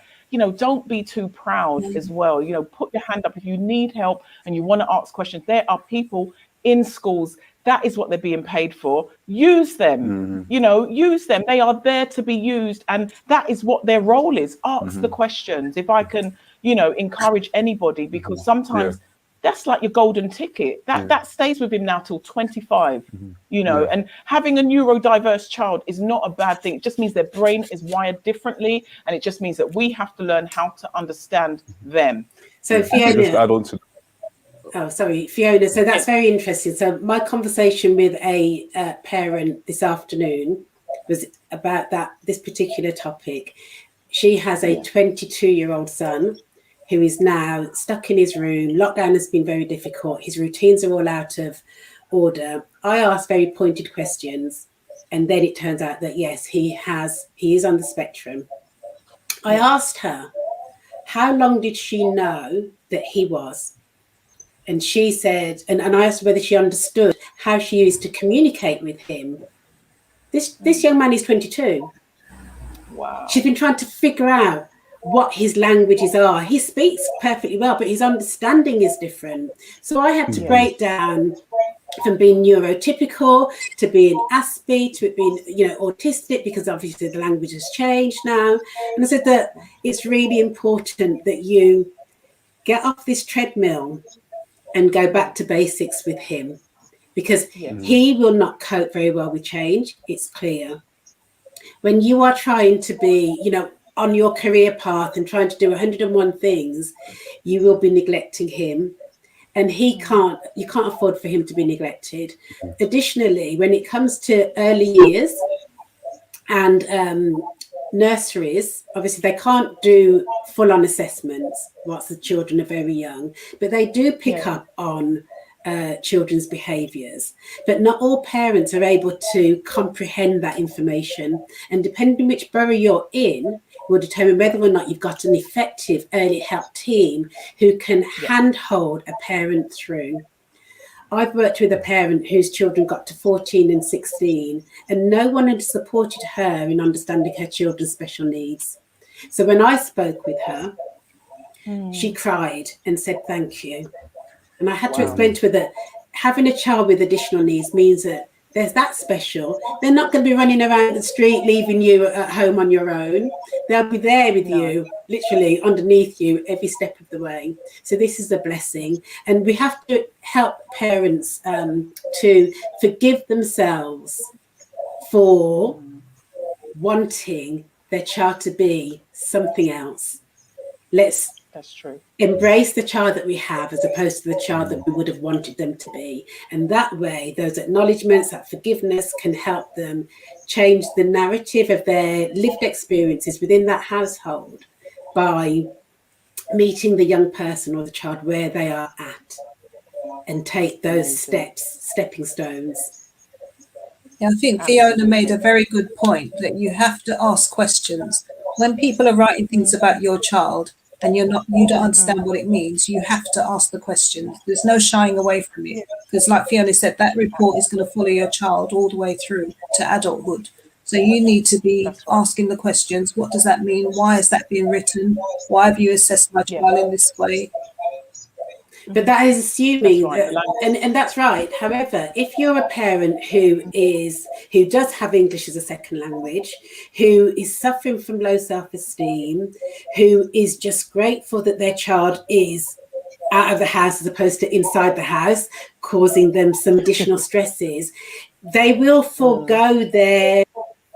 don't be too proud as well. Put your hand up if you need help and you want to ask questions. There are people in schools. That is what they're being paid for. Use them, use them. They are there to be used. And that is what their role is. Ask the questions. If I can, encourage anybody, because sometimes that's like your golden ticket. That stays with him now till 25, and having a neurodiverse child is not a bad thing. It just means their brain is wired differently. And it just means that we have to learn how to understand them. So Fiona, just add on to Fiona. So that's very interesting. So my conversation with a parent this afternoon was about this particular topic. She has a 22-year-old son who is now stuck in his room. Lockdown has been very difficult. His routines are all out of order. I asked very pointed questions, and then it turns out that yes, he is on the spectrum. I asked her, how long did she know that he was? And she said, and I asked her whether she understood how she used to communicate with him. This young man is 22. Wow. She's been trying to figure out what his languages are. He speaks perfectly well, but his understanding is different. So I had to break down from being neurotypical to being Aspie to being, autistic, because obviously the language has changed now. And I said that it's really important that you get off this treadmill and go back to basics with him, because he will not cope very well with change. It's clear. When you are trying to be, on your career path and trying to do 101 things, you will be neglecting him, and you can't afford for him to be neglected. Additionally, when it comes to early years and nurseries, obviously they can't do full-on assessments whilst the children are very young, but they do pick up on children's behaviours. But not all parents are able to comprehend that information, and depending which borough you're in will determine whether or not you've got an effective early help team who can handhold a parent through. I've worked with a parent whose children got to 14 and 16, and no one had supported her in understanding her children's special needs. So when I spoke with her, she cried and said, thank you. And I had to explain to her that having a child with additional needs means that there's that special. They're not going to be running around the street, leaving you at home on your own. They'll be there with you, literally underneath you every step of the way. So this is a blessing. And we have to help parents to forgive themselves for wanting their child to be something else. That's true. Embrace the child that we have as opposed to the child that we would have wanted them to be. And that way, those acknowledgements, that forgiveness can help them change the narrative of their lived experiences within that household by meeting the young person or the child where they are at and take those stepping stones. Yeah, I think Fiona made a very good point that you have to ask questions. When people are writing things about your child, and you don't understand what it means, you have to ask the questions. There's no shying away from it, because like Fiona said, that report is going to follow your child all the way through to adulthood. So you need to be asking the questions. What does that mean? Why is that being written? Why have you assessed my child in this way? But that is assuming and that's right. However, if you're a parent who does have English as a second language, who is suffering from low self-esteem, who is just grateful that their child is out of the house as opposed to inside the house, causing them some additional stresses, they will forego their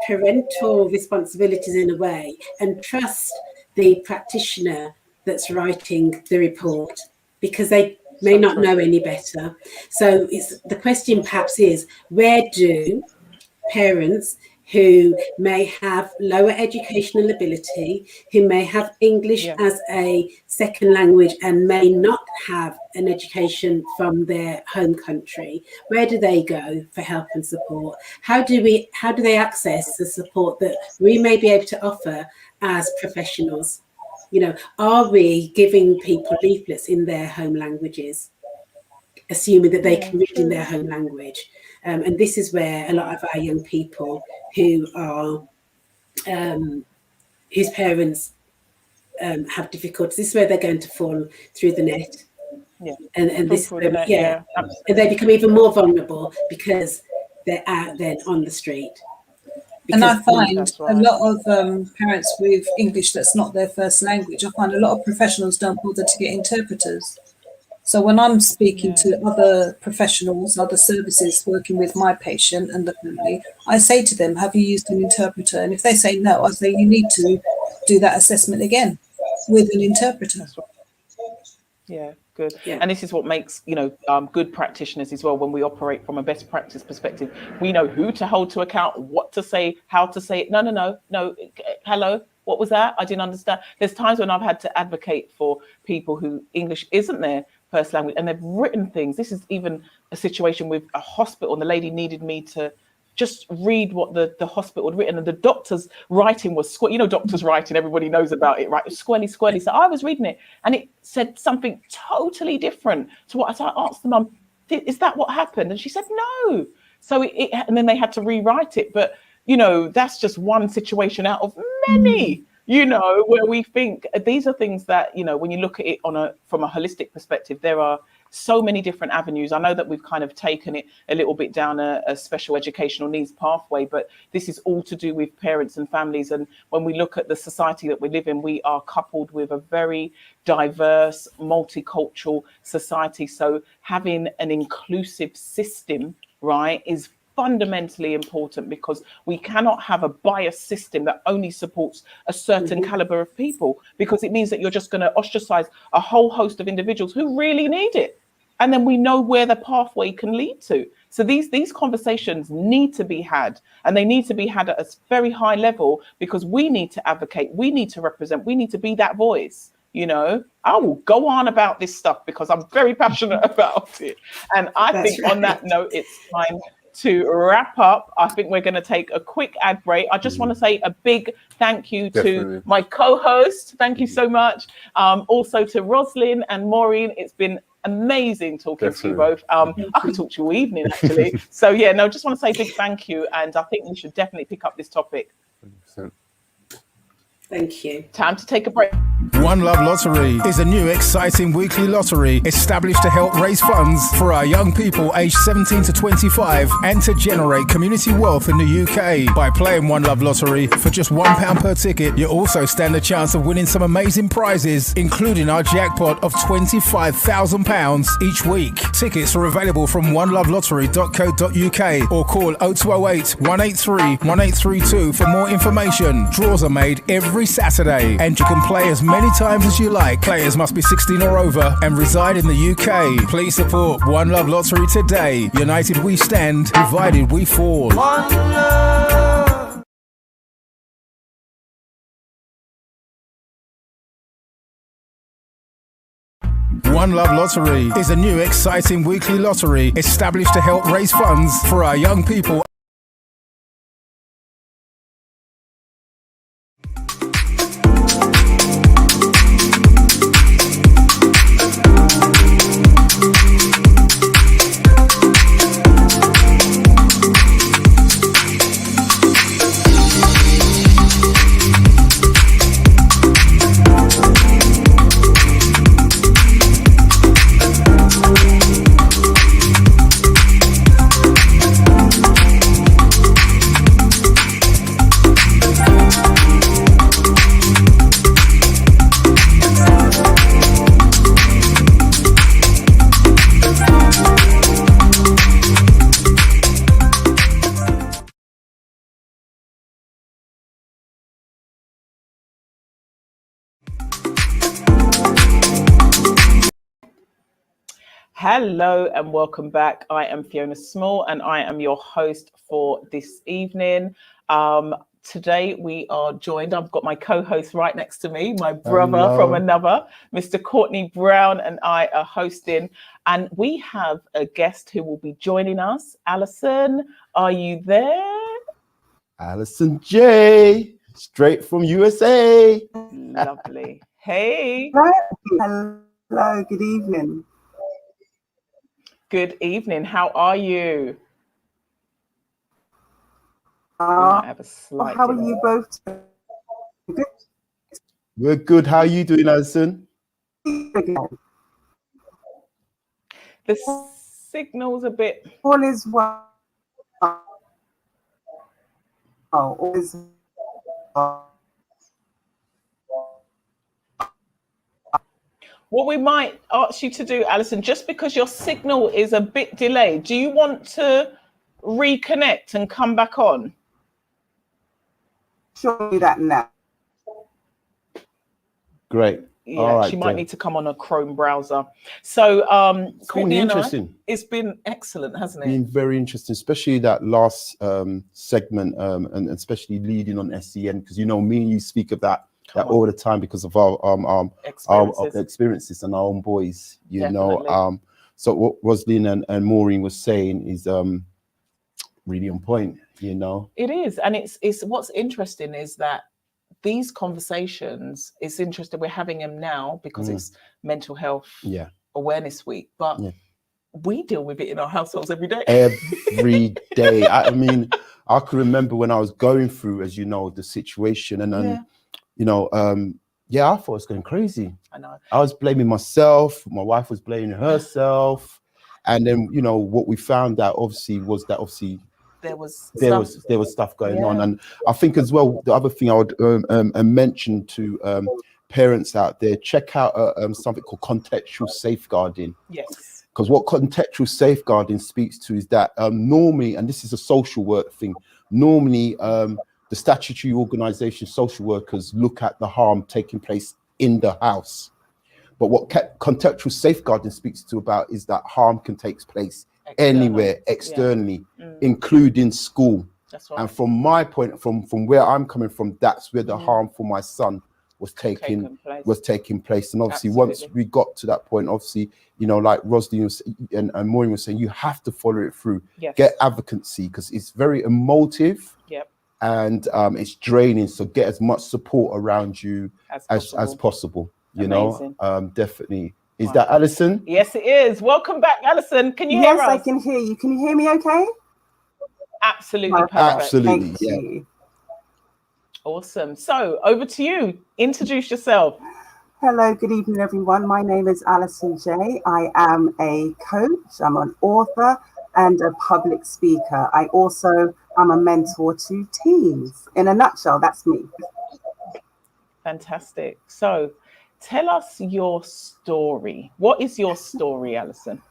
parental responsibilities in a way and trust the practitioner that's writing the report, because they may not know any better. So the question perhaps is, where do parents who may have lower educational ability, who may have English as a second language and may not have an education from their home country, where do they go for help and support? How do they access the support that we may be able to offer as professionals? You know, are we giving people leaflets in their home languages, assuming that they can read in their home language? And this is where a lot of our young people who are, whose parents have difficulties, this is where they're going to fall through the net. And this, and they become even more vulnerable because they're out then on the street. And I find a lot of parents with English that's not their first language, I find a lot of professionals don't bother to get interpreters. So when I'm speaking to other professionals, other services working with my patient and the family, I say to them, have you used an interpreter? And if they say no, I say, you need to do that assessment again with an interpreter. Yeah, good. And this is what makes, you know, good practitioners as well. When we operate from a best practice perspective, we know who to hold to account, what to say, how to say it. No. Hello, what was that? I didn't understand. There's times when I've had to advocate for people who English isn't their first language and they've written things. This is even a situation with a hospital, and the lady needed me to just read what the hospital had written, and the doctor's writing was, you know, doctor's writing, everybody knows about it, right? Squirrely. So I was reading it and it said something totally different to what I asked the mum, is that what happened? And she said, no. So and then they had to rewrite it. But, you know, that's just one situation out of many, you know, where we think these are things that, you know, when you look at it from a holistic perspective, there are so many different avenues. I know that we've kind of taken it a little bit down a special educational needs pathway, but this is all to do with parents and families. And when we look at the society that we live in, we are coupled with a very diverse, multicultural society. So having an inclusive system, right, is fundamentally important, because we cannot have a biased system that only supports a certain caliber of people, because it means that you're just going to ostracize a whole host of individuals who really need it. And then we know where the pathway can lead to. So these conversations need to be had, and they need to be had at a very high level, because we need to advocate, we need to represent, we need to be that voice. You know, I will go on about this stuff because I'm very passionate about it. And I think on that note, it's time to wrap up. I think we're going to take a quick ad break. I just want to say a big thank you to my co-host. Thank you so much. Also to Rosalind and Maureen. It's been amazing talking to you both. I could talk to you all evening, actually. So yeah, no, just want to say a big thank you. And I think we should definitely pick up this topic. 100%. Thank you. Time to take a break. One Love Lottery is a new exciting weekly lottery established to help raise funds for our young people aged 17 to 25 and to generate community wealth in the UK. By playing One Love Lottery for just £1 per ticket, you also stand a chance of winning some amazing prizes, including our jackpot of £25,000 each week. Tickets are available from onelovelottery.co.uk or call 0208 183 1832 for more information. Draws are made every Saturday and you can play as many times as you like. Players must be 16 or over and reside in the UK. Please support One Love Lottery today. United we stand, divided we fall. One love. One Love Lottery is a new exciting weekly lottery established to help raise funds for our young people. Hello and welcome back. I am Fiona Small and I am your host for this evening. Today we are joined, I've got my co-host right next to me, my brother from another, Mr. Courtney Brown, and I are hosting. And we have a guest who will be joining us. Alison, are you there? Alison J, straight from USA. Lovely. Hey. Hello, good evening. Good evening. How are you? We might have a slight how are delay. you both? Good. We're good. How are you doing, Alison? The signal's a bit. All is well. All is well. What we might ask you to do, Alison, just because your signal is a bit delayed, do you want to reconnect and come back on? Show you that now. Great. Yeah, all right, she might need to come on a Chrome browser. So, it's been Courtney and interesting. It's been excellent, hasn't it? Been very interesting, especially that last segment, and especially leading on SEN, because me and you speak of that all the time because of our experiences and our own boys. Definitely. So what Rosalind and Maureen was saying is really on point. It is, and it's what's interesting is that these conversations, it's interesting we're having them now because it's Mental Health Awareness Week, but we deal with it in our households every day. Every day. I mean, I can remember when I was going through, as you know, the situation, and then I thought I was going crazy. I know. I was blaming myself. My wife was blaming herself, and then what we found out was that there was stuff going on. And I think as well, the other thing I would mention to parents out there, check out something called contextual safeguarding. Yes. Because what contextual safeguarding speaks to is that normally, and this is a social work thing, normally the statutory organisation, social workers look at the harm taking place in the house. But what contextual safeguarding speaks to about is that harm can take place anywhere externally, including school. That's right. And from my point, from where I'm coming from, that's where the harm for my son was taking place. And obviously, once we got to that point, obviously, like Rosalind and Maureen was saying, you have to follow it through. Yes. Get advocacy, because it's very emotive. Yep. And it's draining. So get as much support around you as possible. Definitely. Is that Alison? Yes, it is. Welcome back, Alison. Can you hear us? Yes, I can hear you. Can you hear me okay? Absolutely perfect. Absolutely. Thank you. Awesome. So over to you. Introduce yourself. Hello, good evening, everyone. My name is Alison J. I am a coach, I'm an author and a public speaker. I also am a mentor to teens. In a nutshell, that's me. Fantastic. So tell us your story. What is your story, Alison?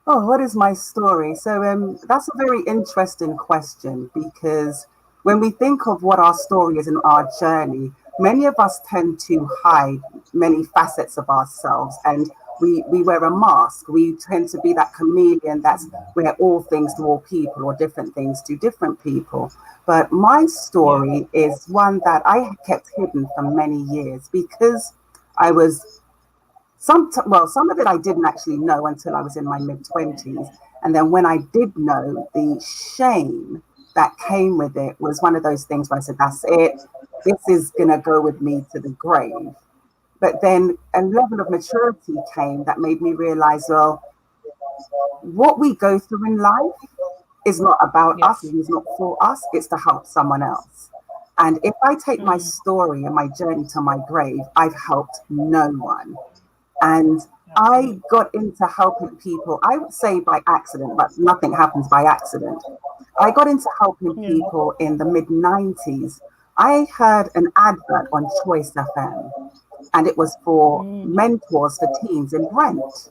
Oh, what is my story? So that's a very interesting question, because when we think of what our story is in our journey, many of us tend to hide many facets of ourselves, and we wear a mask. We tend to be that chameleon that's where all things to all people, or different things to different people. But my story is one that I kept hidden for many years, because I was some of it I didn't actually know until I was in my mid-20s. And then when I did know, the shame that came with it was one of those things where I said, that's it. This is going to go with me to the grave. But then a level of maturity came that made me realize, well, what we go through in life is not about us, it is not for us, it's to help someone else. And if I take my story and my journey to my grave, I've helped no one. And I got into helping people, I would say by accident, but nothing happens by accident. I got into helping people in the mid-90s. I heard an advert on Choice FM, and it was for mentors for teens in Brent.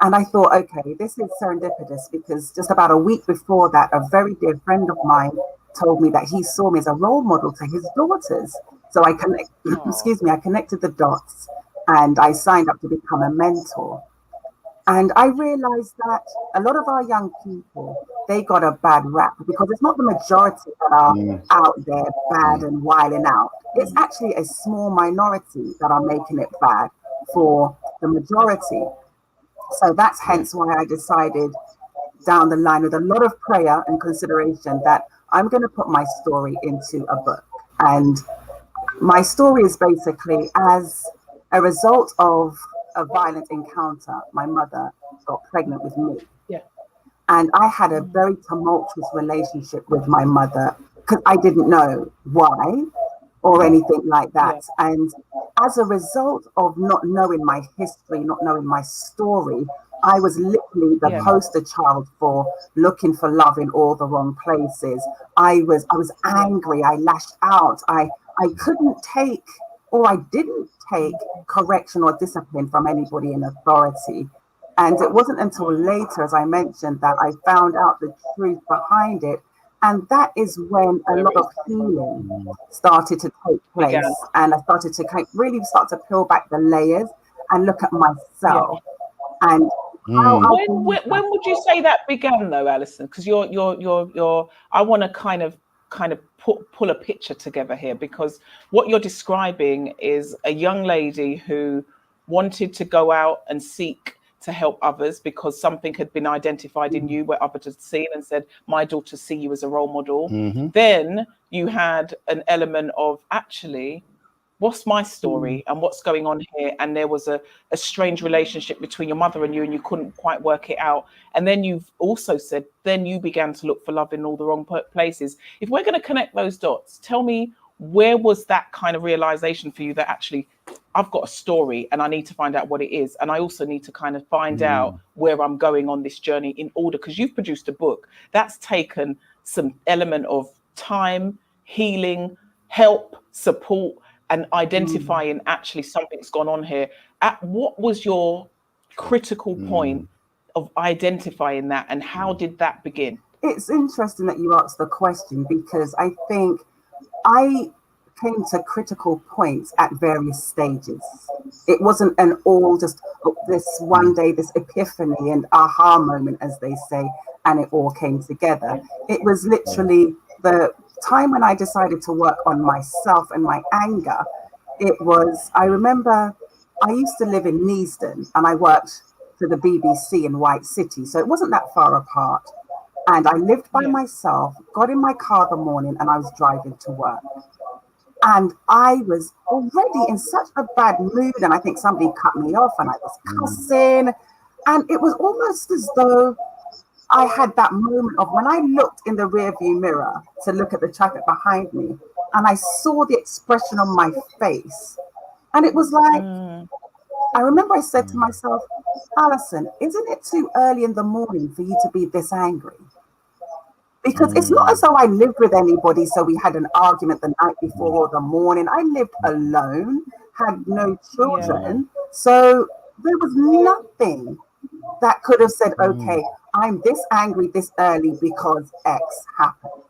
And I thought, okay, this is serendipitous, because just about a week before that, a very dear friend of mine told me that he saw me as a role model to his daughters. So I connected the dots, and I signed up to become a mentor. And I realized that a lot of our young people, they got a bad rap because it's not the majority that are out there bad and wilding out. It's actually a small minority that are making it bad for the majority. So that's hence why I decided down the line with a lot of prayer and consideration that I'm going to put my story into a book. And my story is basically as a result of a violent encounter. My mother got pregnant with me. Yeah. And I had a very tumultuous relationship with my mother because I didn't know why or anything like that. Yeah. And as a result of not knowing my history, not knowing my story, I was literally the poster child for looking for love in all the wrong places. I was angry. I lashed out. I couldn't take, or I didn't take correction or discipline from anybody in authority. And it wasn't until later, as I mentioned, that I found out the truth behind it. And that is when a lot of healing started to take place. Yeah. And I started to really start to peel back the layers and look at myself. Yeah. And when would you say that began, though, Alison? Because you're I want to kind of pull a picture together here, because what you're describing is a young lady who wanted to go out and seek to help others because something had been identified in you where others had seen and said, my daughters see you as a role model. Then you had an element of, actually, what's my story and what's going on here? And there was a strange relationship between your mother and you couldn't quite work it out. And then you've also said, then you began to look for love in all the wrong places. If we're going to connect those dots, tell me, where was that kind of realization for you that actually I've got a story and I need to find out what it is. And I also need to kind of find out where I'm going on this journey in order, because you've produced a book that's taken some element of time, healing, help, support, and identifying actually something's gone on here. What was your critical point of identifying that, and how did that begin? It's interesting that you asked the question, because I think I came to critical points at various stages. It wasn't an all just this one day, this epiphany and aha moment, as they say, and it all came together. It was literally the time when I decided to work on myself and my anger. I remember I used to live in Neasden and I worked for the BBC in White City, so it wasn't that far apart. And I lived by myself, got in my car the morning, and I was driving to work. And I was already in such a bad mood, and I think somebody cut me off and I was cussing. And it was almost as though I had that moment of when I looked in the rearview mirror to look at the traffic behind me, and I saw the expression on my face. And it was like, I remember I said to myself, Alison, isn't it too early in the morning for you to be this angry? Because it's not as though I lived with anybody, so we had an argument the night before or the morning. I lived alone, had no children. So there was nothing that could have said, okay, I'm this angry this early because X happened.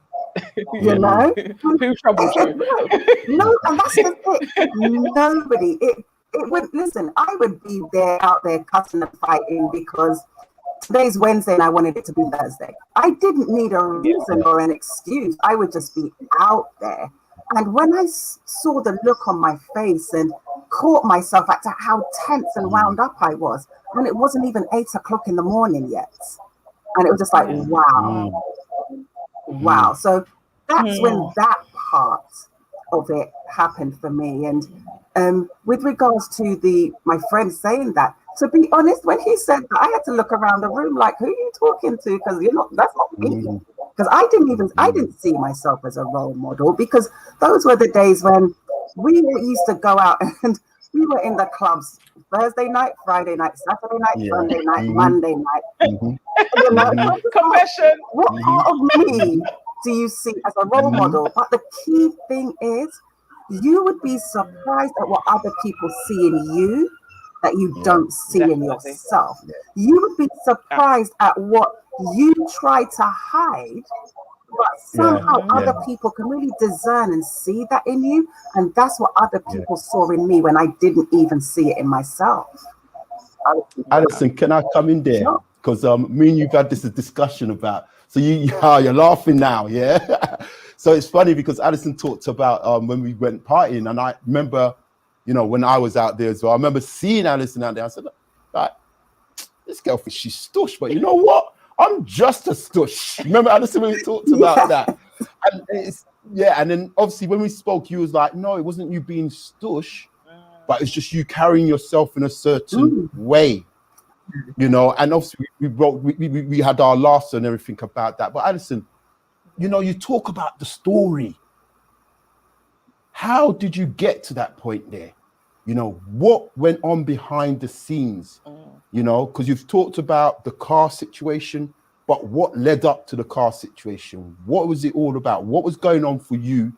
You know? Who troubled you? No, and that's the thing. Nobody. It would, listen, I would be out there cussing and fighting because today's Wednesday and I wanted it to be Thursday. I didn't need a reason or an excuse. I would just be out there. And when I saw the look on my face and caught myself at how tense and wound up I was, and it wasn't even 8 o'clock in the morning yet. And it was just like, wow. So that's when that part of it happened for me. And with regards to my friend saying that, to be honest, when he said that, I had to look around the room like, who are you talking to? Because that's not me. Because I didn't see myself as a role model, because those were the days when we used to go out and we were in the clubs Thursday night, Friday night, Saturday night, Sunday night, Monday night. You know, confession. What part of me do you see as a role model? But the key thing is, you would be surprised at what other people see in you that you don't see in yourself. You would be surprised at what you try to hide, but somehow other people can really discern and see that in you. And that's what other people saw in me when I didn't even see it in myself. Alison, can I come in there? Sure. Because me and you've had this discussion about, so you're laughing now, yeah? So it's funny because Alison talked about when we went partying, and I remember, you know, when I was out there as well, I remember seeing Alison out there. I said, like, this girl, she's stush, but you know what? I'm just a stush. Remember, Alison, when we talked about that? And and then obviously when we spoke, you was like, no, it wasn't you being stush, but it's just you carrying yourself in a certain way, you know. And obviously we had our laughter and everything about that. But Alison, you know, you talk about the story. How did you get to that point there? You know, what went on behind the scenes? You know, because you've talked about the car situation, but what led up to the car situation? What was it all about? What was going on for you?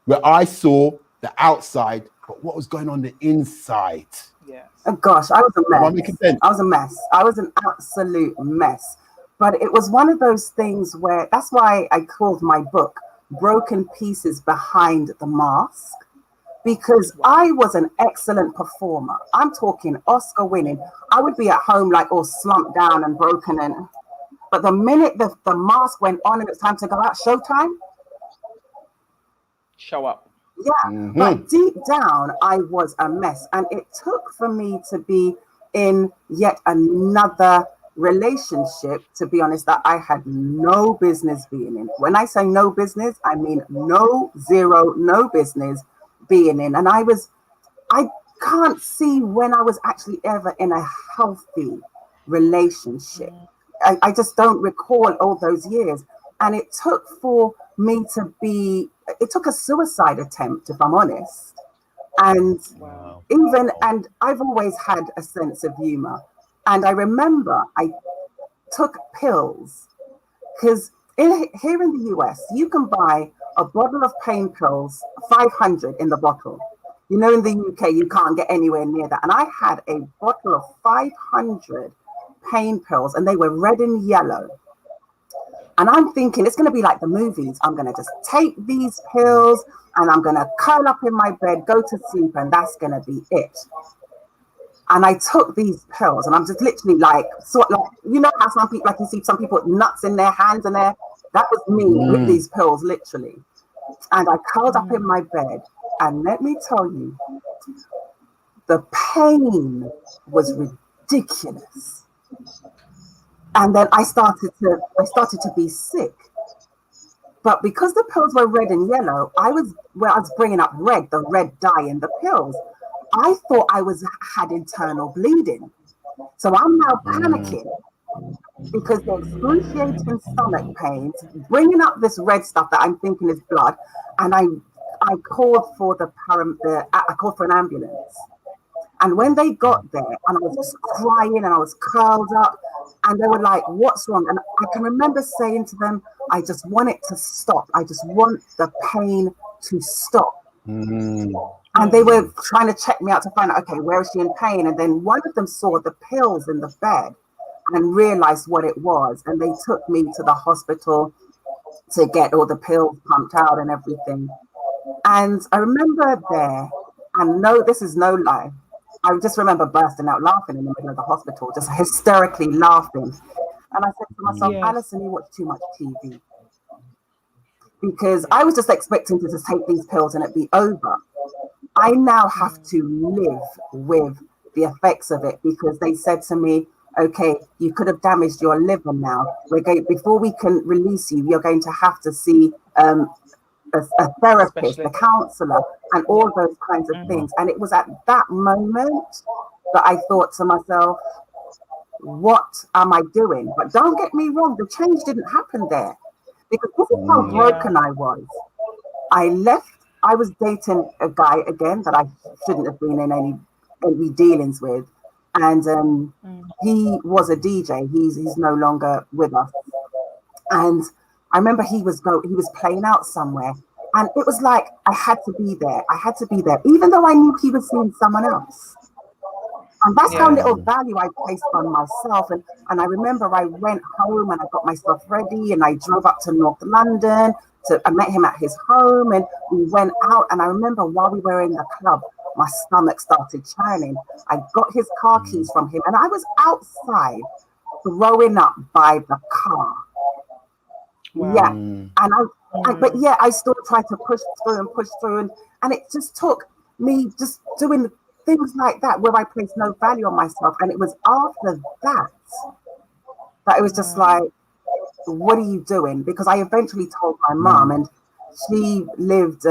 Where I saw the outside, but what was going on the inside? Yes. Oh gosh, I was a mess. Am I making sense? I was a mess. I was an absolute mess. But it was one of those things where, that's why I called my book Broken Pieces Behind the Mask, because I was an excellent performer. I'm talking Oscar winning. I would be at home like all slumped down and broken. But the minute the mask went on and it's time to go out, showtime. Show up. Yeah, but deep down, I was a mess. And it took for me to be in yet another relationship, to be honest, that I had no business being in. When I say no business, I mean no business being in. And I can't see when I was actually ever in a healthy relationship. I just don't recall all those years. And it took for me to be, it took a suicide attempt, if I'm honest. And and I've always had a sense of humor. And I remember I took pills, because here in the US, you can buy a bottle of pain pills, 500 in the bottle. You know, in the UK, you can't get anywhere near that. And I had a bottle of 500 pain pills, and they were red and yellow. And I'm thinking it's going to be like the movies. I'm going to just take these pills and I'm going to curl up in my bed, go to sleep, and that's going to be it. And I took these pills, and I'm just literally like, you know how some people, like you see some people with nuts in their hands, and that was me with these pills, literally. And I curled up in my bed, and let me tell you, the pain was ridiculous. And then I started to be sick. But because the pills were red and yellow, I was bringing up red, the red dye in the pills. I thought I had internal bleeding. So I'm now panicking because the excruciating stomach pains, bringing up this red stuff that I'm thinking is blood. And I called for I called for an ambulance. And when they got there, and I was just crying and I was curled up, and they were like, what's wrong? And I can remember saying to them, I just want it to stop. I just want the pain to stop. And they were trying to check me out to find out, okay, where is she in pain? And then one of them saw the pills in the bed and realized what it was. And they took me to the hospital to get all the pills pumped out and everything. And I remember there, and no, this is no lie, I just remember bursting out laughing in the middle of the hospital, just hysterically laughing. And I said to myself, Alison, you watch too much TV. Because I was just expecting to just take these pills and it'd be over. I now have to live with the effects of it, because they said to me, okay, you could have damaged your liver now. Before we can release you, you're going to have to see a therapist, a counselor, and all those kinds of things. And it was at that moment that I thought to myself, what am I doing? But don't get me wrong, the change didn't happen there, because this is how broken I was. I left. I was dating a guy again that I shouldn't have been in any dealings with, and he was a DJ. He's no longer with us. And I remember he was playing out somewhere, and it was like I had to be there. I had to be there, even though I knew he was seeing someone else. And that's how little value I placed on myself. And I remember I went home and I got myself ready and I drove up to North London. I met him at his home and we went out. And I remember while we were in the club, my stomach started churning. I got his car keys from him, and I was outside throwing up by the car. Wow. Yeah, and but yeah, I still tried to push through, and it just took me just doing things like that where I placed no value on myself. And it was after that it was just like, what are you doing? Because I eventually told my mum, and she lived,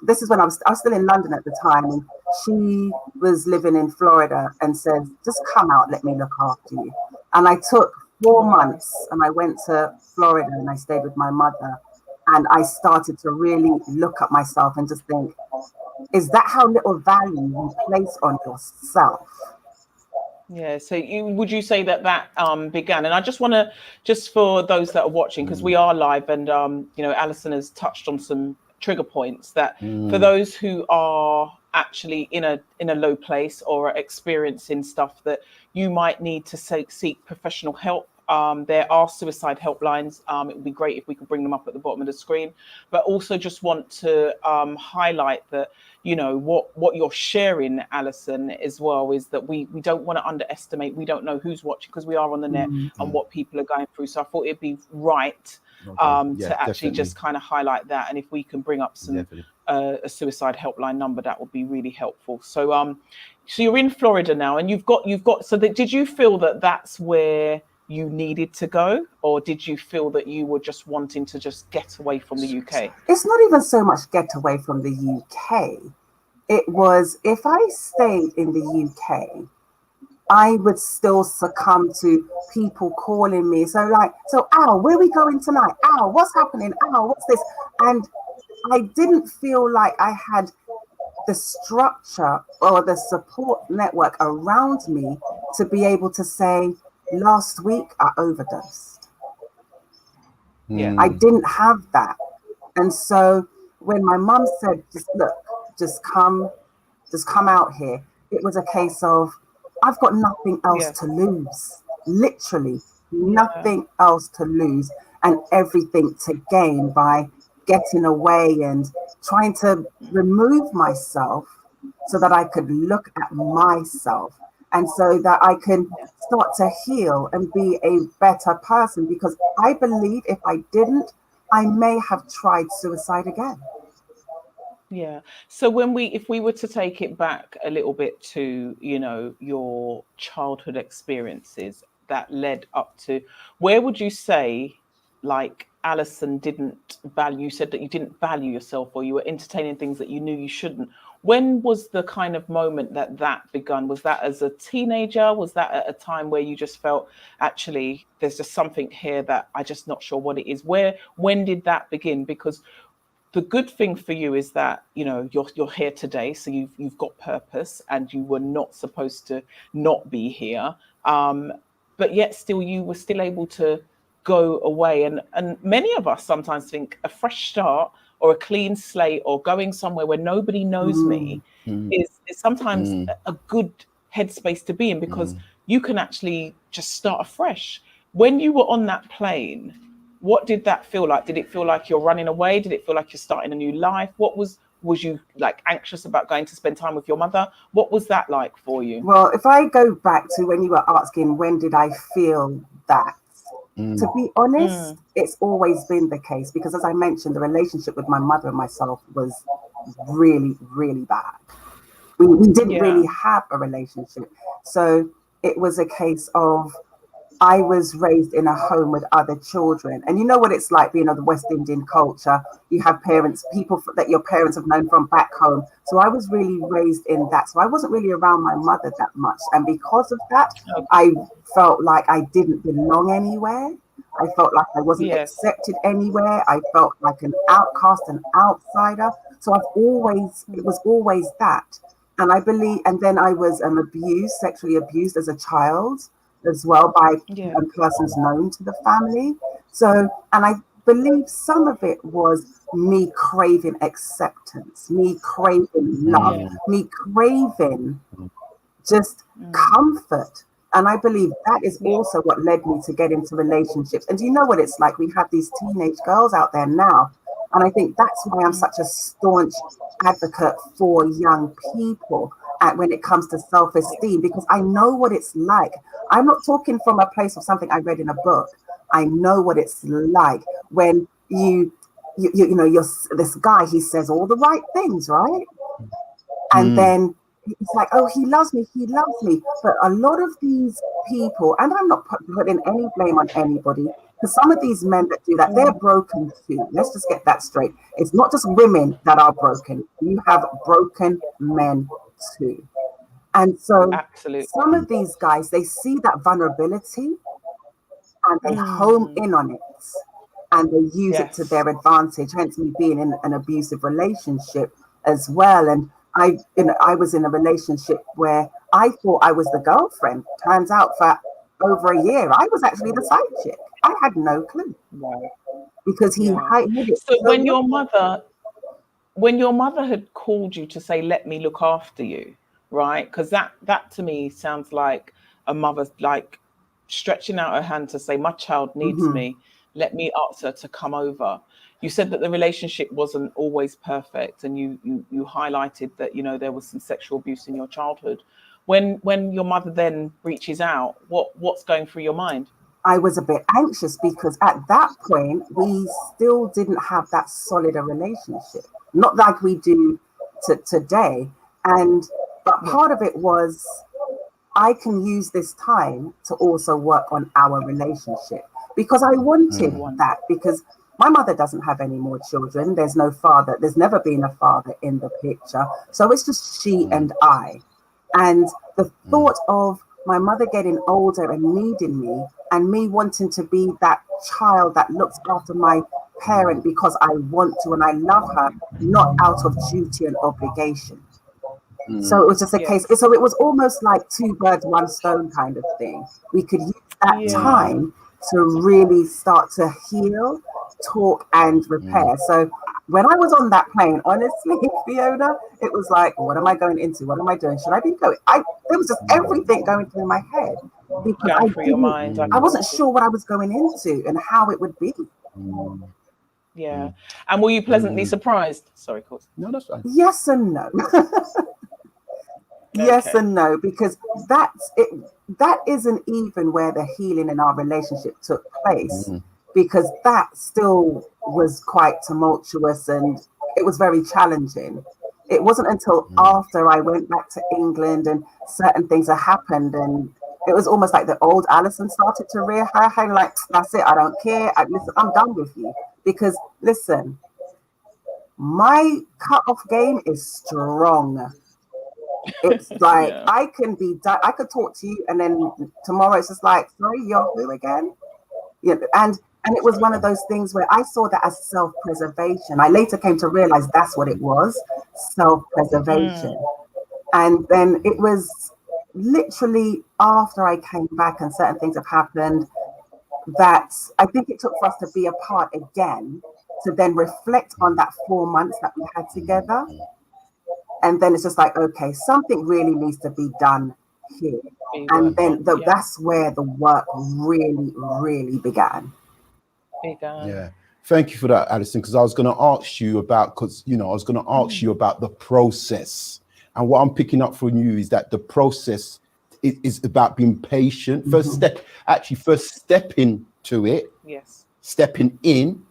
this is when I was still in London at the time, and she was living in Florida, and said, just come out, let me look after you. And I took 4 months and I went to Florida and I stayed with my mother, and I started to really look at myself and just think, is that how little value you place on yourself? Yeah, so would you say that began? And I just want to, just for those that are watching, because we are live, and you know, Alison has touched on some trigger points that for those who are actually in a low place or are experiencing stuff that you might need to seek professional help. There are suicide helplines. It would be great if we could bring them up at the bottom of the screen, but also just want to highlight that, you know, what you're sharing, Alison, as well, is that we don't want to underestimate. We don't know who's watching because we are on the net and what people are going through. So I thought it'd be right to actually just kind of highlight that. And if we can bring up some a suicide helpline number, that would be really helpful. So so you're in Florida now, and you've got so did you feel that that's where you needed to go, or did you feel that you were just wanting to just get away from the UK? It's not even so much get away from the UK. It was, if I stayed in the UK, I would still succumb to people calling me. So Al, where are we going tonight? Al, what's happening? Al, what's this? And I didn't feel like I had the structure or the support network around me to be able to say, last week I overdosed. Yeah, I didn't have that. And so when my mum said, just come out here, it was a case of, I've got nothing else to lose, literally nothing else to lose, and everything to gain by getting away and trying to remove myself so that I could look at myself, and so that I can start to heal and be a better person. Because I believe if I didn't, I may have tried suicide again. Yeah. So if we were to take it back a little bit to, you know, your childhood experiences that led up to, where would you say, like, Alison didn't value, you said that you didn't value yourself, or you were entertaining things that you knew you shouldn't. When was the kind of moment that begun? Was that as a teenager? Was that at a time where you just felt, actually, there's just something here that I'm just not sure what it is? When did that begin? Because the good thing for you is that, you know, you're here today, so you've got purpose, and you were not supposed to not be here. But yet still you were still able to go away. And many of us sometimes think a fresh start or a clean slate or going somewhere where nobody knows me is sometimes a good headspace to be in, because you can actually just start afresh. When you were on that plane, what did that feel like? Did it feel like you're running away? Did it feel like you're starting a new life? What was you like anxious about going to spend time with your mother? What was that like for you? Well, if I go back to when you were asking, when did I feel that? To be honest, it's always been the case, because as I mentioned, the relationship with my mother and myself was really, really bad. We didn't really have a relationship. So it was a case of, I was raised in a home with other children. And you know what it's like being of the West Indian culture. You have parents, people that your parents have known from back home. So I was really raised in that. So I wasn't really around my mother that much. And because of that, I felt like I didn't belong anywhere. I felt like I wasn't accepted anywhere. I felt like an outcast, an outsider. So it was always that. And I believe, and then I was sexually abused as a child as well by persons known to the family. So, and I believe some of it was me craving acceptance, me craving love, me craving just comfort. And I believe that is also what led me to get into relationships. And do you know what it's like? We have these teenage girls out there now. And I think that's why I'm such a staunch advocate for young people when it comes to self-esteem, because I know what it's like. I'm not talking from a place of something I read in a book. I know what it's like when you know, you're this guy, he says all the right things, right? And then it's like, oh, he loves me. But a lot of these people, and I'm not putting any blame on anybody, because some of these men that do that, they're broken too. Let's just get that straight. It's not just women that are broken. You have broken men too. And so some of these guys, they see that vulnerability and they home in on it and they use it to their advantage, hence me being in an abusive relationship as well. And I was in a relationship where I thought I was the girlfriend. Turns out for over a year, I was actually the side chick. I had no clue. Because he hid it. So when your mother had called you to say, let me look after you, right? Because that to me sounds like a mother's like stretching out her hand to say, my child needs me. Let me ask her to come over. You said that the relationship wasn't always perfect, and you highlighted that, you know, there was some sexual abuse in your childhood. When your mother then reaches out, what's going through your mind? I was a bit anxious because at that point we still didn't have that solid a relationship, not like we do today. But part of it was I can use this time to also work on our relationship, because I wanted that, because my mother doesn't have any more children. There's no father. There's never been a father in the picture. So it's just she and I. And the thought of my mother getting older and needing me, and me wanting to be that child that looks after my parent because I want to and I love her, not out of duty and obligation. So it was just a case. So it was almost like two birds, one stone kind of thing. We could use that time to really start to heal, talk and repair. So when I was on that plane, honestly, Fiona, it was like, what am I going into? What am I doing? Should I be going? There was just everything going through my head, because I wasn't sure what I was going into and how it would be. And were you pleasantly surprised? Sorry, Course. No, that's fine. Yes and no. Yes and no, because that's it. That isn't even where the healing in our relationship took place, because that still was quite tumultuous and it was very challenging. It wasn't until after I went back to England and certain things had happened, and it was almost like the old Alison started to rear her head, like, that's it, I don't care. Listen, I'm done with you. Because listen, my cut-off game is strong. It's like I can be done. I could talk to you, and then tomorrow it's just like, sorry, you're who again? And it was one of those things where I saw that as self-preservation. I later came to realize that's what it was, self-preservation. And then it was literally after I came back and certain things have happened that I think it took for us to be apart again, to then reflect on that 4 months that we had together. And then it's just like, okay, something really needs to be done here. And then that's where the work really, really began. Yeah. Thank you for that, Alison, because I was going to ask you about, the process. And what I'm picking up from you is that the process is about being patient. First stepping to it. Yes. Stepping in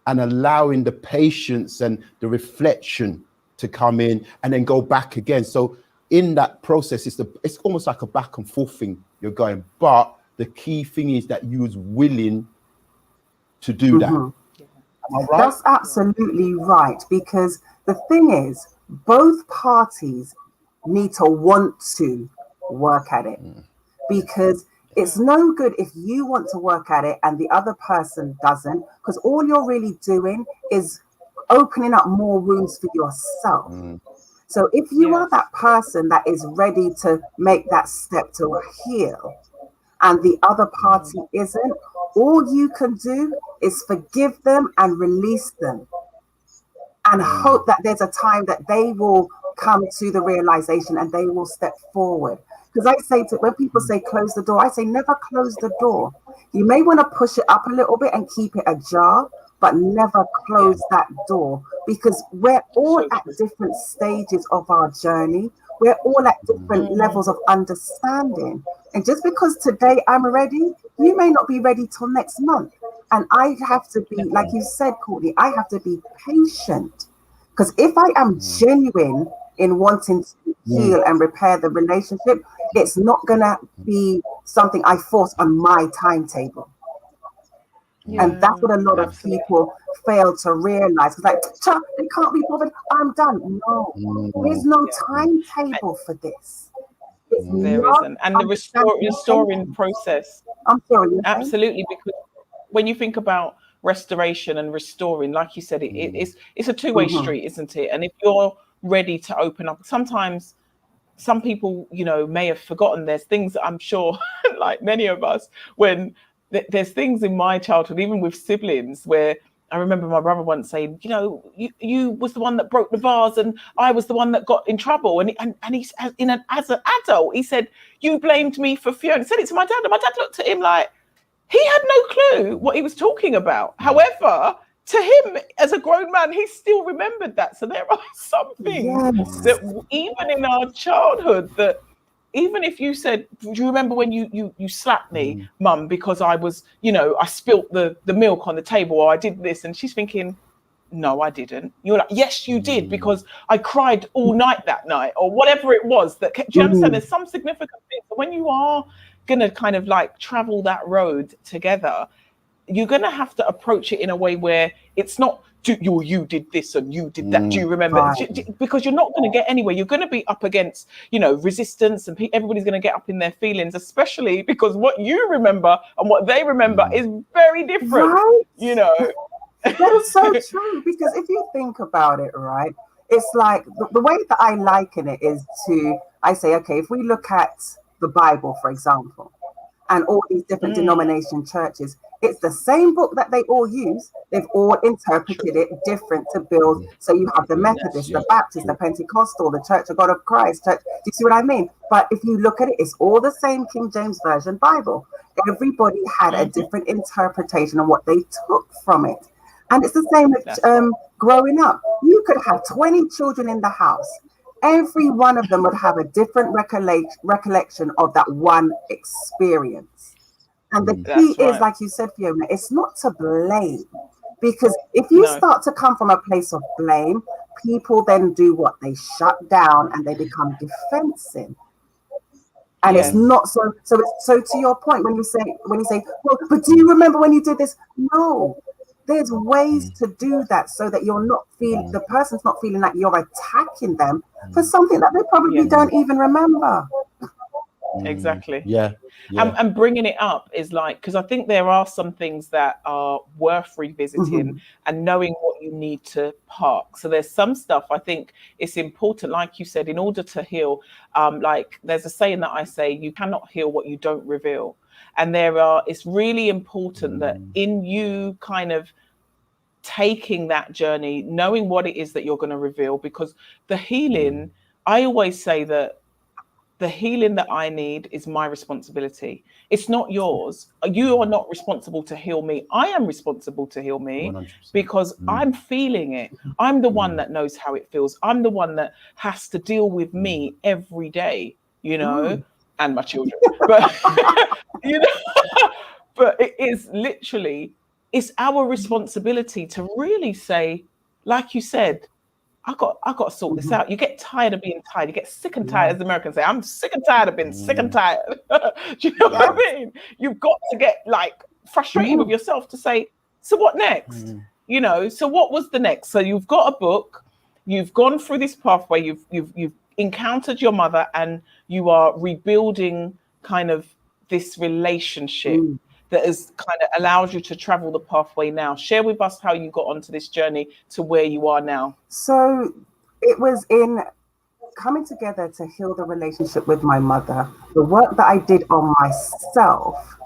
and allowing the patience and the reflection to come in and then go back again. So in that process, it's almost like a back and forth thing you're going. But the key thing is that you was willing to do that. Am I right? That's absolutely right. Because the thing is, both parties need to want to work at it. Because it's no good if you want to work at it and the other person doesn't, because all you're really doing is opening up more wounds for yourself. So if you are that person that is ready to make that step to heal and the other party isn't, all you can do is forgive them and release them and hope that there's a time that they will come to the realization and they will step forward. Because I say when people say close the door, I say never close the door. You may want to push it up a little bit and keep it ajar, but never close that door, because we're all at different stages of our journey. We're all at different levels of understanding. And just because today I'm ready, you may not be ready till next month. And I have to be, like you said, Courtney, I have to be patient. Because if I am genuine in wanting to heal and repair the relationship, it's not going to be something I force on my timetable. And that's what a lot of people fail to realize. It's like, they can't be bothered. I'm done. No, there's no timetable for this. There isn't. And the restoring process. I'm sorry. Absolutely, because when you think about restoration and restoring, like you said, it's a two-way street, isn't it? And if you're ready to open up, sometimes some people, you know, may have forgotten. There's things that I'm sure, like many of us, when there's things in my childhood, even with siblings, where I remember my brother once saying, you know, you was the one that broke the vase and I was the one that got in trouble. And he as an adult, he said, you blamed me for Fiona. He said it to my dad, and my dad looked at him like he had no clue what he was talking about. However, to him, as a grown man, he still remembered that. So there are some things that even in our childhood, that even if you said, do you remember when you slapped me, mum, because I was, you know, I spilt the milk on the table, or I did this, and she's thinking, no, I didn't. You're like, yes, you did, because I cried all night that night, or whatever it was. That, do you understand? There's some significant things. When you are going to kind of like travel that road together, you're going to have to approach it in a way where it's not, you did this and you did that. Do you remember? Right. Because you're not going to get anywhere. You're going to be up against, you know, resistance, and everybody's going to get up in their feelings, especially because what you remember and what they remember is very different, right? You know. That is so true, because if you think about it, right, it's like the way that I liken it is I say, okay, if we look at the Bible, for example, and all these different denomination churches, it's the same book that they all use. They've all interpreted it different to build. So you have the Methodist, the Baptist, the Pentecostal, the Church of God of Christ. Do you see what I mean? But if you look at it, it's all the same King James Version Bible. Everybody had a different interpretation of what they took from it. And it's the same with growing up. You could have 20 children in the house. Every one of them would have a different recollection of that one experience. And the key is, like you said, Fiona, it's not to blame. Because if you start to come from a place of blame, people then do what? They shut down and they become defensive. And it's not so to your point, when you say, well, but do you remember when you did this? No. There's ways to do that so that you're not feeling, the person's not feeling like you're attacking them for something that they probably don't even remember. Exactly. And bringing it up is like, because I think there are some things that are worth revisiting and knowing what you need to park. So there's some stuff I think it's important, like you said, in order to heal, like there's a saying that I say, you cannot heal what you don't reveal. And it's really important that in you kind of taking that journey, knowing what it is that you're going to reveal, because the healing, I always say that the healing that I need is my responsibility. It's not yours. You are not responsible to heal me. I am responsible to heal me 100%. Because I'm feeling it. I'm the one that knows how it feels. I'm the one that has to deal with me every day, you know, and my children. But, you know, but it is literally, it's our responsibility to really say, like you said, I got to sort this out. You get tired of being tired. You get sick and tired, as the Americans say. I'm sick and tired of being sick and tired. Do you know what I mean? You've got to get like frustrated with yourself to say, so what next? You know, so what was the next? So you've got a book, you've gone through this pathway, you've encountered your mother, and you are rebuilding kind of this relationship that has kind of allowed you to travel the pathway now. Share with us how you got onto this journey to where you are now. So it was in coming together to heal the relationship with my mother, the work that I did on myself,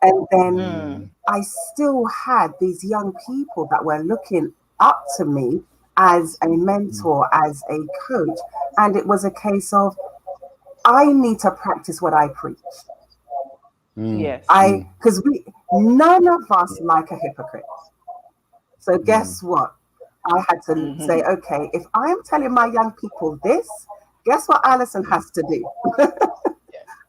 and then I still had these young people that were looking up to me as a mentor, as a coach. And it was a case of, I need to practice what I preach. Yes. Because none of us like a hypocrite. So guess what? I had to say, okay, if I am telling my young people this, guess what Alison has to do?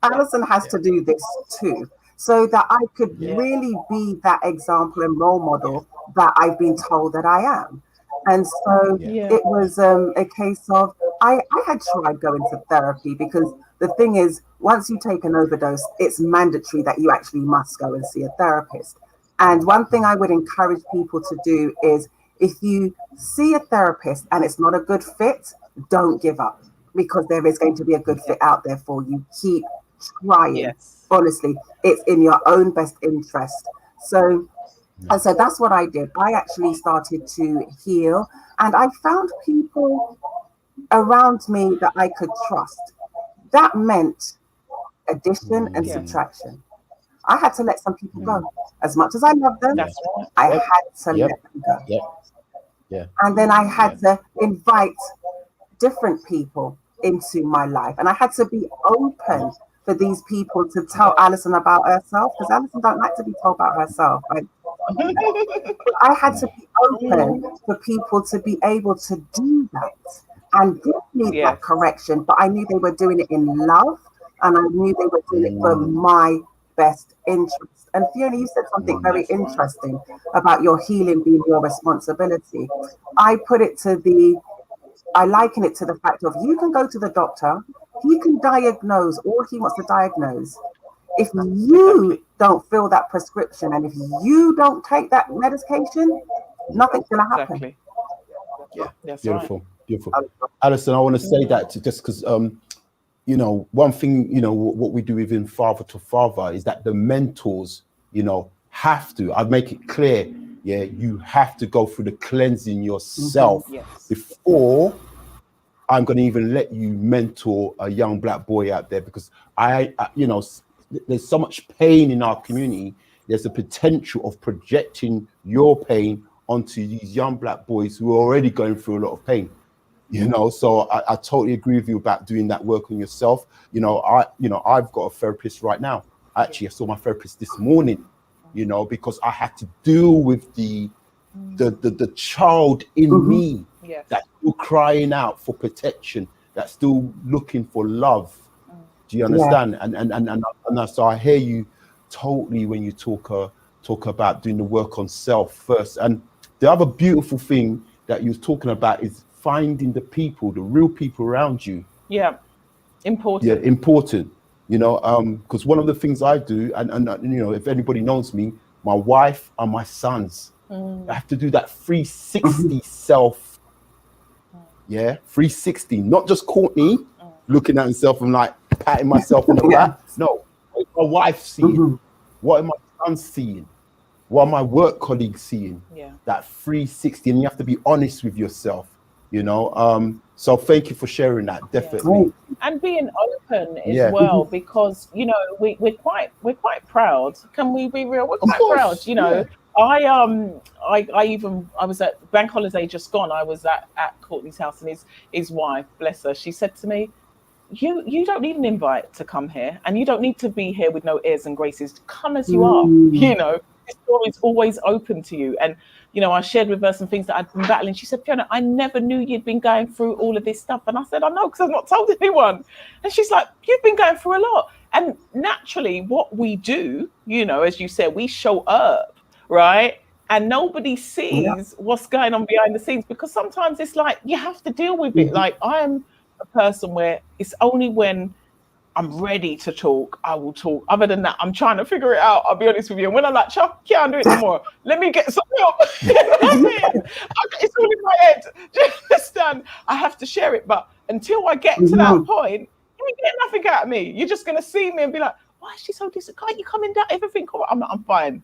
Alison has to do this too, so that I could really be that example and role model that I've been told that I am. And so it was a case of, I had tried going to therapy, because the thing is, once you take an overdose, it's mandatory that you actually must go and see a therapist. And one thing I would encourage people to do is, if you see a therapist and it's not a good fit, don't give up, because there is going to be a good fit out there for you. Keep trying. Honestly, it's in your own best interest. So that's what I did. I actually started to heal, and I found people around me that I could trust. That meant addition and subtraction. I had to let some people go. As much as I love them, I had to let them go. And then I had to invite different people into my life, and I had to be open for these people to tell Alison about herself, because Alison don't like to be told about herself. I had to be open for people to be able to do that and give me that correction, but I knew they were doing it in love, and I knew they were doing it for my best interest. And Fiona, you said something very interesting about your healing being your responsibility. I liken it to the fact of, you can go to the doctor, he can diagnose all he wants to diagnose. If you don't fill that prescription, and if you don't take that medication, nothing's going to happen. Beautiful. Alison, I want to say that just because, one thing, what we do within Father to Father is that the mentors, have to, I make it clear, you have to go through the cleansing yourself before I'm going to even let you mentor a young black boy out there, because there's so much pain in our community. There's a potential of projecting your pain onto these young black boys who are already going through a lot of pain. So I totally agree with you about doing that work on yourself. I've got a therapist right now. Actually, I saw my therapist this morning, because I had to deal with the child in me that's still crying out for protection, that's still looking for love. Do you understand? And so I hear you totally when you talk about doing the work on self first. And the other beautiful thing that you're talking about is finding the people, the real people around you. Important. Because one of the things I do, and if anybody knows me, my wife and my sons, I have to do that 360 self. 360, not just Courtney looking at himself and like patting myself on the back. No, what my wife seeing? What are my sons seeing? What are my work colleagues seeing? That 360, and you have to be honest with yourself. So thank you for sharing that, definitely. And being open as well, because we're quite proud. Can we be real? We're quite proud. I was at bank holiday just gone. I was at Courtney's house, and his wife, bless her, she said to me, you don't need an invite to come here, and you don't need to be here with no airs and graces. Come as you are. This door is always open to you. And I shared with her some things that I'd been battling. She said, Fiona, I never knew you'd been going through all of this stuff. And I said, I know, because I've not told anyone. And she's like, you've been going through a lot. And naturally, what we do, as you said, we show up, right? And nobody sees what's going on behind the scenes, because sometimes it's like you have to deal with it. Like, I am a person where it's only when I'm ready to talk, I will talk. Other than that, I'm trying to figure it out. I'll be honest with you. And when I'm like, Chuck, can't do it anymore. Let me get some help. It's all in my head. Do you understand? I have to share it. But until I get to that point, you ain't getting nothing out of me. You're just going to see me and be like, why is she so distant? Can't you come in down? Everything? I'm fine.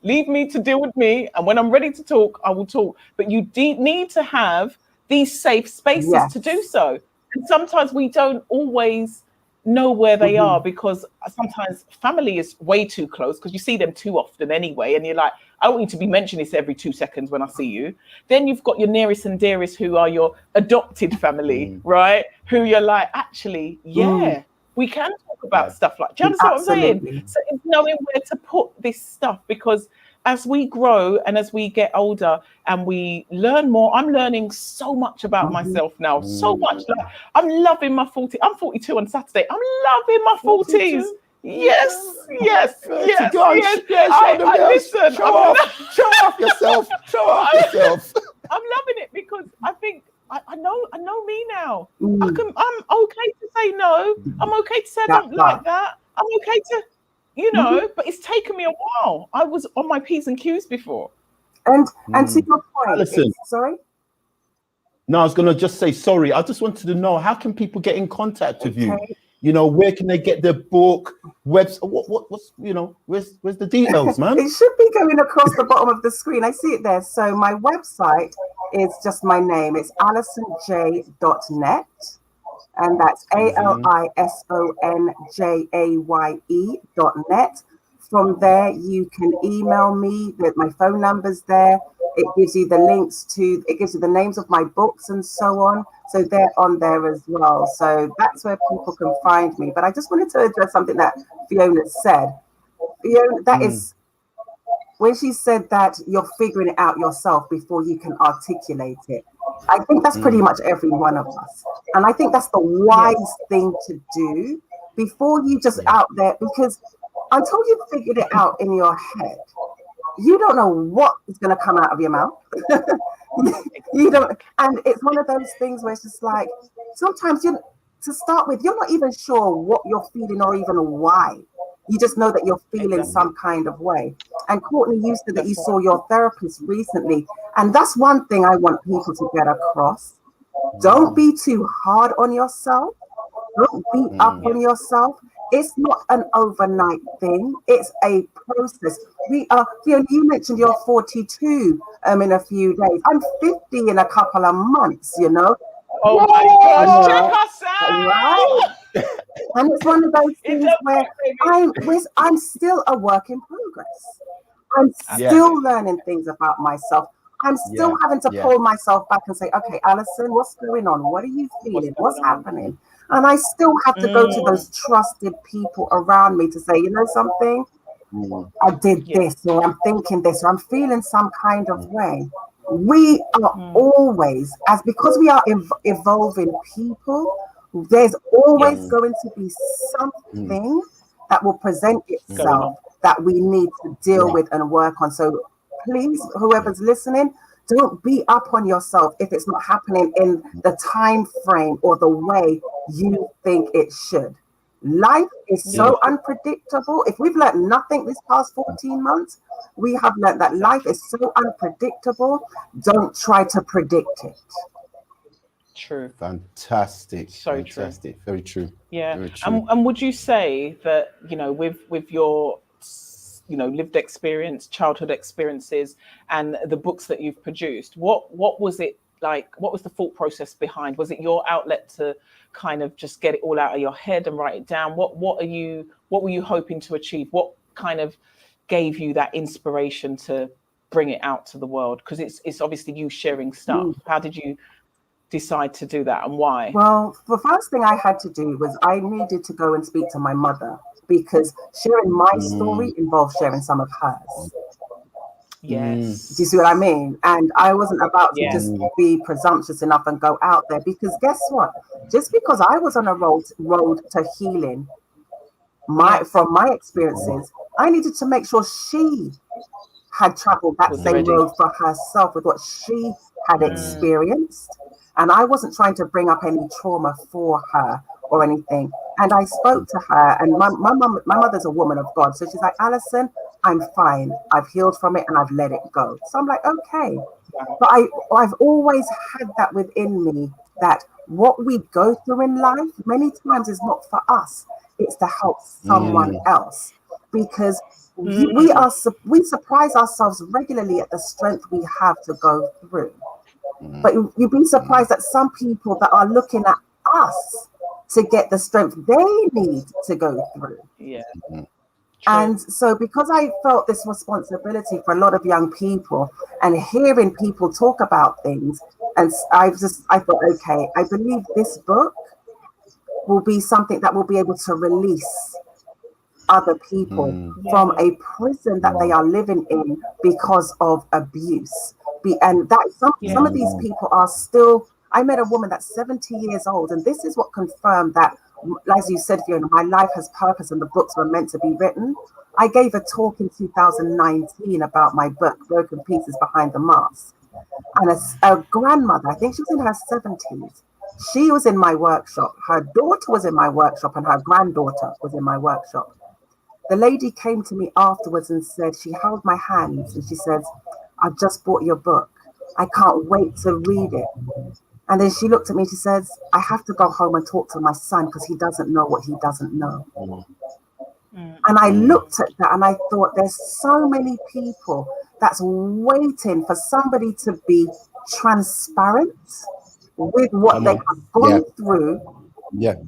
Leave me to deal with me. And when I'm ready to talk, I will talk. But you need to have these safe spaces to do so. And sometimes we don't always know where they are, because sometimes family is way too close, because you see them too often anyway, and you're like, I want you to be mentioning this every 2 seconds when I see you. Then you've got your nearest and dearest, who are your adopted family, right? Who you're like, actually, we can talk about stuff like, do you understand what I'm saying? So it's knowing where to put this stuff, because as we grow and as we get older and we learn more, I'm learning so much about myself now. So much. Like, I'm loving my 40. I'm 42 on Saturday. I'm loving my 40s. Yes. Listen. Show off yourself. I'm loving it because I think I know me now. I'm okay to say no. I'm okay to say I don't like that. I'm okay to, you know, but it's taken me a while. I was on my P's and Q's before. And to your point, Alison. Sorry? No, I was going to just say, sorry. I just wanted to know, how can people get in contact with you? You know, where can they get their book, what's, you know, where's the details, man? It should be going across the bottom of the screen. I see it there. So my website is just my name. It's alisonjay.net. And that's ALISONJAYE.net. From there, you can email me. My phone number's there. It gives you the links to, it gives you the names of my books and so on. So they're on there as well. So that's where people can find me. But I just wanted to address something that Fiona said. Fiona, that is, when she said that you're figuring it out yourself before you can articulate it. I think that's pretty much every one of us. And I think that's the wise thing to do before you just out there, because until you've figured it out in your head, you don't know what is going to come out of your mouth. You don't, and it's one of those things where it's just like, sometimes to start with, you're not even sure what you're feeling or even why. You just know that you're feeling some kind of way. And Courtney, you said that you saw your therapist recently. And that's one thing I want people to get across. Don't be too hard on yourself. Don't beat up on yourself. It's not an overnight thing. It's a process. Fiona, you mentioned you're 42 in a few days. I'm 50 in a couple of months, you know. Oh my gosh, check us out. Right? And it's one of those things where I'm still a work in progress. I'm still learning things about myself. I'm still having to pull myself back and say, okay, Alison, what's going on? What are you feeling? What's happening? And I still have to go to those trusted people around me to say, you know something? I did this, or I'm thinking this, or I'm feeling some kind of way. We are always, because we are evolving people, there's always going to be something that will present itself that we need to deal with and work on. So please, whoever's listening, don't beat up on yourself if it's not happening in the time frame or the way you think it should. Life is so unpredictable. If we've learned nothing this past 14 months, we have learned that life is so unpredictable. Don't try to predict it. True. Fantastic. So fantastic. true. Very true. Yeah. Very true. And would you say that, you know, with your, you know, lived experience, childhood experiences, and the books that you've produced, what was it like? What was the thought process behind? Was it your outlet to kind of just get it all out of your head and write it down? What were you hoping to achieve? What kind of gave you that inspiration to bring it out to the world? Because it's obviously you sharing stuff. How did you decide to do that, and why? Well, the first thing I had to do was I needed to go and speak to my mother, because sharing my story involves sharing some of hers. Yes. Do you see what I mean? And I wasn't about to just be presumptuous enough and go out there, because guess what? Just because I was on a road to healing from my experiences, I needed to make sure she had traveled that same road for herself with what she had experienced. And I wasn't trying to bring up any trauma for her or anything. And I spoke to her, and my mother's a woman of God. So she's like, Alison, I'm fine. I've healed from it and I've let it go. So I'm like, okay. But I've always had that within me, that what we go through in life many times is not for us. It's to help someone else, because we surprise ourselves regularly at the strength we have to go through. But you'd be surprised at some people that are looking at us to get the strength they need to go through. Yeah. And so because I felt this responsibility for a lot of young people and hearing people talk about things, and I thought, okay, I believe this book will be something that will be able to release other people from a prison that they are living in because of abuse. And that some of these people are still. I met a woman that's 70 years old, and this is what confirmed that, as you said, Fiona, my life has purpose and the books were meant to be written. I gave a talk in 2019 about my book, Broken Pieces Behind the Mask. And a grandmother, I think she was in her 70s, she was in my workshop. Her daughter was in my workshop, and her granddaughter was in my workshop. The lady came to me afterwards and said, she held my hands and she says, "I've just bought your book. I can't wait to read it." And then she looked at me, she says, "I have to go home and talk to my son because he doesn't know what he doesn't know." And I looked at that and I thought, there's so many people that's waiting for somebody to be transparent with what they have gone through.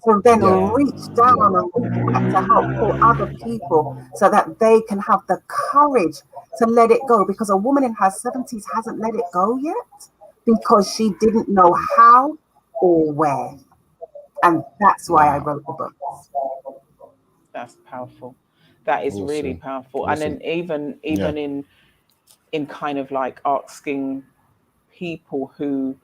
So then reach down and reach back to help pull other people so that they can have the courage to let it go. Because a woman in her 70s hasn't let it go yet because she didn't know how or where. And that's why I wrote the book. That's powerful. That is really powerful. And then even in kind of like asking people who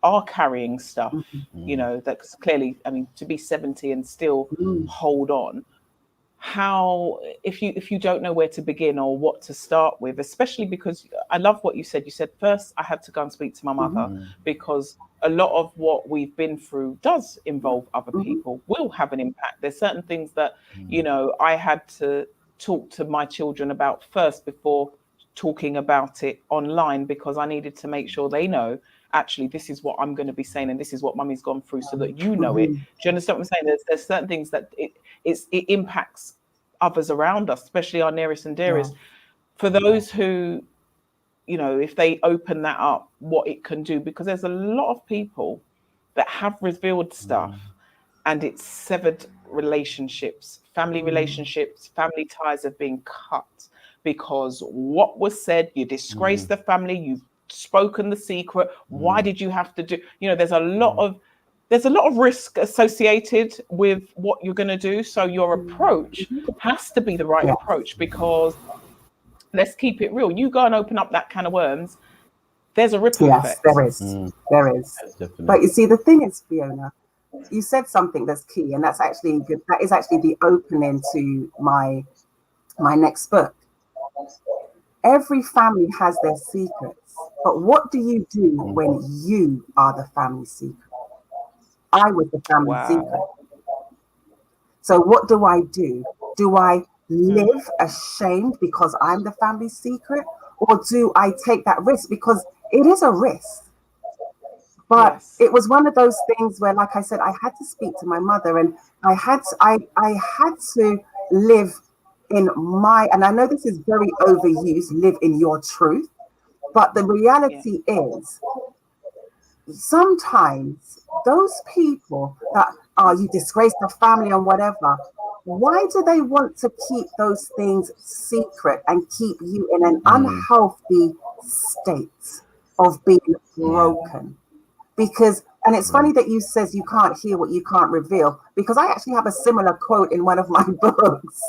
are carrying stuff, you know, that's clearly, I mean, to be 70 and still hold on, how, if you don't know where to begin or what to start with, especially because I love what you said. You said, first I had to go and speak to my mother because a lot of what we've been through does involve other people, will have an impact. There's certain things that, you know, I had to talk to my children about first before talking about it online, because I needed to make sure they know, actually, this is what I'm going to be saying and this is what mummy's gone through so that you know it. Do you understand what I'm saying? There's certain things that it impacts others around us, especially our nearest and dearest. For those who, you know, if they open that up, what it can do, because there's a lot of people that have revealed stuff and it's severed relationships, family relationships, family ties have been cut because what was said, you disgraced the family, you've spoken the secret. Why did you have to do, you know, there's a lot of risk associated with what you're going to do. So your approach has to be the right approach, because let's keep it real. You go and open up that can of worms, there's a ripple effect. There is. There is. Definitely. But you see, the thing is, Fiona, you said something that's key, and that's actually good. That is actually the opening to my next book. Every family has their secrets, but what do you do when you are the family secret? I was the family secret. So what do I do? Do I live ashamed because I'm the family secret? Or do I take that risk? Because it is a risk. But it was one of those things where, like I said, I had to speak to my mother, and I had to live in my, and I know this is very overused, live in your truth. But the reality is, sometimes those people that you disgrace the family and whatever, why do they want to keep those things secret and keep you in an unhealthy state of being broken? Because, and it's funny that you says you can't hear what you can't reveal, because I actually have a similar quote in one of my books.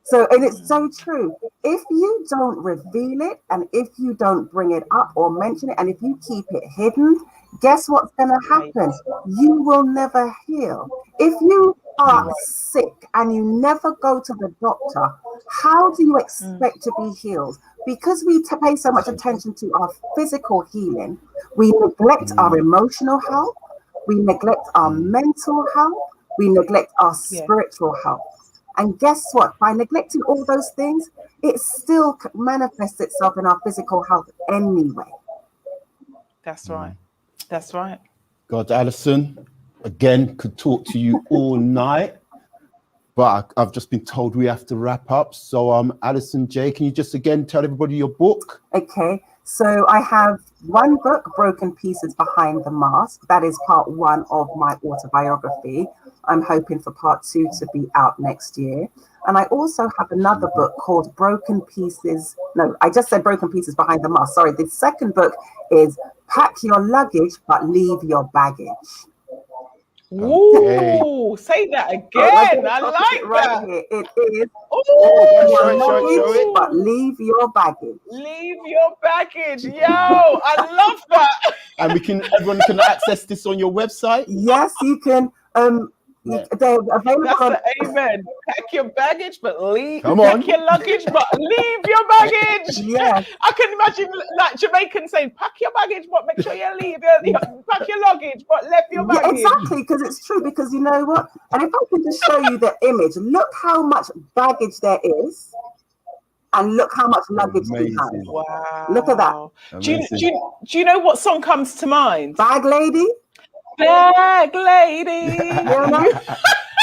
So, and it's so true. If you don't reveal it, and if you don't bring it up or mention it, and if you keep it hidden, guess what's going to happen? You will never heal. If you are sick and you never go to the doctor, how do you expect to be healed? Because we pay so much attention to our physical healing, we neglect our emotional health, we neglect our mental health, we neglect our spiritual health. And guess what? By neglecting all those things, it still manifests itself in our physical health anyway. That's right. That's right. God, Alison, again, could talk to you all night, but I've just been told we have to wrap up. So, Alison J, can you just again tell everybody your book? Okay, so I have one book, Broken Pieces Behind the Mask. That is part 1 of my autobiography. I'm hoping for part 2 to be out next year. And I also have another book called Broken Pieces. No, I just said Broken Pieces Behind the Mask. Sorry, the second book is Pack Your Luggage, but Leave Your Baggage. Ooh, say that again. I like that. Here. It is. Show it. But leave your baggage. Leave your baggage. Yo, I love that. And everyone can access this on your website. Yes, you can. They're available. That's the amen. Pack your baggage, but leave. Come on. Pack your luggage, but leave your baggage. Yes. I can imagine like Jamaicans saying, pack your baggage, but make sure you leave. Pack your luggage, but left your baggage. Yeah, exactly, because it's true. Because you know what? And if I can just show you the image, look how much baggage there is, and look how much luggage we have. Wow. Look at that. Do you know what song comes to mind? Bag lady. Bag lady. You know?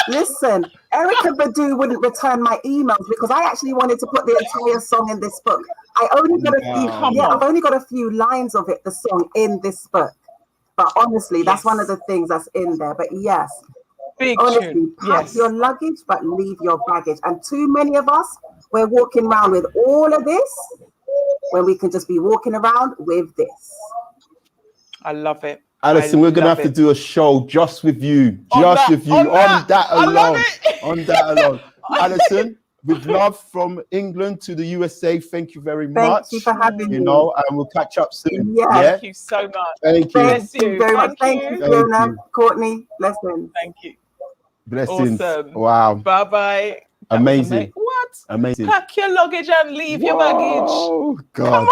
Listen, Erica Badu wouldn't return my emails because I actually wanted to put the entire song in this book. I only got I've only got a few lines of it, the song, in this book. But honestly, that's one of the things that's in there. But yes, honestly, pack your luggage, but leave your baggage. And too many of us, we're walking around with all of this when we can just be walking around with this. I love it. Alison, we're gonna have to do a show just with you, on that alone. Alison, with love from England to the USA. Thank you very much. Thank you for having me. And we'll catch up soon. Yeah. Thank you so much. Thank you. Thank you very much. Thank you, Fiona, Courtney. Blessings. Thank you. Blessings. Awesome. Wow. Bye bye. Amazing. What? Amazing. Pack your luggage and leave your baggage. Oh God.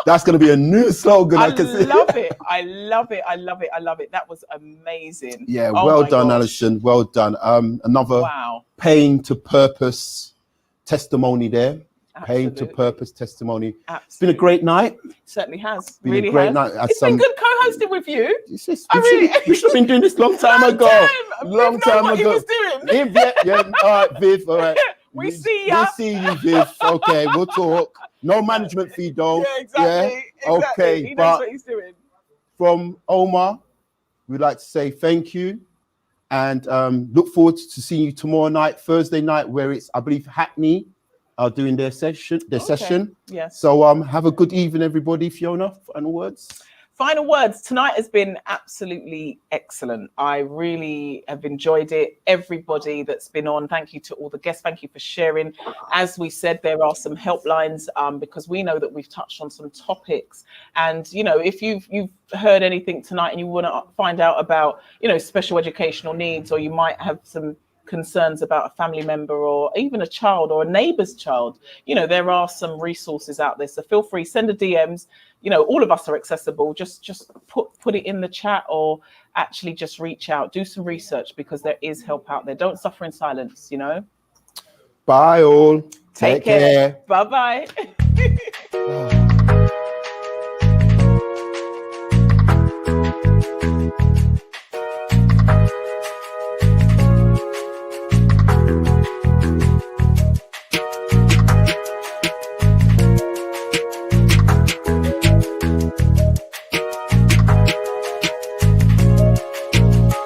That's gonna be a new slogan. I love it. I love it. I love it. I love it. That was amazing. Yeah, well done, Alison. Well done. Another pain to purpose testimony there. Pain to purpose testimony. Absolutely. It's been a great night. It certainly has. Been really a great has. night. It's been good co-hosting with you. We should have been doing this long time ago. Long time ago. He was doing. All right, Viv. All right. We see ya. We see you, Viv. Okay, we'll talk. No management fee, though. Yeah, exactly. Yeah? Okay, He knows but what he's doing. from Omar, we'd like to say thank you and look forward to seeing you tomorrow night, Thursday night, where it's, I believe, Hackney are doing their session. Yes. So have a good evening, everybody. Fiona, final words. Final words. Tonight has been absolutely excellent. I really have enjoyed it. Everybody that's been on, thank you to all the guests. Thank you for sharing. As we said, there are some helplines because we know that we've touched on some topics. And, if you've heard anything tonight and you want to find out about, special educational needs, or you might have some concerns about a family member or even a child or a neighbor's child, there are some resources out there. So feel free, send a DMs. All of us are accessible. Just put it in the chat, or actually just reach out, do some research, because there is help out there. Don't suffer in silence, Bye all. Take care. Bye-bye.